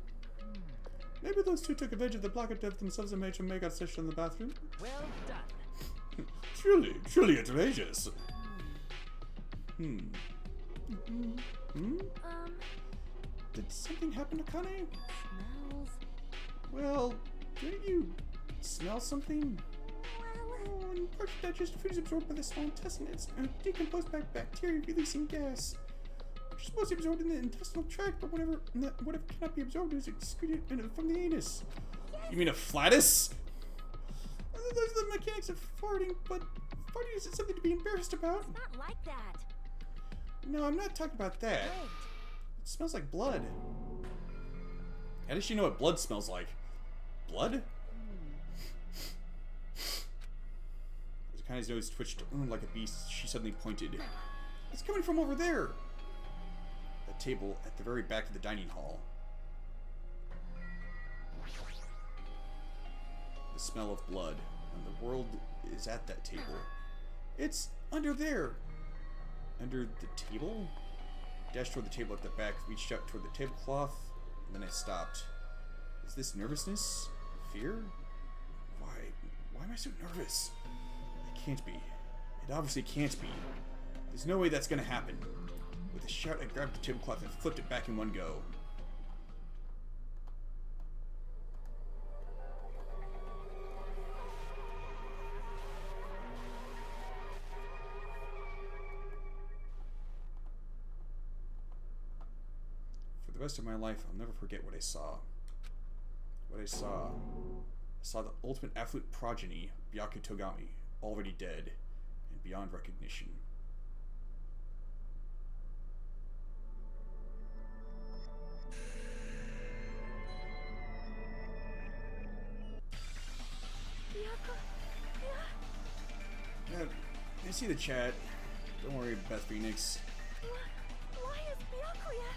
Maybe those two took advantage of the blackout to have themselves a major makeout session in the bathroom. Well done. Truly outrageous. Did something happen to Kane? Smells. Well, didn't you smell something? Oh, and part of digested food is absorbed by the small intestine. It's decomposed by bacteria releasing gas, which is supposed to be absorbed in the intestinal tract, but whatever cannot be absorbed is excreted from the anus. Yes. You mean a flatus? Those are the mechanics of farting, but farting isn't something to be embarrassed about. It's not like that. No, I'm not talking about that. Wait. It smells like blood. How does she know what blood smells like? Blood? As Kane's nose twitched like a beast, she suddenly pointed. It's coming from over there! A table at the very back of the dining hall. The smell of blood, and the world is at that table. It's under there! Under the table? Dashed toward the table at the back, reached out toward the tablecloth, and then I stopped. Is this nervousness? Fear? Why am I so nervous? It can't be. It obviously can't be. There's no way that's gonna happen. With a shout, I grabbed the tablecloth and flipped it back in one go. For the rest of my life, I'll never forget what I saw. What I saw the ultimate affluent progeny, Byakuya Togami, already dead and beyond recognition. I see the chat. Don't worry, Beth Phoenix. Why is Byakuya?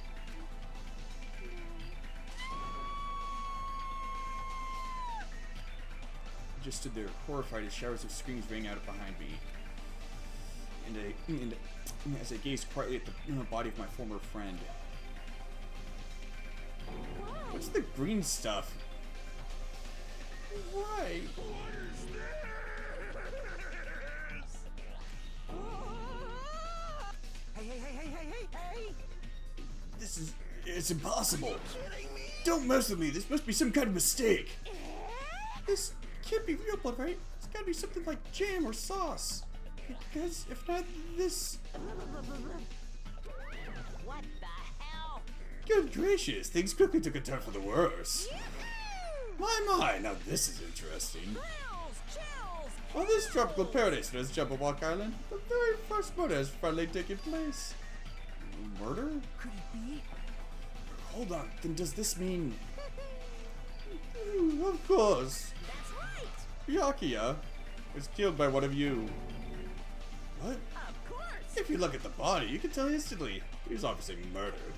I just stood there, horrified as showers of screams rang out behind me. And as I gazed quietly at the body of my former friend. Why? What's the green stuff? Why? Hey! It's impossible. Don't mess with me. This must be some kind of mistake. This can't be real blood, right? It's gotta be something like jam or sauce. Because if not, this... What the hell? Good gracious, things quickly took a turn for the worse. My, now this is interesting. On this tropical paradise known as Jabberwock Island, the very first murder has finally taken place. Murder? Could it be? Hold on, then does this mean... Of course. That's right. Byakuya was killed by one of you. What? Of course. If you look at the body, you can tell instantly. He was obviously murdered.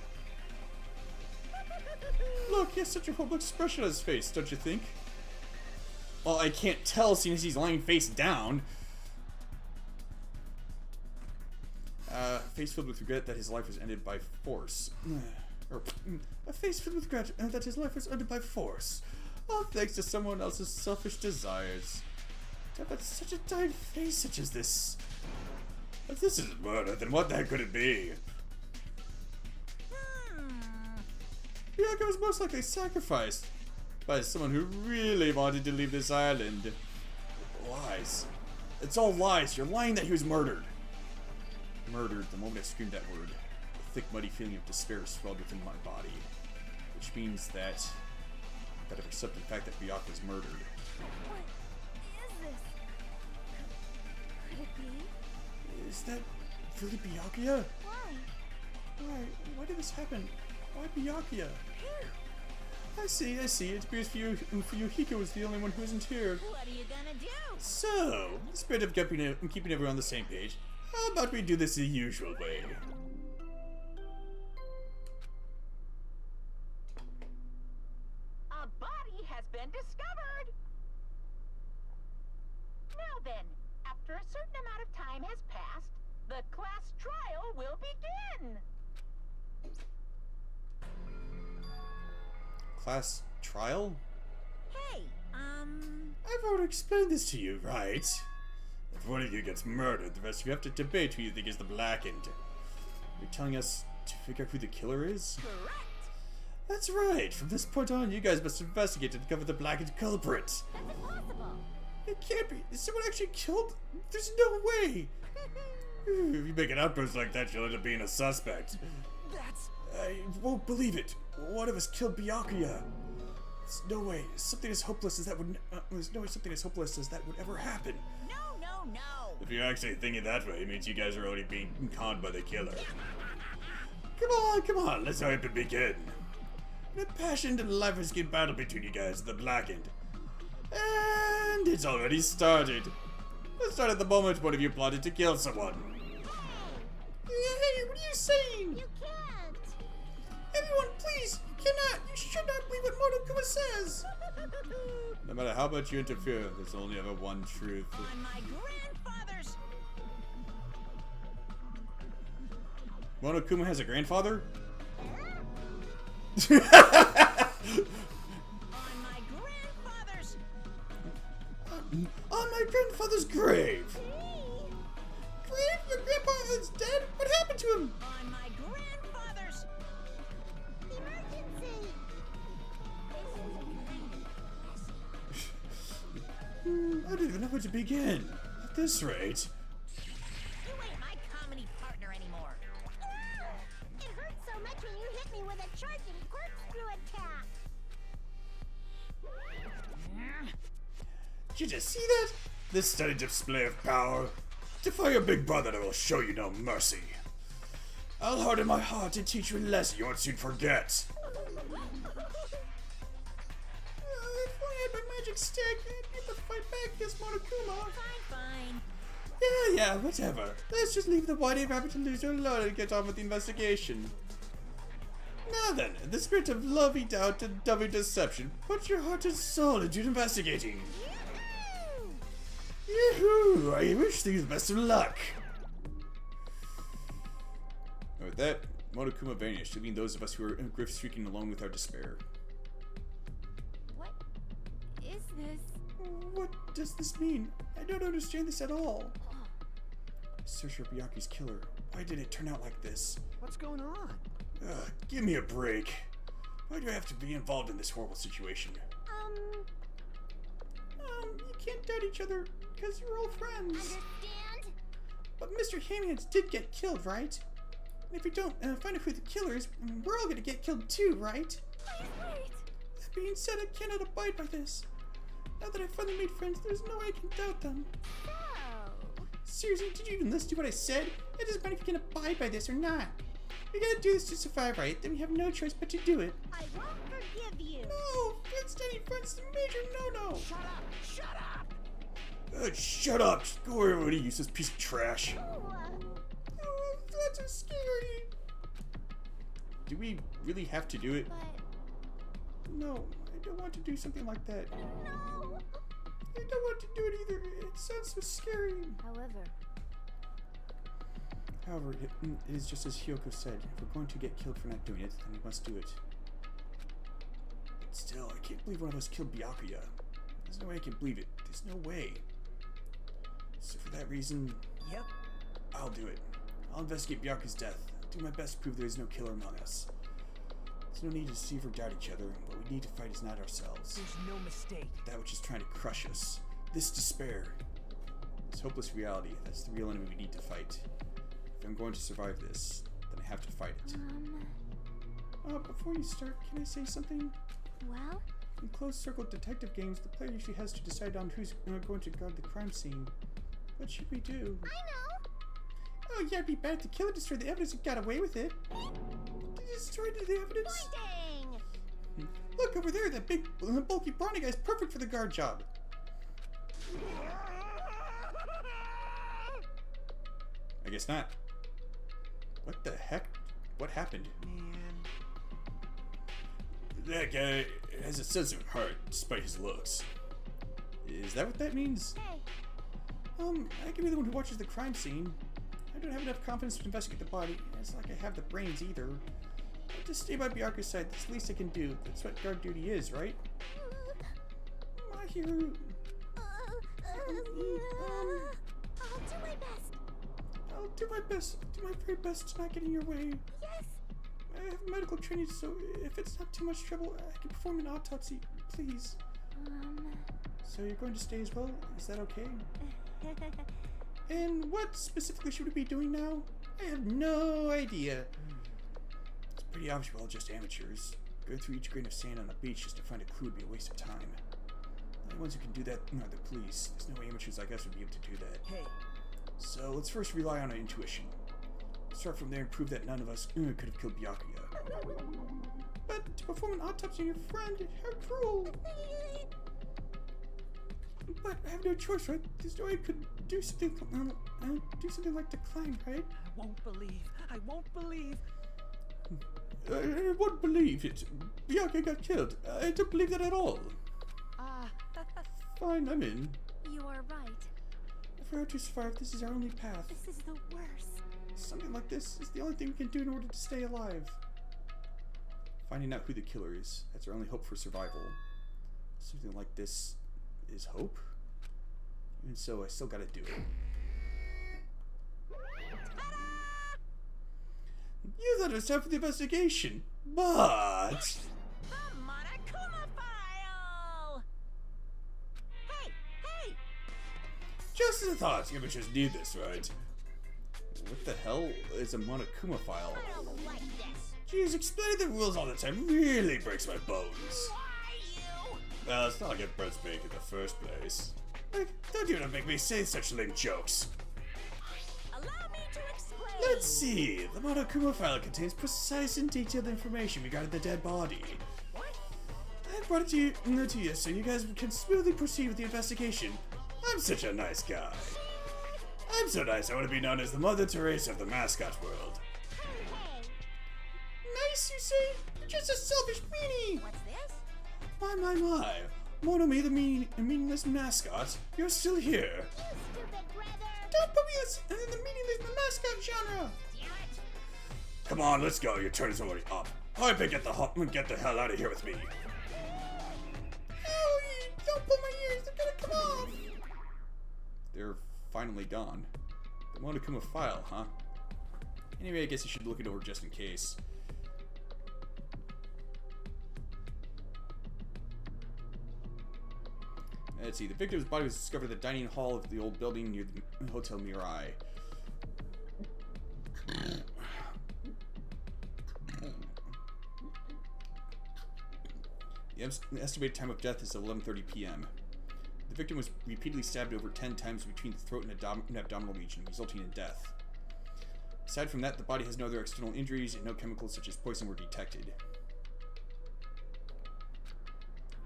Look, he has such a horrible expression on his face, don't you think? Well, I can't tell seeing as he's lying face down. Face filled with regret that his life was ended by force. A face filled with regret that his life was ended by force. All thanks to someone else's selfish desires. To have such a dyed face such as this. If this isn't murder, then what the heck could it be? Byakuya was most likely sacrificed by someone who really wanted to leave this island. Lies. It's all lies. You're lying that he was murdered. Murdered the moment I screamed that word. A thick, muddy feeling of despair swelled within my body. Which means that I've accepted the fact that Byakuya was murdered. What is this? Could it be? Is that really Byakuya? Why? Why did this happen? Why Byakuya? I see. It appears for you, Hiko was the only one who isn't here. What are you gonna do? So, in the spirit of keeping everyone on the same page, how about we do this the usual way? A body has been discovered. Now then, after a certain amount of time has passed, the class trial will begin. class trial? Hey, I've already explained this to you, right? If one of you gets murdered, the rest of you have to debate who you think is the blackened. You're telling us to figure out who the killer is? correct. That's right. From this point on, you guys must investigate to discover the blackened culprit. That's impossible. It can't be. Is someone actually killed? There's no way. If you make an outburst like that, you'll end up being a suspect. That's... I won't believe it. One of us killed Byakuya. There's no way. Something as hopeless as that would. There's no way something as hopeless as that would ever happen. No. If you're actually thinking that way, it means you guys are already being conned by the killer. Come on. Let's hurry up and begin. An impassioned and life-risking battle between you guys, the blackened. And it's already started. It started the moment one of you plotted to kill someone. Hey, what are you saying? You can't. Everyone, please, you cannot. You should not believe what Monokuma says. No matter how much you interfere, there's only ever one truth. On my grandfather's... Monokuma has a grandfather? On my grandfather's... On my grandfather's grave. Grave? Your grandpa is dead? What happened to him? On my grandfather's... Emergency. I don't even know where to begin. At this rate. You ain't my comedy partner anymore. It hurt so much when you hit me with a charging corkscrew attack. Did you just see that? This steady display of power. Defy your big brother and I will show you no mercy. I'll harden my heart and teach you a lesson you won't soon forget. If only I had my magic stick, I'd be able to fight back against Monokuma. Fine. Yeah, whatever. Let's just leave the white rabbit and loser alone and get on with the investigation. Now then, in the spirit of lovey doubt and dummy deception, put your heart and soul into investigating. Yahoo! I wish you the best of luck. And with that, Monokuma vanished, leaving those of us who are grief streaking alone with our despair. What is this? What does this mean? I don't understand this at all. Search for Byakuya's killer. Why did it turn out like this? What's going on? Give me a break. Why do I have to be involved in this horrible situation? You can't doubt each other because you're all friends. Understand? But Mr. Hamians did get killed, right? And if we don't find out who the killer is, we're all gonna get killed too, right? Wait. That being said, I cannot abide by this. Now that I've finally made friends, there's no way I can doubt them. So, Seriously, did you even listen to what I said? It doesn't matter if you can abide by this or not. We gotta do this to survive, right? Then we have no choice but to do it. I won't forgive you. No! Friends standing friends is a major no-no! Shut up! Shut up! Shut up! Just go wherever you useless piece of trash. Oh, Oh, that's so scary. Do we really have to do it? but No, I don't want to do something like that. no. I don't want to do it either. It sounds so scary. However, it is just as Hyoko said. If we're going to get killed for not doing it, then we must do it. But still, I can't believe one of us killed Byakuya. There's no way I can believe it. There's no way. So for that reason, Yep. I'll do it. I'll investigate Byakuya's death. I'll do my best to prove there is no killer among us. There's no need to deceive or doubt each other. What we need to fight is not ourselves. There's no mistake. That which is trying to crush us. This despair. This hopeless reality. That's the real enemy we need to fight. If I'm going to survive this, then I have to fight it. Before you start, can I say something? Well, In closed-circle detective games, the player usually has to decide on who's going to guard the crime scene. What should we do? I know. Oh, yeah, it'd be bad if the killer destroyed the evidence and got away with it. Did he destroy the evidence? Dang. Look, over there, that big, bulky, brawny guy's perfect for the guard job. I guess not. What the heck? What happened? Man. That guy has a sense of heart, despite his looks. Is that what that means? Hey, I can be the one who watches the crime scene. I don't have enough confidence to investigate the body. It's not like I have the brains either. To stay by Byakuya's side, that's the least I can do. That's what guard duty is, right? Mahiru... I'll do my best. I'll do my best. I'll do my very best to not get in your way. Yes. I have medical training, so if it's not too much trouble, I can perform an autopsy, please. So you're going to stay as well? Is that okay? And what specifically should we be doing now? I have no idea. It's pretty obvious we're all just amateurs. Going through each grain of sand on a beach just to find a clue would be a waste of time. The only ones who can do that are the police. There's no amateurs like us would be able to do that. Hey. So let's first rely on our intuition. Start from there and prove that none of us could have killed Byakuya. But to perform an autopsy on your friend, how cruel! But I have no choice, right? This way I could do something like decline, right? I won't believe. I won't believe it. Byakuya got killed. I don't believe that at all. Fine, I'm in. You are right. If we are to survive, this is our only path. This is the worst. Something like this is the only thing we can do in order to stay alive. Finding out who the killer is, that's our only hope for survival. Something like this is hope? Even so, I still gotta do it. You thought it was time for the investigation, but... The Monokuma file! Hey! Just as I thought, amateurs need this, right? What the hell is a Monokuma file? I don't like this. Jeez, explaining the rules all the time really breaks my bones. Why you? Well, it's not like it breaks me in the first place. Like, don't even make me say such lame jokes. Allow me to explain. Let's see. The Monokuma file contains precise and detailed information regarding the dead body. What? I brought it to you so you guys can smoothly proceed with the investigation. I'm such a nice guy. I'm so nice I want to be known as the Mother Teresa of the mascot world. Hey! Nice, you say? You're just a selfish meanie! What's this? My. Monomi, the meaningless mascot, you're still here. You stupid brother. Don't put me in the meaningless mascot genre! Damn it! Come on, let's go. Your turn is already up. Hurry up and get the hell out of here with me. Owie! Don't pull my ears. They're gonna come off. They're finally gone. The Monokuma file, huh? Anyway, I guess you should look it over just in case. Let's see. The victim's body was discovered in the dining hall of the old building near the Hotel Mirai. The estimated time of death is 11:30 p.m. The victim was repeatedly stabbed over 10 times between the throat and abdominal region, resulting in death. Aside from that, the body has no other external injuries and no chemicals such as poison were detected.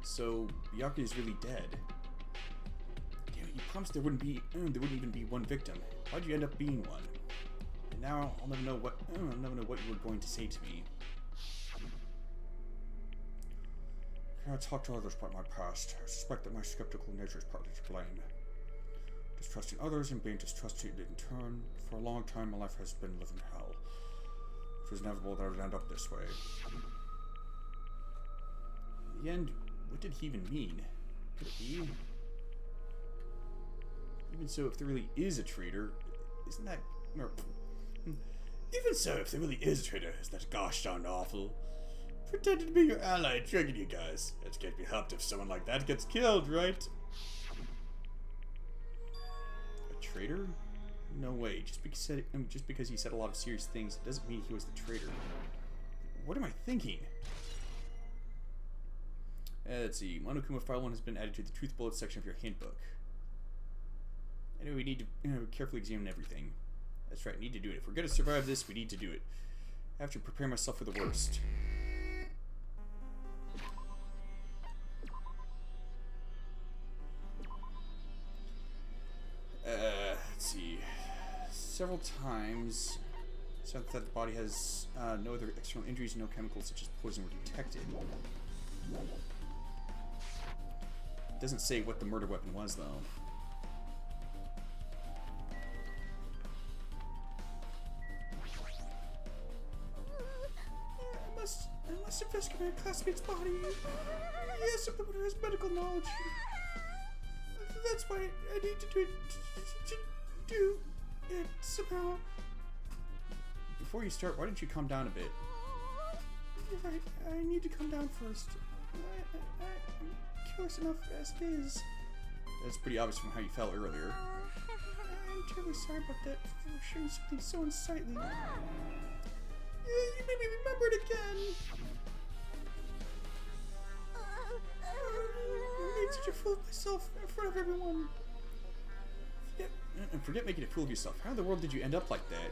So, Byakuya is really dead. Damn it, you promised there wouldn't even be one victim. Why'd you end up being one? And now I'll never know what you were going to say to me. I cannot talk to others about my past. I suspect that my skeptical nature is partly to blame. Distrusting others and being distrusted in turn. For a long time, my life has been living hell. It was inevitable that I would end up this way. In the end, what did he even mean? Could it be? Even so, if there really is a traitor, isn't that... Or, even so, if there really is a traitor, isn't that gosh darn awful? Pretending to be your ally, tricking you guys. It can't be helped if someone like that gets killed, right? A traitor? No way. Just because he said a lot of serious things, it doesn't mean he was the traitor. What am I thinking? Let's see. Monokuma File 1 has been added to the Truth Bullets section of your handbook. Anyway, we need to carefully examine everything. That's right, need to do it. If we're going to survive this, we need to do it. I have to prepare myself for the worst. Let's see. Several times, since that the body has no other external injuries, no chemicals such as poison were detected. It doesn't say what the murder weapon was, though. rescue my classmate's body. Yes, someone who has medical knowledge. That's why I need to do it somehow. Before you start, why don't you calm down a bit? You're right, I need to calm down first. I'm careless enough as it is. That's pretty obvious from how you felt earlier. I'm terribly sorry about that, for sharing something so unsightly. You made me remember it again! I made such a fool of myself in front of everyone. Forget making a fool of yourself. How in the world did you end up like that?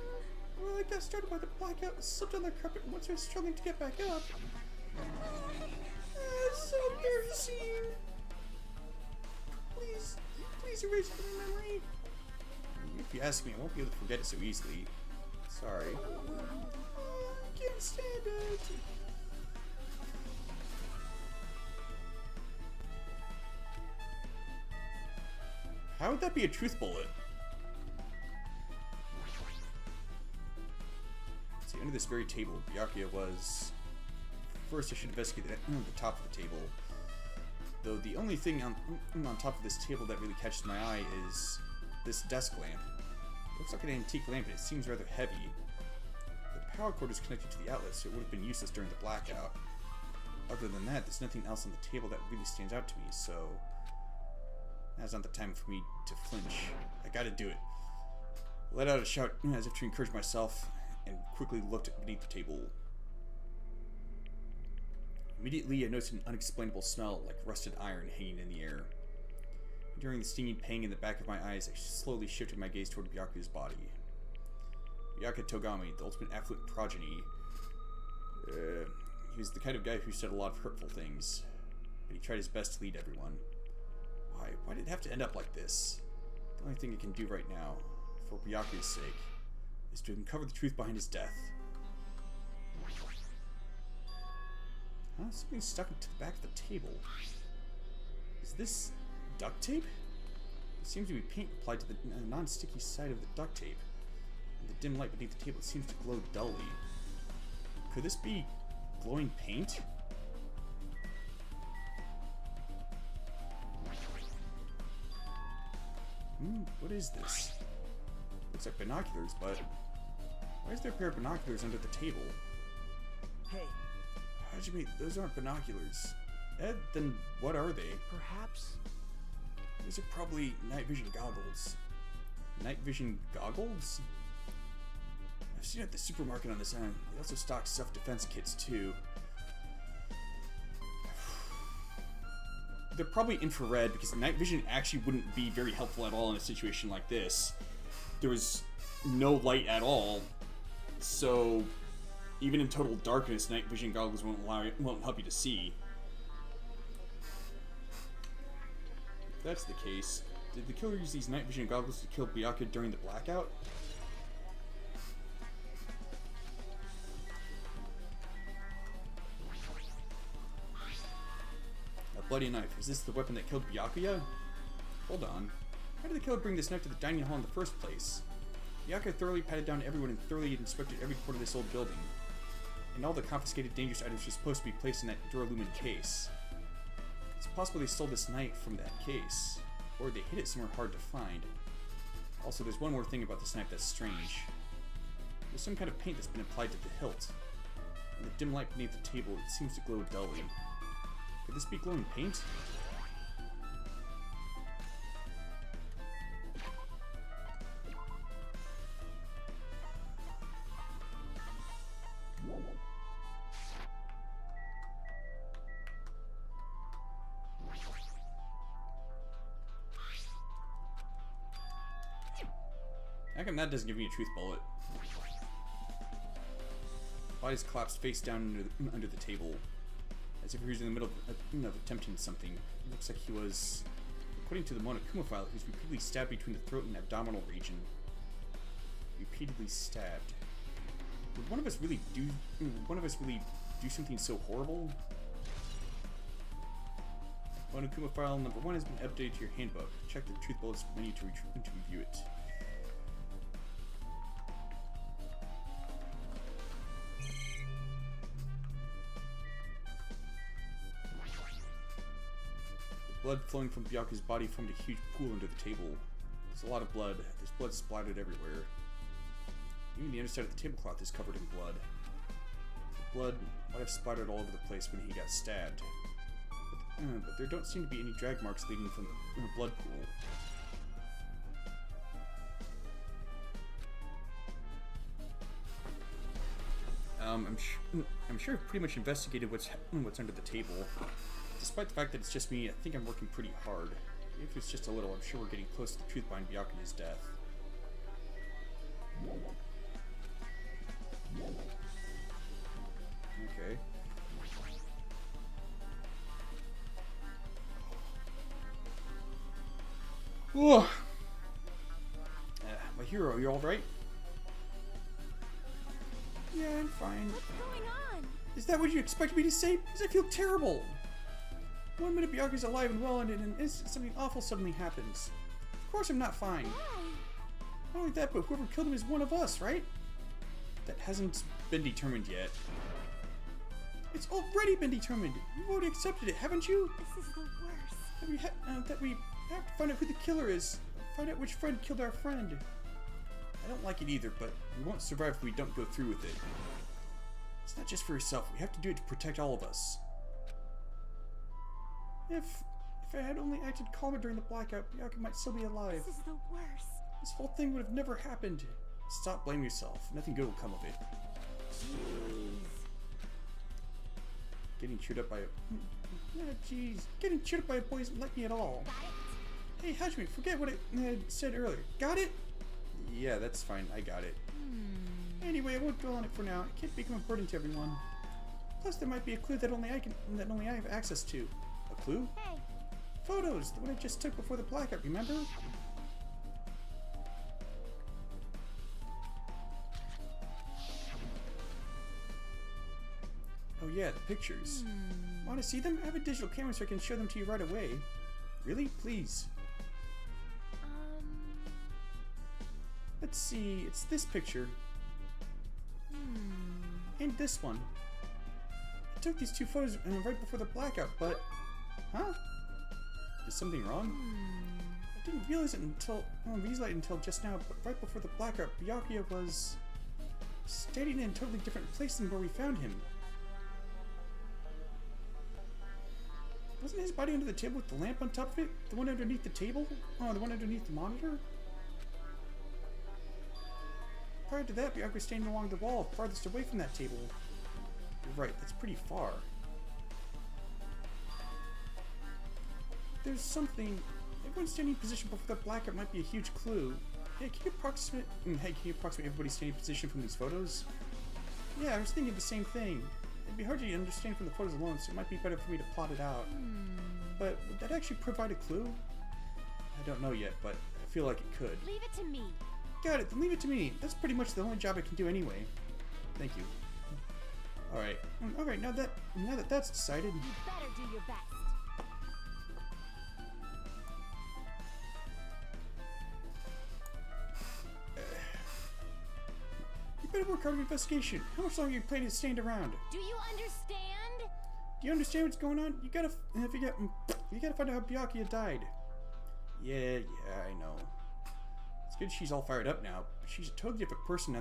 Well, I got started by the blackout, slipped on the carpet, and once I was struggling to get back up. It's so embarrassing. Please erase it from my memory. If you ask me, I won't be able to forget it so easily. Sorry. I can't stand it. How would that be a truth bullet? See, under this very table, Byakuya was... First, I should investigate the top of the table. Though the only thing on top of this table that really catches my eye is this desk lamp. It looks like an antique lamp, and it seems rather heavy. The power cord is connected to the outlet, so it would have been useless during the blackout. Other than that, there's nothing else on the table that really stands out to me, so... Now's not the time for me to flinch. I gotta do it. I let out a shout as if to encourage myself, and quickly looked beneath the table. Immediately, I noticed an unexplainable smell like rusted iron hanging in the air. During the stinging pang in the back of my eyes, I slowly shifted my gaze toward Byakuya's body. Byakuya Togami, the ultimate affluent progeny. He was the kind of guy who said a lot of hurtful things, but he tried his best to lead everyone. Why did it have to end up like this? The only thing I can do right now, for Byakuya's sake, is to uncover the truth behind his death. Huh? Something's stuck to the back of the table. Is this duct tape? There seems to be paint applied to the non-sticky side of the duct tape. In the dim light beneath the table, it seems to glow dully. Could this be glowing paint? What is this? Looks like binoculars, but why is there a pair of binoculars under the table? Hey, How'd you mean those aren't binoculars? Ed, then what are they? perhaps? These are probably night vision goggles. Night vision goggles? I've seen it at the supermarket on this end. They also stock self-defense kits too. They're probably infrared because night vision actually wouldn't be very helpful at all in a situation like this. There was no light at all, so even in total darkness, night vision goggles won't help you to see. If that's the case, did the killer use these night vision goggles to kill Byakuya during the blackout? Bloody knife. Is this the weapon that killed Byakuya? Hold on. How did the killer bring this knife to the dining hall in the first place? Byakuya thoroughly patted down everyone and thoroughly inspected every corner of this old building. And all the confiscated dangerous items were supposed to be placed in that Duralumin case. It's possible they stole this knife from that case, or they hid it somewhere hard to find. Also, there's one more thing about this knife that's strange. There's some kind of paint that's been applied to the hilt. In the dim light beneath the table, it seems to glow dully. Could this be glowing paint? How come that doesn't give me a truth bullet? Body's collapsed face down under the table, as if he was in the middle of attempting something. It looks like he was, according to the Monokuma file, he was repeatedly stabbed between the throat and abdominal region. Repeatedly stabbed. Would one of us really do something so horrible? Monokuma file number 1 has been updated to your handbook. Check the truth bullets menu to review it. blood flowing from Byakuya's body formed a huge pool under the table. There's a lot of blood. There's blood splattered everywhere. Even the underside of the tablecloth is covered in blood. The blood might have splattered all over the place when he got stabbed. But there don't seem to be any drag marks leading from the blood pool. I'm sure I've pretty much investigated what's under the table. Despite the fact that it's just me, I think I'm working pretty hard. If it's just a little, I'm sure we're getting close to the truth behind Byakuya's death. Okay. Whoa! My hero, you alright? Yeah, I'm fine. What's going on? Is that what you expect me to say? Because I feel terrible. One minute Byakuya's alive and well, and in an instant something awful suddenly happens. Of course I'm not fine. Why? Not only that, but whoever killed him is one of us, right? That hasn't been determined yet. It's already been determined. You've already accepted it, haven't you? This is the worst. That we have to find out who the killer is. Find out which friend killed our friend. I don't like it either, but we won't survive if we don't go through with it. It's not just for yourself. We have to do it to protect all of us. If I had only acted calmer during the blackout, Byakuya might still be alive. This is the worst. This whole thing would have never happened. Stop blaming yourself. Nothing good will come of it. Jeez. Getting chewed up by a... jeez. Getting chewed up by a boy isn't like me at all. Got it? Hey, Hajime, forget what I said earlier. Got it? Yeah, that's fine. I got it. Anyway, I won't dwell on it for now. It can't become a burden to everyone. Plus, there might be a clue that only I have access to. A clue? Hey. Photos, the one I just took before the blackout, remember? Oh yeah, the pictures. Want to see them? I have a digital camera so I can show them to you right away. Really? Please. Let's see, it's this picture. And this one. I took these two photos right before the blackout, but... Huh? Is something wrong? I didn't realize it until just now, but right before the blackout, Byakuya was... standing in a totally different place than where we found him. Wasn't his body under the table with the lamp on top of it? The one underneath the table? Oh, the one underneath the monitor? Prior to that, Byakuya was standing along the wall, farthest away from that table. You're right, that's pretty far. There's something... Everyone standing in position before the blackout might be a huge clue. Hey, can you approximate everybody's standing position from these photos? Yeah, I was thinking the same thing. It'd be hard to understand from the photos alone, so it might be better for me to plot it out. But would that actually provide a clue? I don't know yet, but I feel like it could. Leave it to me. Got it, then leave it to me. That's pretty much the only job I can do anyway. Thank you. Alright. Alright, now that that's decided. You better do your best. You better work on your investigation. How much longer are you planning to stand around? Do you understand? Do you understand what's going on? You gotta find out how Byakuya died. Yeah, I know. It's good she's all fired up now, but she's a totally different person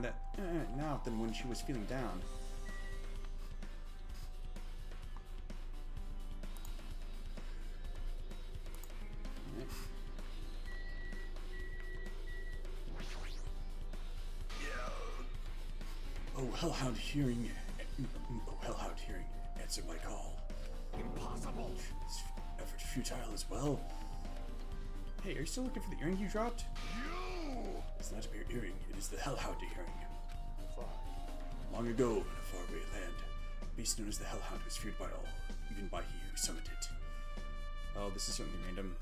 now than when she was feeling down. Oh, Hellhound hearing. Answer my call. Impossible. This effort futile as well. Hey, are you still looking for the earring you dropped? You! It's not a mere earring, it is the Hellhound earring. Fine. Long ago, in a faraway land, a beast known as the Hellhound was feared by all, even by he who summoned it. Oh, this is certainly random.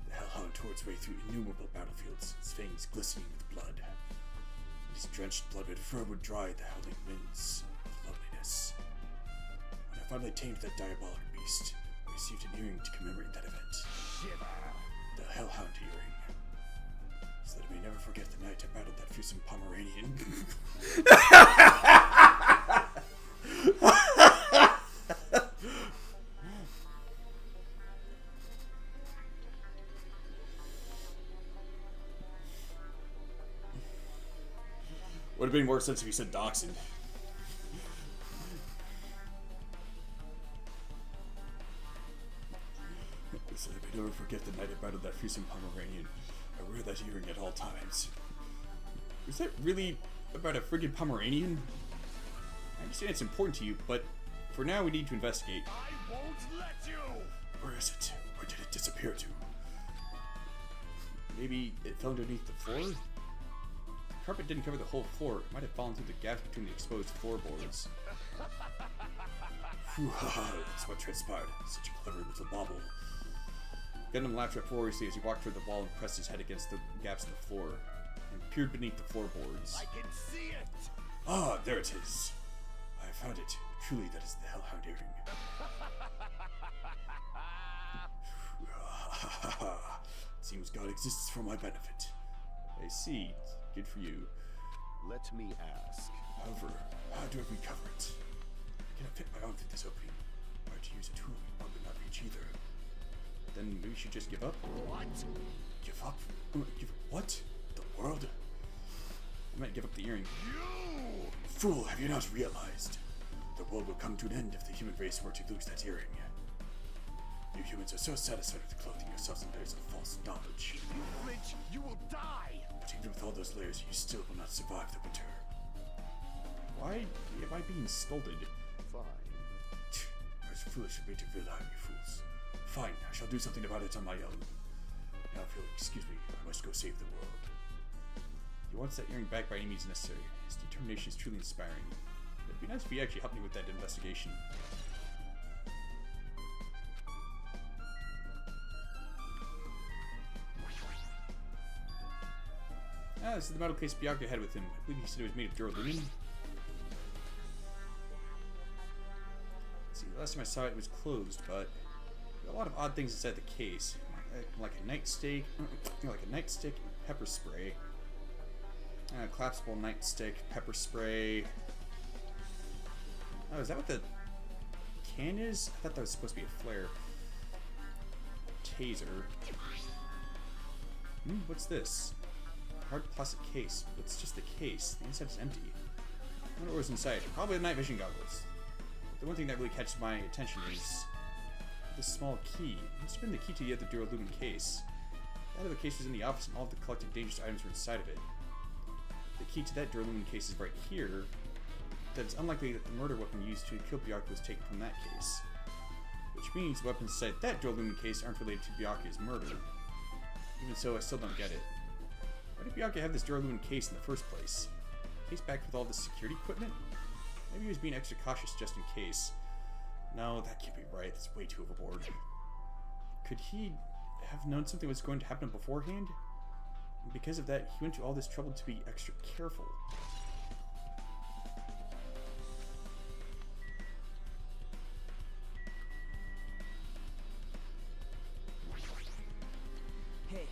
The Hellhound tore its way through innumerable battlefields, its fangs glistening with blood. And its drenched blood-red fur would dry the howling winds of loveliness. When I finally tamed that diabolic beast, I received an earring to commemorate that event. Shiver. The Hellhound earring. So that I may never forget the night I battled that fearsome Pomeranian. Would have been more sense if you said dachshund. So I may never forget the night I battled that fearsome Pomeranian. I wear that earring at all times. Is that really about a friggin' Pomeranian? I understand it's important to you, but for now we need to investigate. I won't let you! Where is it? Where did it disappear to? Maybe it fell underneath the floor? The carpet didn't cover the whole floor. It might have fallen through the gaps between the exposed floorboards. Phew, that's what transpired. Such a clever little bauble. Gundam laughed uproariously as he walked toward the wall and pressed his head against the gaps in the floor, and peered beneath the floorboards. I can see it! Ah, there it is. I found it. Truly, that is the Hellhound earring. It seems God exists for my benefit. I see. Good for you. Let me ask. However, how do I recover it? I cannot fit my arm through this opening. Or to use a tool I would not reach either. Then maybe we should just give up? What? Give up? Give what? The world? I might give up the earring. You! Fool, have you not realized? The world will come to an end if the human race were to lose that earring. You humans are so satisfied with clothing yourselves in layers of false knowledge. If you flinch, you will die! But even with all those layers, you still will not survive the winter. Why am I being scolded? Fine. It was foolish of me to rely on you fools. Fine, I shall do something about it on my own. Now, if you'll excuse me, I must go save the world. He wants that earring back by any means necessary. His determination is truly inspiring. It'd be nice if he actually helped me with that investigation. Ah, this is the metal case Byakuya had with him. I believe he said it was made of duralumin. Let's see, the last time I saw it, it was closed, but there are a lot of odd things inside the case. Like a nightstick, pepper spray. Collapsible nightstick, pepper spray. Oh, is that what the can is? I thought that was supposed to be a flare. Taser. What's this? Hard plastic case. It's just the case. The inside is empty. I wonder what was inside. Probably the night vision goggles. The one thing that really catches my attention is this small key. It must have been the key to the other duralumin case. That other case was in the office and all of the collected dangerous items were inside of it. The key to that duralumin case is right here. That it's unlikely that the murder weapon used to kill Byakuya was taken from that case. Which means the weapons inside that duralumin case aren't related to Byakuya's murder. Even so, I still don't get it. Why did Byakuya have this duralumin case in the first place? Case packed with all this security equipment? Maybe he was being extra cautious just in case. No, that can't be right. That's way too overboard. Could he have known something was going to happen beforehand? And because of that, he went to all this trouble to be extra careful. Hey,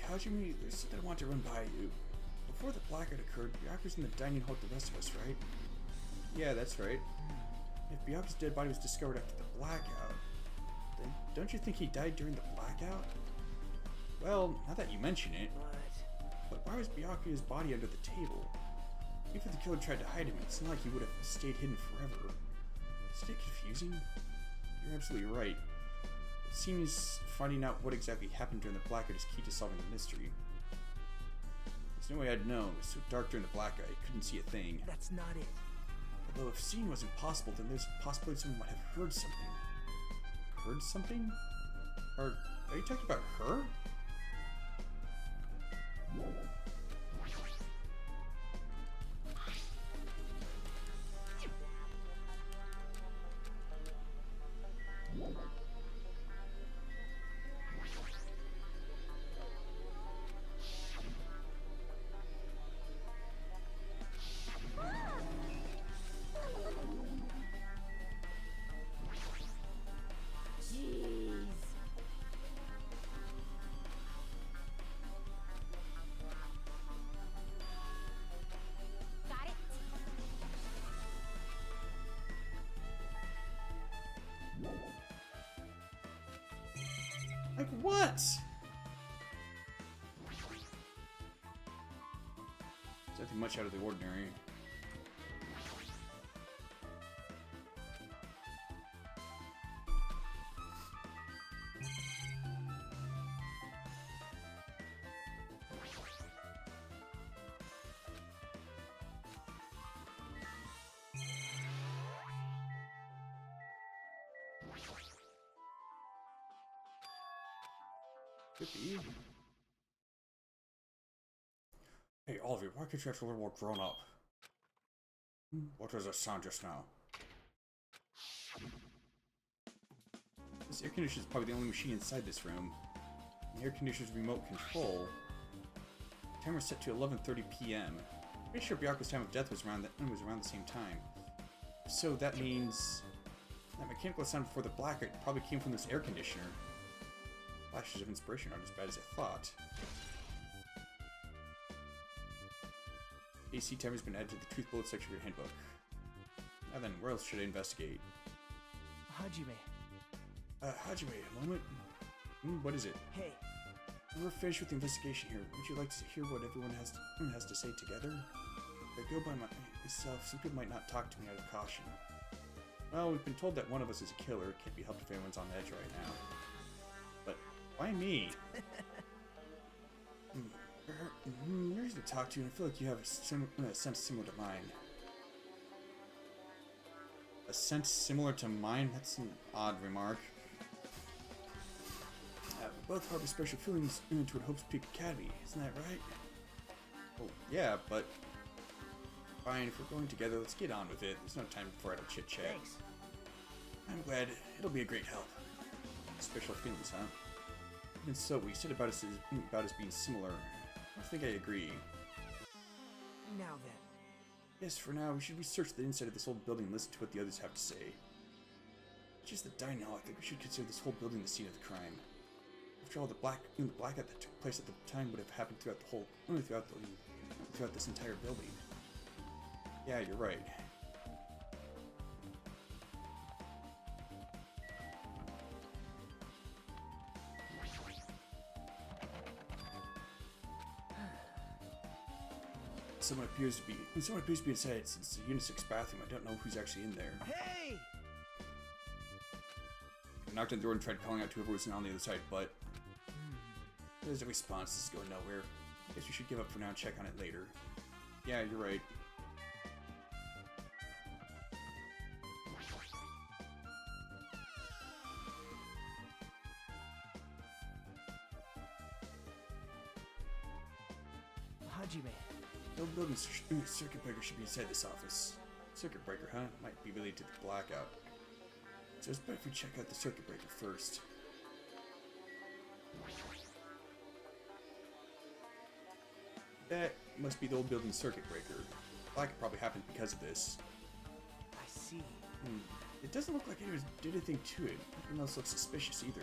How'd you meet? There's something I want to run by you. Before the blackout occurred, Byakuya's in the dining hall with the rest of us, right? Yeah, that's right. If Byakuya's dead body was discovered after the blackout, then don't you think he died during the blackout? Well, now that you mention it, but why was Byakuya's body under the table? Even if the killer tried to hide him, it's not like he would have stayed hidden forever. Isn't it confusing? You're absolutely right. It seems finding out what exactly happened during the blackout is key to solving the mystery. There's no way I'd know. It was so dark during the blackout, I couldn't see a thing. that's not it. Although if seeing wasn't possible, then there's a possibility someone might have heard something. Heard something? Are you talking about her? Jeez. Got it? Like what? Nothing much out of the ordinary. Could be. Hey, Oliver, why could you have a little more grown up? What was that sound just now? This air conditioner is probably the only machine inside this room. The air conditioner's remote control. Timer set to 11:30 p.m. Pretty sure Byakuya's time of death was around the same time. So that means that mechanical sound before the blackout probably came from this air conditioner. Flashes of inspiration aren't as bad as I thought. AC timer's been added to the truth bullet section of your handbook. Now then, where else should I investigate? Hajime. Hajime, a moment. What is it? Hey. We're finished with the investigation here. Would you like to hear what everyone has to say together? If I go by myself, some people might not talk to me out of caution. Well, we've been told that one of us is a killer. It can't be helped if anyone's on edge right now. But why me? You're easy to talk to, and I feel like you have a sense similar to mine. A sense similar to mine? That's an odd remark. We both harbor special feelings toward Hope's Peak Academy, isn't that right? Oh, yeah, but... Fine, if we're going together, let's get on with it. There's no time for idle chit-chat. Thanks. I'm glad. It'll be a great help. Special feelings, huh? Even so, what you said about us being similar. I think I agree. Now then. Yes, for now, we should research the inside of this old building and listen to what the others have to say. Just the dying hall, I think we should consider this whole building the scene of the crime. After all, the blackout that took place at the time would have happened throughout throughout this entire building. Yeah, you're right. Someone appears to be inside. It's a unisex bathroom. I don't know who's actually in there. Hey! I knocked on the door and tried calling out to whoever was on the other side, but there's a response. This is going nowhere. I guess we should give up for now and check on it later. Yeah, you're right. Hajime. The old building circuit breaker should be inside this office. Circuit breaker, huh? Might be related to the blackout. So it's better if we check out the circuit breaker first. That must be the old building circuit breaker. Blackout probably happened because of this. I see. It doesn't look like anyone did anything to it. Nothing else looks suspicious either.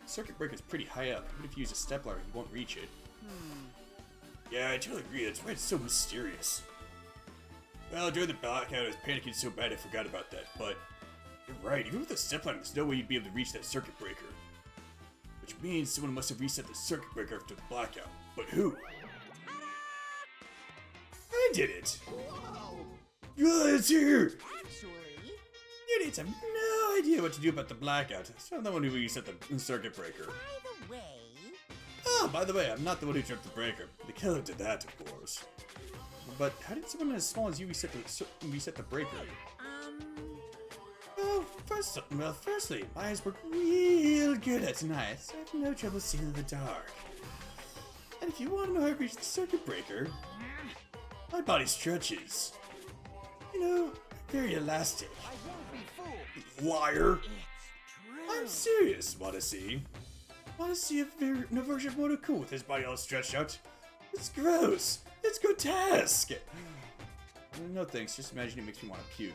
The circuit breaker is pretty high up. Even if you use a stepladder, you won't reach it. Yeah, I totally agree. That's why it's so mysterious. Well, during the blackout, I was panicking so bad I forgot about that, but you're right. Even with a stepladder, there's no way you'd be able to reach that circuit breaker. Which means someone must have reset the circuit breaker after the blackout. But who? I did it! Good, it's here! Actually, Idiots have no idea what to do about the blackout. So I'm the one who reset the circuit breaker. by the way, Oh, by the way, I'm not the one who tripped the breaker. The killer did that, of course. But how did someone as small as you reset the breaker? Oh, firstly, my eyes work real good at night, so I have no trouble seeing in the dark. And if you want to know how I reached the circuit breaker, my body stretches. You know, very elastic. I won't be fooled. Liar! It's true. I'm serious, wanna see? Wanna see a version of Monokuma with his body all stretched out? It's gross! It's grotesque! No thanks, just imagine it makes me want to puke.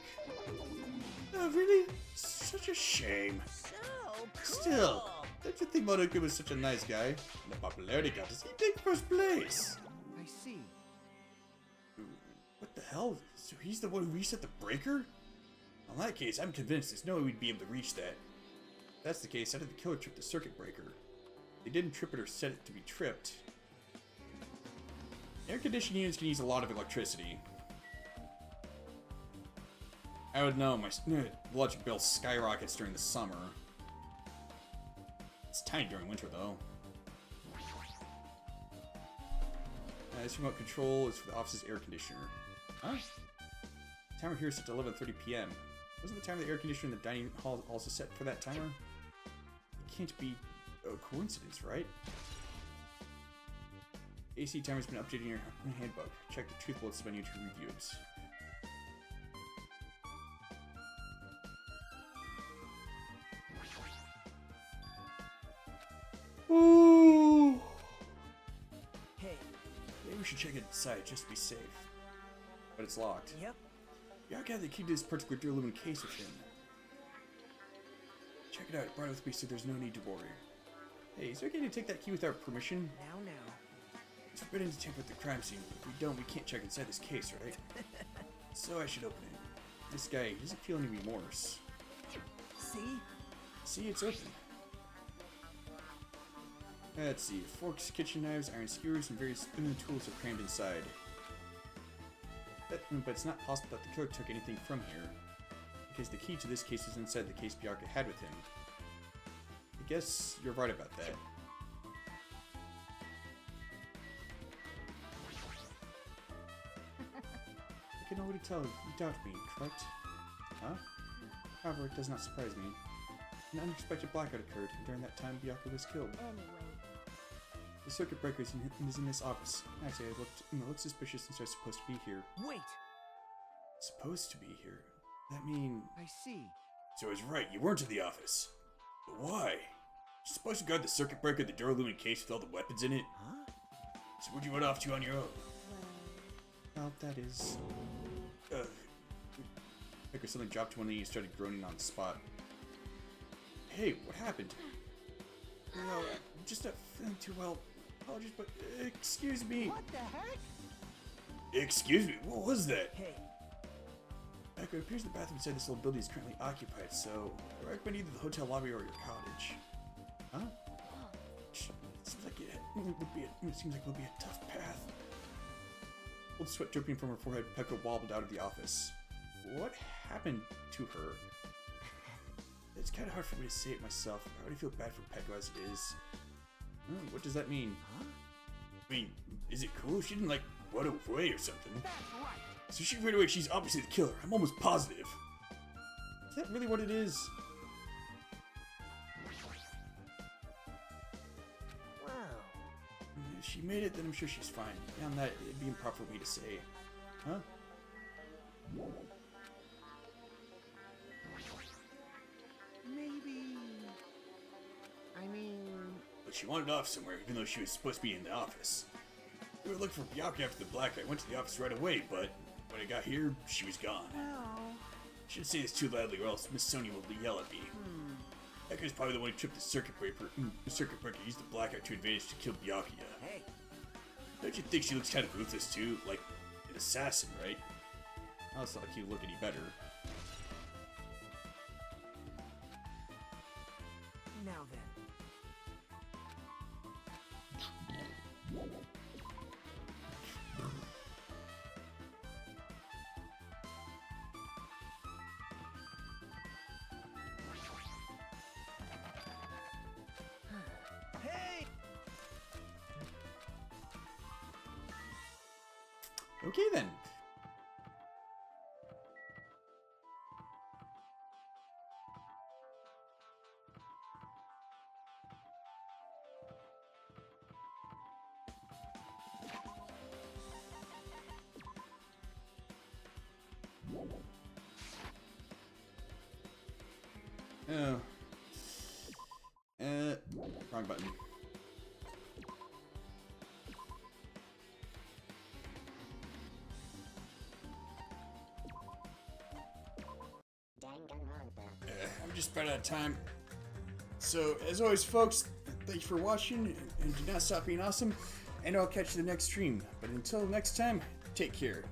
Oh, really? Such a shame. so cool. Still, don't you think Monokuma is such a nice guy? In the popularity contest, he take first place! I see. What the hell? So he's the one who reset the breaker? In that case, I'm convinced there's no way we'd be able to reach that. If that's the case, how did the killer trip the circuit breaker? They didn't trip it or set it to be tripped. Air conditioning units can use a lot of electricity. I would know, my electric bill skyrockets during the summer. It's tiny during winter, though. This remote control is for the office's air conditioner. Huh? The timer here is set to 11:30 p.m. Wasn't the timer of the air conditioner in the dining hall also set for that timer? It can't be a coincidence, right? AC timer's been updated in your handbook. Check the truth bullets menu to review it. Ooh. Hey. Maybe we should check it inside just to be safe. But it's locked. Yep. You gotta the key to this particular duralumin case with him. Check it out. It brought it with me, so there's no need to worry. Hey, is it okay to take that key without permission? Now. It's forbidden to tamper with the crime scene. If we don't, we can't check inside this case, right? So I should open it. This guy doesn't feel any remorse. See, it's open. Let's see. Forks, kitchen knives, iron skewers, and various tools are crammed inside. But it's not possible that the killer took anything from here, because the key to this case is inside the case Byakuya had with him. I guess you're right about that. I can already tell you doubt me, correct? Huh? However, it does not surprise me. An unexpected blackout occurred, and during that time Byakuya was killed. Anyway. The circuit breaker is in this office. Actually, it looked suspicious since they're supposed to be here. Wait! Supposed to be here? That mean... I see. So I was right, you weren't in the office. But why? You're supposed to guard the circuit breaker of the duralumin case with all the weapons in it? Huh? So where'd you run off to on your own? Well, that is... Like something dropped to one knee and started groaning on the spot. Hey, what happened? Well, just not feeling too well. Apologies, but excuse me. What the heck? Excuse me, what was that? Hey. It appears the bathroom inside this little building is currently occupied, so I recommend either the hotel lobby or your cottage. Huh? Seems like it will be a tough path. Cold sweat dripping from her forehead, Pekka wobbled out of the office. What happened to her? It's kind of hard for me to say it myself. I already feel bad for Pekka as it is. What does that mean? Huh? I mean, is it cool? She didn't, like, run away or something. That's right. So she ran away, she's obviously the killer. I'm almost positive. Is that really what it is? Wow. If she made it, then I'm sure she's fine. Beyond that, it'd be improper for me to say. Huh? Maybe... I mean... But she wandered off somewhere, even though she was supposed to be in the office. We were looking for Byakuya after the blackout. I went to the office right away, but when I got here, she was gone. Well... I shouldn't say this too loudly, or else Miss Sonia will yell at me. Becca's probably the one who tripped the circuit breaker. The circuit breaker used the blackout to advantage to kill Byakuya. Hey. Don't you think she looks kind of ruthless too? Like an assassin, right? I also thought you look any better. Now then. Hey! Okay then. Oh. Wrong button. I'm just about out of time. So, as always, folks, thanks for watching, and do not stop being awesome, and I'll catch you in the next stream. But until next time, take care.